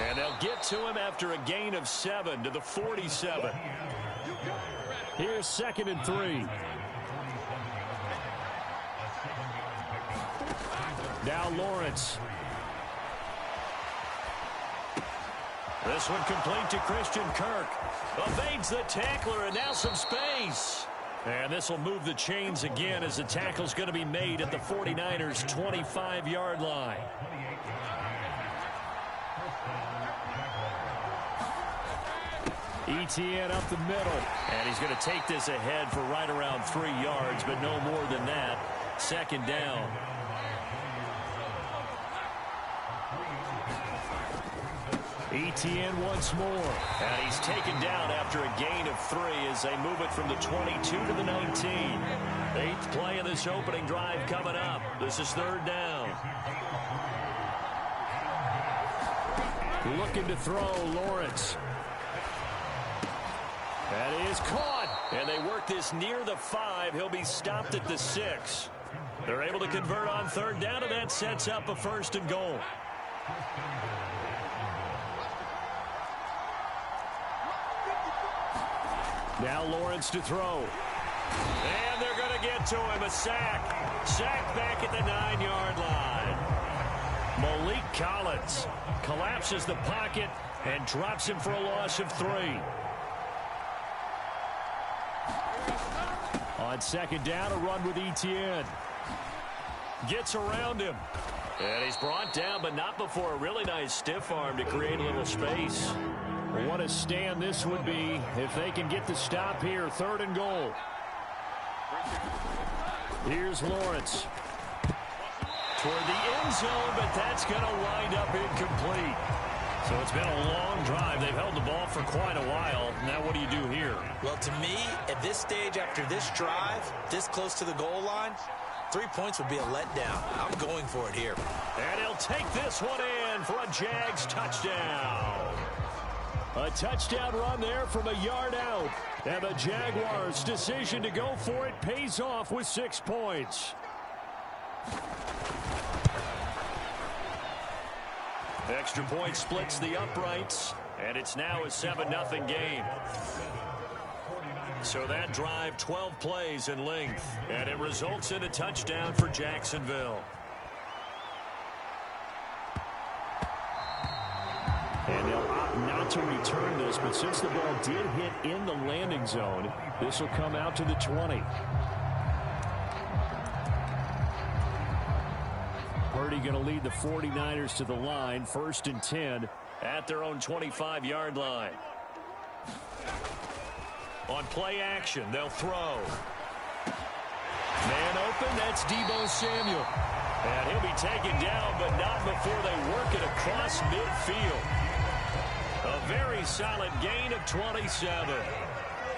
B: And they'll get to him after a gain of 7 to the 47.
E: Here's 2nd and 3. Now Lawrence.
B: This one complete to Christian Kirk. Evades the tackler, and now some space.
E: And this will move the chains again as the tackle's going to be made at the 49ers' 25-yard line. Etienne up the middle. And he's going to take this ahead for right around 3 yards, but no more than that. Second down. Etienne once more.
B: And he's taken down after a gain of 3 as they move it from the 22 to the 19. 8th play of this opening drive coming up. This is third down.
E: Looking to throw, Lawrence. That is caught.
B: And they work this near the 5. He'll be stopped at the 6. They're able to convert on third down, and that sets up a 1st and goal.
E: Now Lawrence to throw.
B: And they're going to get to him. A sack. Sack back at the 9-yard line.
E: Malik Collins collapses the pocket and drops him for a loss of 3. On second down, a run with Etienne.
B: Gets around him. And he's brought down, but not before a really nice stiff arm to create a little space.
E: What a stand this would be if they can get the stop here. 3rd and goal. Here's Lawrence.
B: Toward the end zone, but that's going to wind up incomplete.
E: So it's been a long drive. They've held the ball for quite a while. Now what do you do here?
C: Well, to me, at this stage after this drive, this close to the goal line, 3 points would be a letdown. I'm going for it here.
B: And he'll take this one in for a Jags touchdown.
E: A touchdown run there from a yard out. And the Jaguars' decision to go for it pays off with 6 points.
B: Extra point splits the uprights, and it's now a 7-0 game. So that drive, 12 plays in length, and it results in a touchdown for Jacksonville.
E: And they'll opt not to return this, but since the ball did hit in the landing zone, this will come out to the 20. Purdy going to lead the 49ers to the line, 1st and 10
B: at their own 25-yard line. On play action, they'll throw.
E: Man open, that's Deebo Samuel.
B: And he'll be taken down, but not before they work it across midfield. A very solid gain of 27.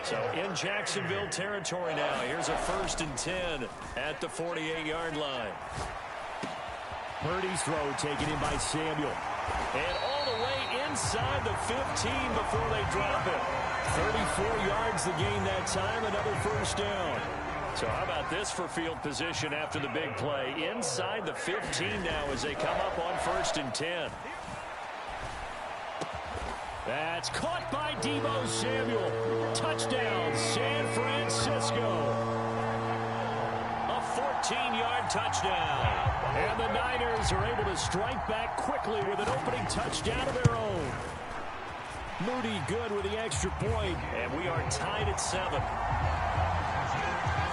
B: So in Jacksonville territory now. Here's a 1st and 10 at the 48-yard line.
E: Purdy's throw taken in by Samuel.
B: And all the way inside the 15 before they drop it.
E: 34 yards the gain that time, another 1st down.
B: So how about this for field position after the big play? Inside the 15 now as they come up on 1st and 10.
E: That's caught by Deebo Samuel. Touchdown, San Francisco.
B: A 14-yard touchdown.
E: And the Niners are able to strike back quickly with an opening touchdown of their own. Moody good with the extra point.
B: And we are tied at 7.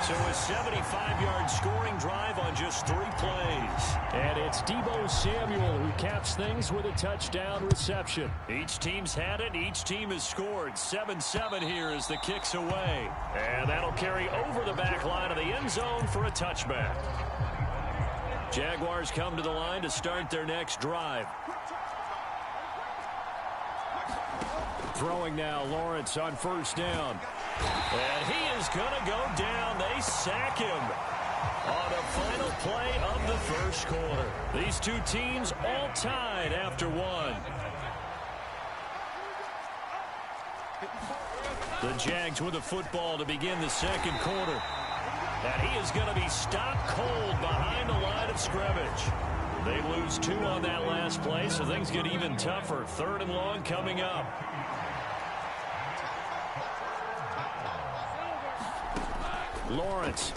B: So a 75-yard scoring drive on just 3 plays.
E: And it's Deebo Samuel who caps things with a touchdown reception.
B: Each team's had it. Each team has scored. 7-7 here as the kick's away. And that'll carry over the back line of the end zone for a touchback. Jaguars come to the line to start their next drive.
E: Throwing now, Lawrence on first down.
B: And he is going to go down. They sack him on the final play of the first quarter. These two teams all tied after 1. The Jags with the football to begin the second quarter. And he is going to be stopped cold behind the line of scrimmage. They lose 2 on that last play, so things get even tougher. 3rd and long coming up.
E: Lawrence.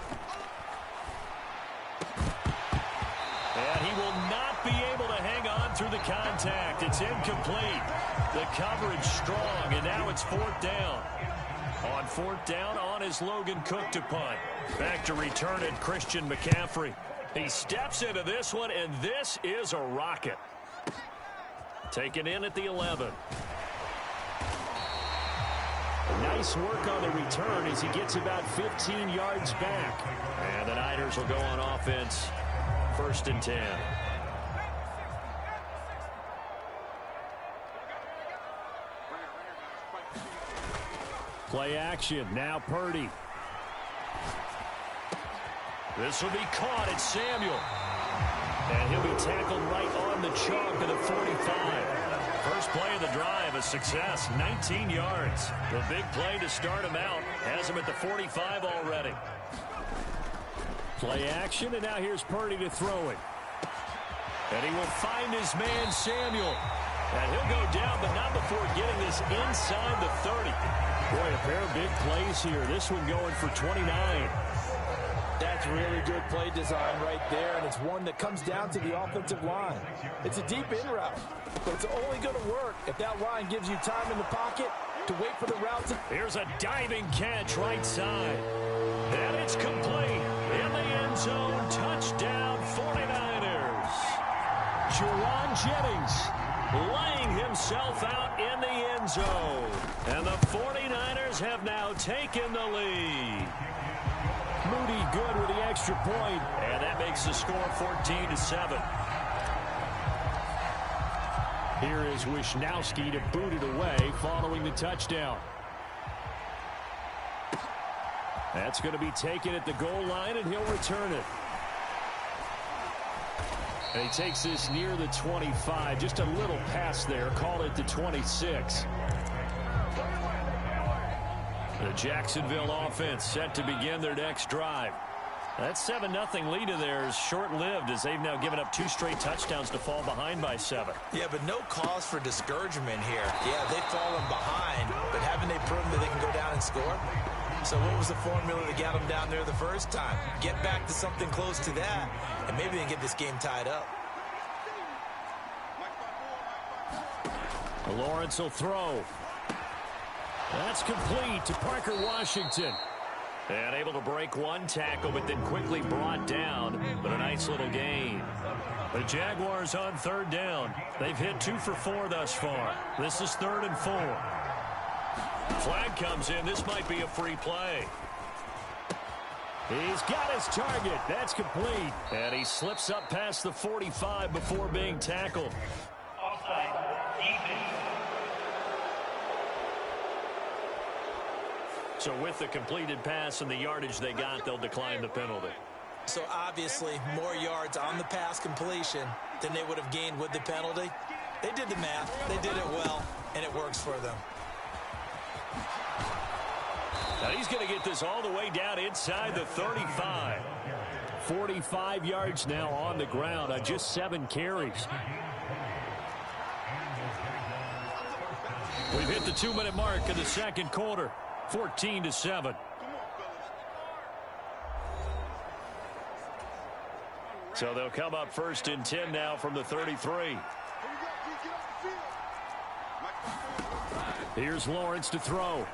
B: And he will not be able to hang on through the contact. It's incomplete. The coverage strong, and now it's 4th down. On 4th down, on is Logan Cook to punt. Back to return it, Christian McCaffrey. He steps into this one, and this is a rocket. Taken in at the 11.
E: Nice work on the return as he gets about 15 yards back.
B: And the Niners will go on offense. 1st and 10.
E: Play action. Now Purdy.
B: This will be caught at Samuel. And he'll be tackled right on the chalk of the 45. First play of the drive, a success, 19 yards. The big play to start him out has him at the 45 already.
E: Play action, and now here's Purdy to throw it.
B: And he will find his man, Samuel. And he'll go down, but not before getting this inside the 30.
E: Boy, a pair of big plays here. This one going for 29.
F: That's really good play design right there, and it's one that comes down to the offensive line. It's a deep in route, but it's only going to work if that line gives you time in the pocket to wait for the route to...
B: Here's a diving catch right side. And it's complete. In the end zone, touchdown 49ers.
E: Juwan Jennings
B: laying himself out in the end zone. And the 49ers have now taken the lead.
E: Moody good with the extra point.
B: And that makes the score 14-7.
E: Here is Wisnowski to boot it away following the touchdown. That's going to be taken at the goal line, and he'll return it. And he takes this near the 25. Just a little pass there. Call it the 26.
B: The Jacksonville offense set to begin their next drive. That 7-0 lead of theirs short-lived as they've now given up 2 straight touchdowns to fall behind by 7.
C: Yeah, but no cause for discouragement here. Yeah, they've fallen behind, but haven't they proven that they can go down and score? So what was the formula that got them down there the first time? Get back to something close to that, and maybe they can get this game tied up.
E: Lawrence will throw. That's complete to Parker Washington.
B: And able to break 1 tackle, but then quickly brought down. But a nice little gain. The Jaguars on 3rd down. They've hit 2 for 4 thus far. This is 3rd and 4. Flag comes in. This might be a free play.
E: He's got his target. That's complete.
B: And he slips up past the 45 before being tackled.
G: Offside. Defense.
B: So with the completed pass and the yardage they got, they'll decline the penalty.
C: So obviously more yards on the pass completion than they would have gained with the penalty. They did the math. They did it well, and it works for them.
B: Now he's going to get this all the way down inside the 35.
E: 45 yards now on the ground on just 7 carries.
B: We've hit the 2-minute mark of the second quarter. 14-7. So they'll come up 1st and 10 now from the 33.
E: Here's Lawrence to throw.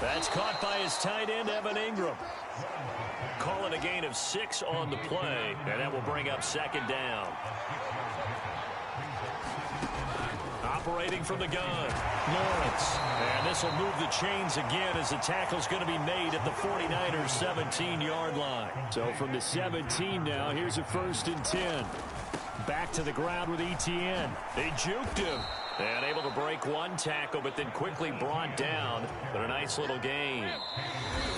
E: That's caught by his tight end, Evan Ingram. Call it a gain of 6 on the play, and that will bring up second down. Operating from the gun, Lawrence. And this will move the chains again as the tackle's going to be made at the 49ers 17-yard line. So from the 17 now, here's a 1st and 10. Back to the ground with Etienne. They juked him. And able to break one tackle, but then quickly brought down. But a nice little gain.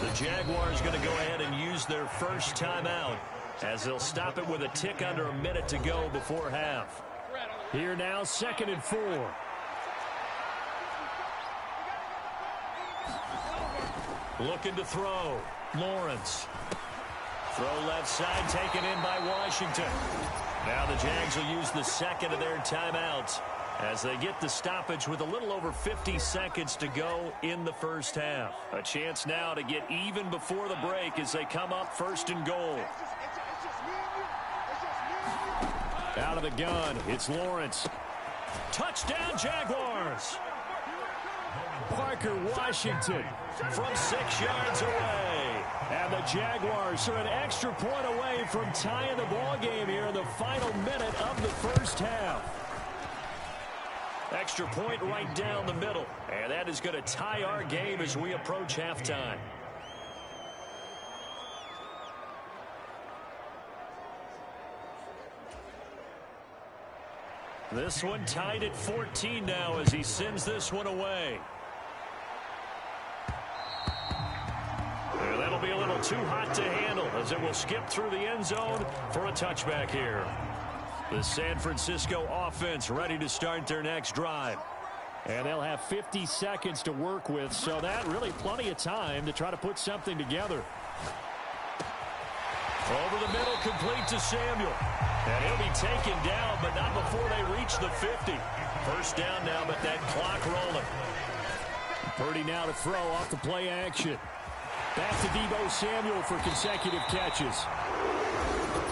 E: The Jaguars going to go ahead and use their first timeout as they'll stop it with a tick under a minute to go before half. Here now, 2nd and 4. Looking to throw. Lawrence. Throw left side, taken in by Washington. Now the Jags will use the second of their timeouts as they get the stoppage with a little over 50 seconds to go in the first half. A chance now to get even before the break as they come up 1st and goal. Out of the gun, it's Lawrence. Touchdown, Jaguars! Parker Washington from 6 yards away. And the Jaguars are an extra point away from tying the ball game here in the final minute of the first half. Extra point right down the middle. And that is going to tie our game as we approach halftime. This one tied at 14 now as he sends this one away. And that'll be a little too hot to handle as it will skip through the end zone for a touchback here. The San Francisco offense ready to start their next drive. And they'll have 50 seconds to work with, so that really plenty of time to try to put something together. Over the middle, complete to Samuel. And he'll be taken down, but not before they reach the 50. First down now, but that clock rolling. Purdy now to throw off the play action. Back to Deebo Samuel for consecutive catches.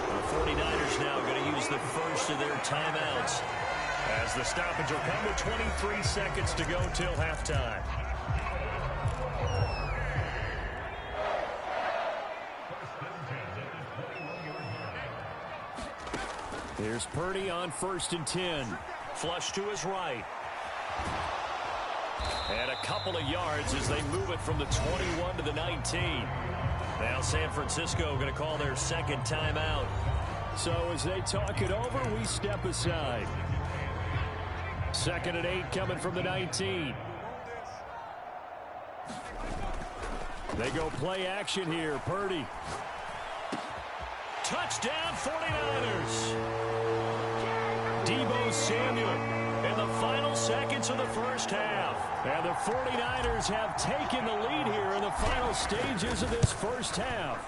E: The 49ers now going to use the first of their timeouts as the stoppage will come with 23 seconds to go till halftime. Here's Purdy on 1st and 10. Flush to his right. And a couple of yards as they move it from the 21 to the 19. Now San Francisco going to call their second timeout. So as they talk it over, we step aside. 2nd and 8 coming from the 19. They go play action here. Purdy. Touchdown 49ers. Deebo Samuel in the final seconds of the first half. And the 49ers have taken the lead here in the final stages of this first half.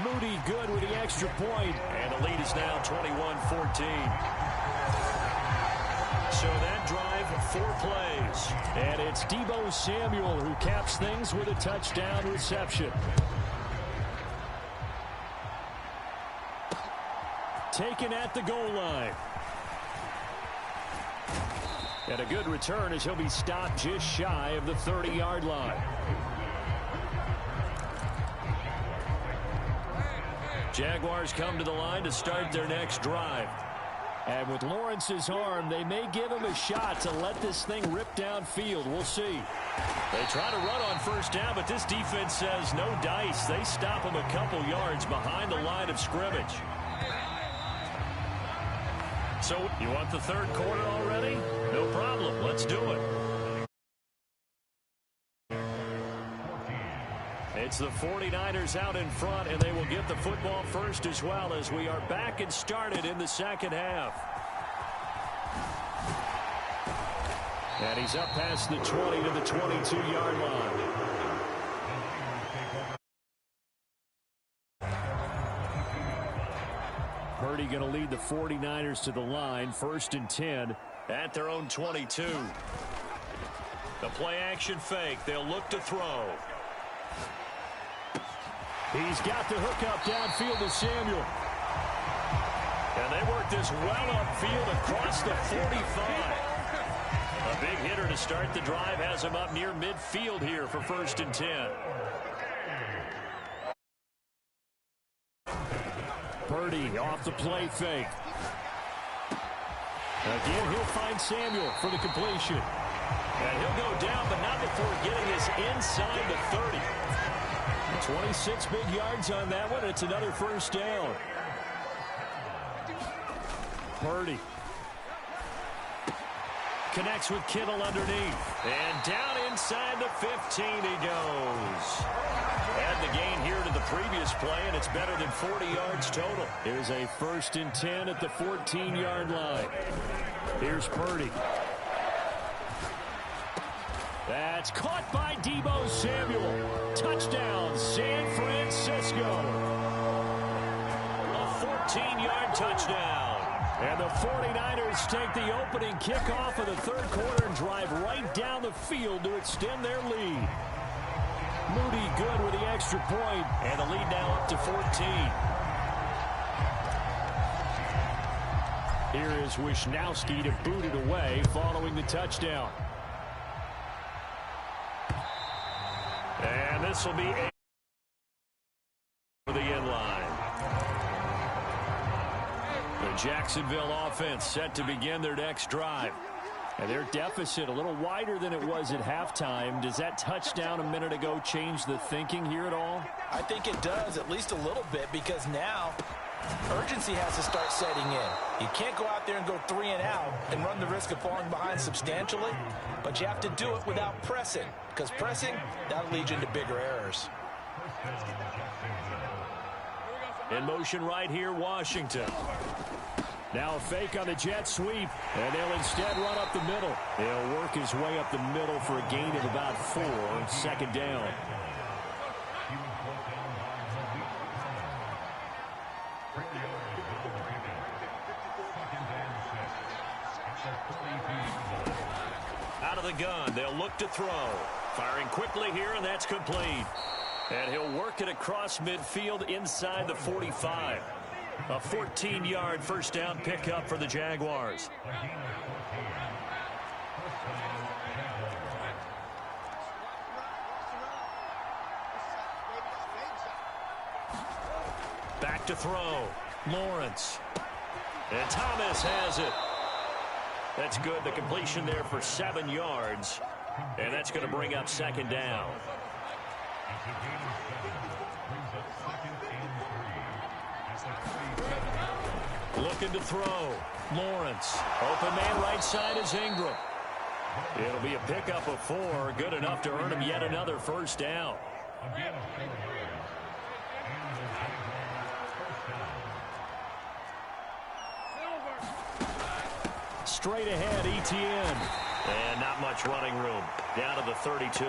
E: Moody good with the extra point. And the lead is now 21-14. So that drive, 4 plays. And it's Deebo Samuel who caps things with a touchdown reception. Taken at the goal line. And a good return as he'll be stopped just shy of the 30-yard line. Jaguars come to the line to start their next drive. And with Lawrence's arm, they may give him a shot to let this thing rip downfield. We'll see. They try to run on first down, but this defense says no dice. They stop him a couple yards behind the line of scrimmage. So you want the third quarter already? No problem. Let's do it. It's the 49ers out in front, and they will get the football first as well as we are back and started in the second half. And he's up past the 20 to the 22-yard line. Purdy going to lead the 49ers to the line, 1st and 10 at their own 22. The play action fake. They'll look to throw. He's got the hook up downfield to Samuel. And they work this well upfield across the 45.
B: A big hitter to start the drive has him up near midfield here for 1st and 10. Purdy off the play fake. Again, he'll find Samuel for the completion. And he'll go down, but not before getting us inside the 30. 26 big yards on that one. It's another 1st down. Purdy connects with Kittle underneath. And down inside the 15 he goes. Add the gain here to the previous play, and it's better than 40 yards total. Here's a 1st and 10 at the 14-yard line. Here's Purdy. That's caught by Deebo Samuel. Touchdown, San Francisco. A 14-yard touchdown. And the 49ers take the opening kickoff of the 3rd quarter and drive right down the field to extend their lead. Moody good with the extra point, and the lead now up to 14. Here is Wisnowski to boot it away following the touchdown. And this will be a for the end line. The Jacksonville offense set to begin their next drive. And their deficit a little wider than it was at halftime. Does that touchdown a minute ago change the thinking here at all?
C: I think it does, at least a little bit, because now urgency has to start setting in. You can't go out there and go 3 and out and run the risk of falling behind substantially, but you have to do it without pressing, because pressing, that'll lead you into bigger errors.
B: In motion right here, Washington. Now a fake on the jet sweep, and they'll instead run up the middle. He'll work his way up the middle for a gain of about 4, 2nd down. Out of the gun, they'll look to throw. Firing quickly here, and that's complete. And he'll work it across midfield inside the 45. A 14-yard 1st down pickup for the Jaguars. Back to throw. Lawrence. And Thomas has it. That's good. The completion there for 7 yards. And that's going to bring up 2nd down. Looking to throw. Lawrence. Open man right side is Ingram. It'll be a pickup of 4. Good enough to earn him yet another 1st down. Straight ahead, Etienne. And not much running room. Down to the 32.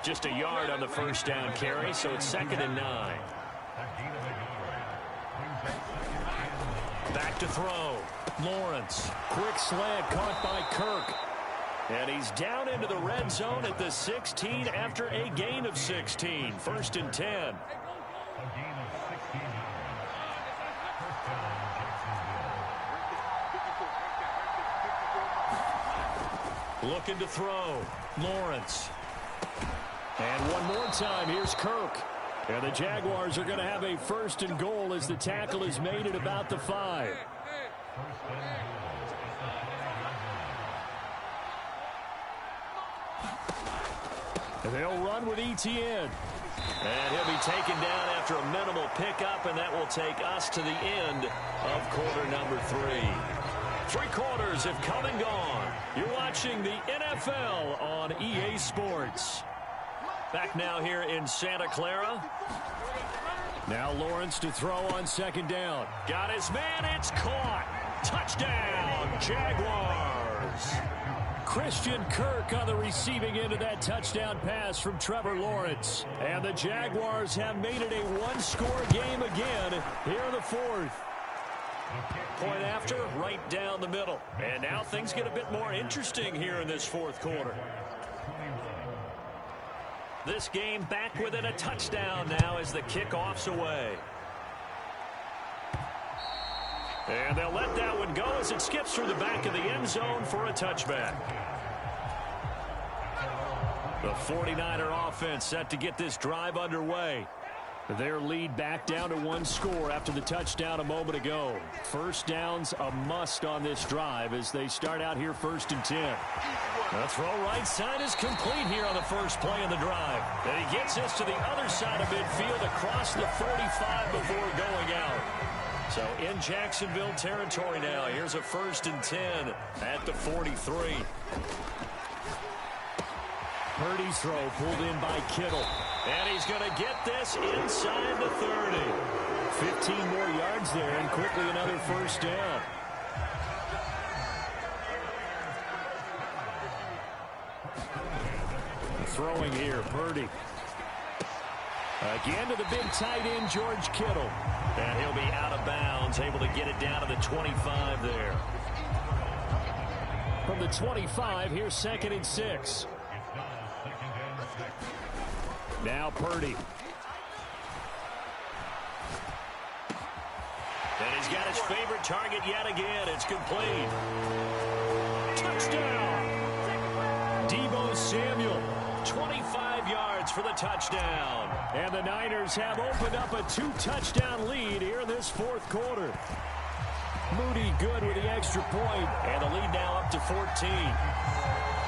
B: Just a yard on the 1st down carry, so it's 2nd and 9. Back to throw. Lawrence. Quick slant caught by Kirk. And he's down into the red zone at the 16 after a gain of 16. 1st and 10. Looking to throw. Lawrence. And one more time, here's Kirk. And the Jaguars are going to have a 1st and goal as the tackle is made at about the 5. And they'll run with Etienne. And he'll be taken down after a minimal pickup, and that will take us to the end of quarter number 3. 3 quarters have come and gone. You're watching the NFL on EA Sports. Back now here in Santa Clara. Now Lawrence to throw on 2nd down. Got his man. It's caught. Touchdown, Jaguars. Christian Kirk on the receiving end of that touchdown pass from Trevor Lawrence. And the Jaguars have made it a 1-score game again here in the 4th. Point after, right down the middle. And now things get a bit more interesting here in this 4th quarter. This game back within a touchdown now as the kickoff's away. And they'll let that one go as it skips through the back of the end zone for a touchback. The 49er offense set to get this drive underway. Their lead back down to one score after the touchdown a moment ago. First down's a must on this drive as they start out here 1st and 10. The throw right side is complete here on the first play of the drive. And he gets this to the other side of midfield across the 45 before going out. So in Jacksonville territory now. Here's a 1st and 10 at the 43. Purdy's throw pulled in by Kittle. And he's going to get this inside the 30. 15 more yards there and quickly another first down. Throwing here, Purdy. Again to the big tight end, George Kittle. And he'll be out of bounds, able to get it down to the 25 there. From the 25, here's 2nd and 6. Now Purdy. And he's got his favorite target yet again. It's complete. Touchdown! Deebo Samuel, 25 yards for the touchdown. And the Niners have opened up a 2-touchdown lead here in this 4th quarter. Moody good with the extra point, and the lead now up to 14.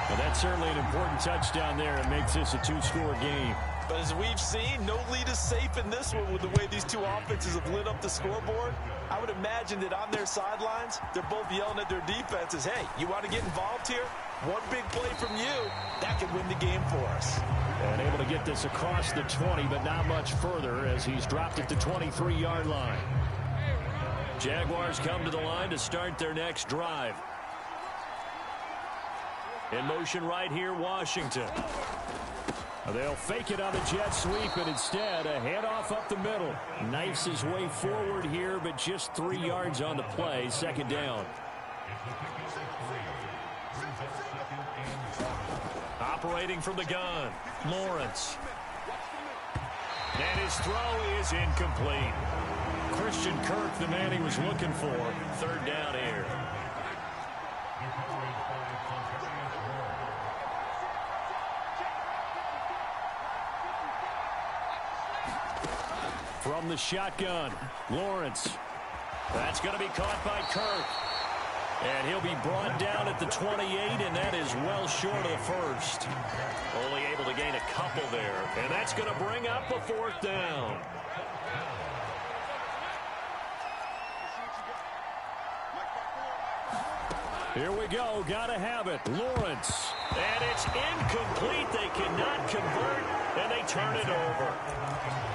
B: Well, that's certainly an important touchdown there. It makes this a 2-score game.
C: But as we've seen, no lead is safe in this one with the way these two offenses have lit up the scoreboard. I would imagine that on their sidelines, they're both yelling at their defenses, hey, you want to get involved here? One big play from you, that could win the game for us.
B: And able to get this across the 20, but not much further as he's dropped it to 23-yard line. Jaguars come to the line to start their next drive. In motion right here, Washington. They'll fake it on the jet sweep, and instead a handoff up the middle. Knifes his way forward here, but just 3 yards on the play. 2nd down. Operating from the gun, Lawrence. And his throw is incomplete. Christian Kirk, the man he was looking for. 3rd down here. From the shotgun, Lawrence. That's going to be caught by Kirk. And he'll be brought down at the 28, and that is well short of the first. Only able to gain a couple there. And that's going to bring up a 4th down. Here we go. Got to have it. Lawrence. And it's incomplete. They cannot convert, and they turn it over.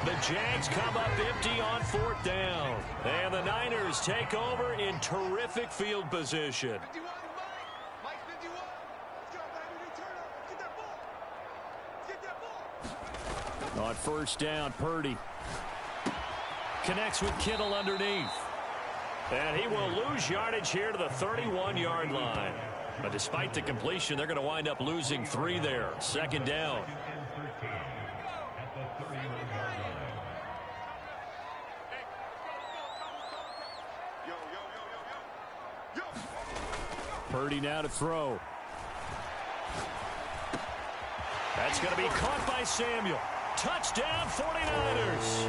B: The Jags come up empty on 4th down. And the Niners take over in terrific field position. On 1st down, Purdy connects with Kittle underneath. And he will lose yardage here to the 31-yard line. But despite the completion, they're going to wind up losing 3 there. 2nd down. Purdy now to throw. That's going to be caught by Samuel. Touchdown, 49ers.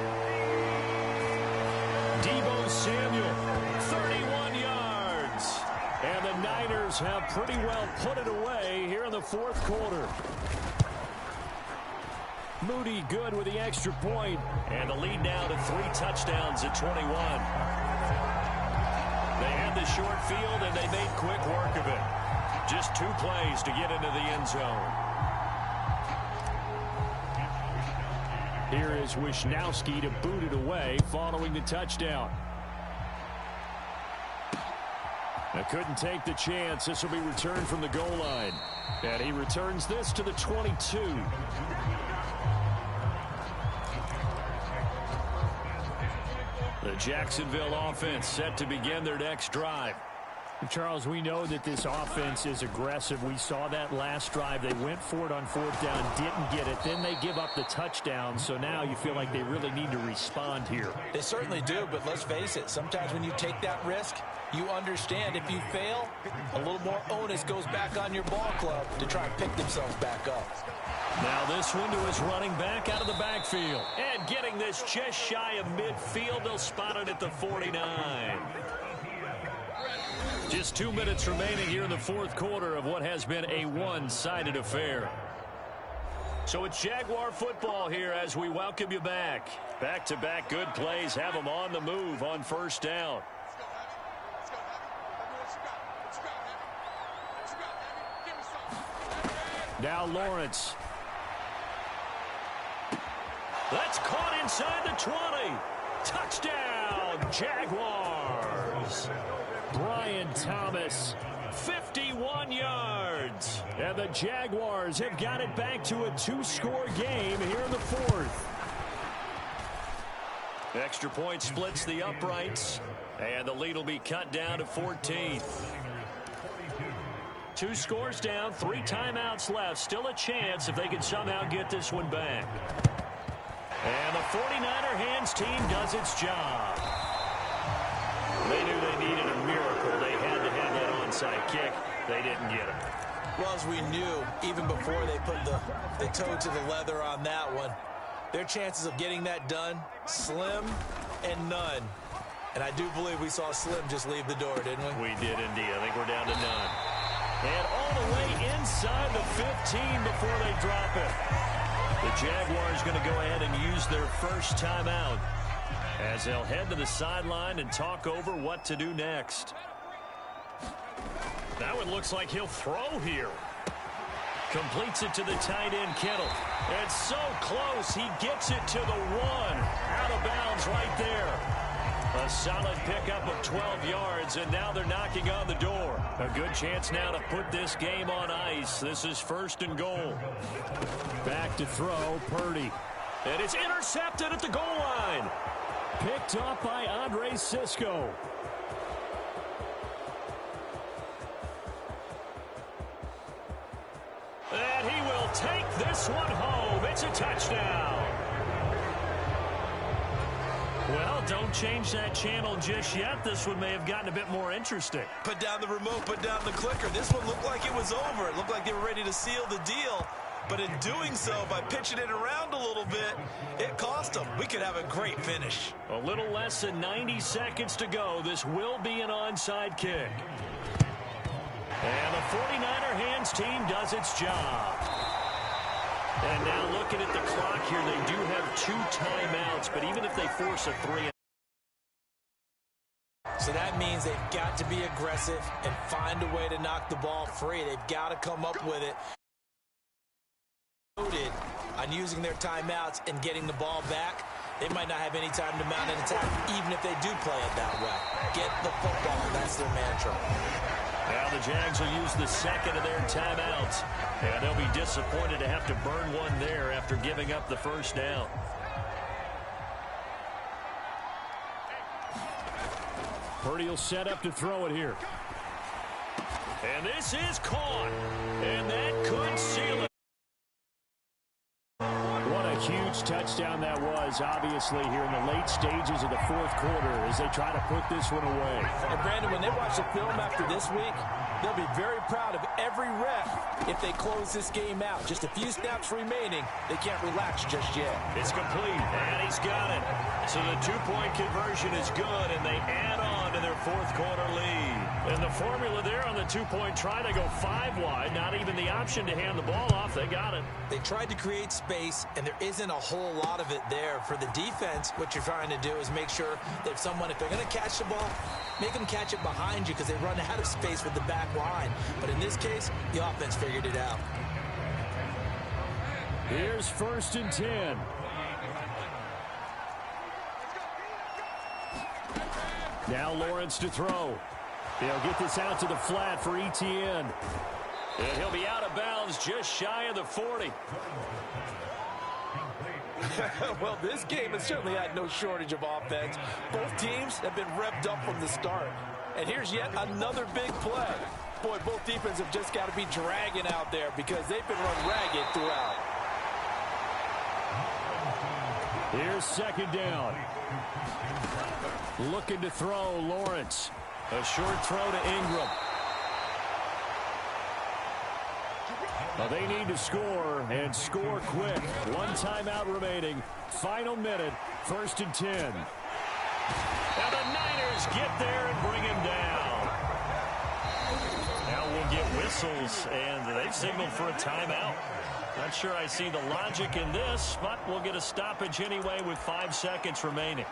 B: Deebo Samuel, 31 yards. And the Niners have pretty well put it away here in the 4th quarter. Moody good with the extra point. And the lead now to 3 touchdowns at 21. They had the short field, and they made quick work of it. Just 2 plays to get into the end zone. Here is Wisnowski to boot it away following the touchdown. Now couldn't take the chance. This will be returned from the goal line. And he returns this to the 22. The Jacksonville offense set to begin their next drive.
E: Charles, we know that this offense is aggressive. We saw that last drive. They went for it on fourth down, didn't get it. Then they give up the touchdown. So now you feel like they really need to respond here.
C: They certainly do, but let's face it. Sometimes when you take that risk, you understand if you fail, a little more onus goes back on your ball club to try and pick themselves back up.
B: Now this one to his running back out of the backfield. And getting this just shy of midfield. They'll spot it at the 49. Just 2 minutes remaining here in the fourth quarter of what has been a one-sided affair. So it's Jaguar football here as we welcome you back. Back-to-back good plays have them on the move on first down. Now Lawrence. That's caught inside the 20. Touchdown, Jaguars. Brian Thomas, 51 yards. And the Jaguars have got it back to a two-score game here in the fourth. Extra point splits the uprights, and the lead will be cut down to 14. 2 scores down, 3 timeouts left. Still a chance if they can somehow get this one back. And the 49er hands team does its job. They knew they needed a miracle. They had to have that onside kick. They didn't get it.
C: Well, as we knew, even before they put the toe to the leather on that one, their chances of getting that done, slim and none. And I do believe we saw Slim just leave the door, didn't we?
B: We did indeed. I think we're down to none. And all the way inside the 15 before they drop it. The Jaguars going to go ahead and use their first timeout as they'll head to the sideline and talk over what to do next. That one looks like he'll throw here. Completes it to the tight end, Kittle. And so close, he gets it to the 1. Out of bounds right there. A solid pickup of 12 yards, and now they're knocking on the door. A good chance now to put this game on ice. This is 1st and goal.
E: Back to throw, Purdy.
B: And it's intercepted at the goal line.
E: Picked up by Andre Sisco.
B: And he will take this one home. It's a touchdown. Well, don't change that channel just yet. This one may have gotten a bit more interesting.
C: Put down the remote, put down the clicker. This one looked like it was over. It looked like they were ready to seal the deal. But in doing so, by pitching it around a little bit, it cost them. We could have a great finish.
B: A little less than 90 seconds to go. This will be an onside kick. And the 49er hands team does its job. And now looking at the clock here, they do have 2 timeouts, but even if they force a 3.
C: So that means they've got to be aggressive and find a way to knock the ball free. They've got to come up with it. On using their timeouts and getting the ball back, they might not have any time to mount an attack, even if they do play it that way. Get the football. That's their mantra.
B: Now the Jags will use the second of their timeouts. And they'll be disappointed to have to burn one there after giving up the first down.
E: Purdy will set up to throw it here.
B: And this is caught. And that could seal it.
E: What a huge touchdown that was, obviously, here in the late stages of the fourth quarter as they try to put this one away.
F: And, Brandon, when they watch the film after this week, they'll be very proud of every rep if they close this game out. Just a few snaps remaining. They can't relax just yet.
B: It's complete, and he's got it. So the 2-point conversion is good, and they add on to their fourth quarter lead. And the formula there on the 2-point try to go 5 wide, not even the option to hand the ball off. They got it.
C: They tried to create space, and there isn't a whole lot of it there. For the defense, what you're trying to do is make sure that if they're going to catch the ball, make them catch it behind you because they run out of space with the back line. But in this case, the offense figured it out.
E: Here's 1st and 10. Now Lawrence to throw. They'll get this out to the flat for Etienne.
B: And he'll be out of bounds just shy of the 40.
F: Well, this game has certainly had no shortage of offense. Both teams have been revved up from the start. And here's yet another big play. Boy, both defenses have just got to be dragging out there because they've been run ragged throughout.
E: Here's second down. Looking to throw, Lawrence. A short throw to Ingram. Well, they need to score, and score quick. One timeout remaining. Final minute, 1st and 10.
B: And the Niners get there and bring him down. Now we'll get whistles, and they've signaled for a timeout. Not sure I see the logic in this, but we'll get a stoppage anyway with 5 seconds remaining.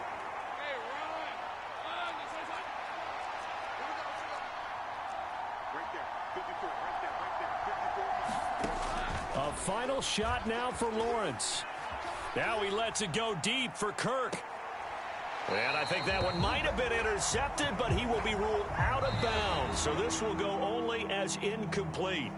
E: A final shot now for Lawrence.
B: Now he lets it go deep for Kirk. And I think that one might have been intercepted, but he will be ruled out of bounds. So this will go only as incomplete.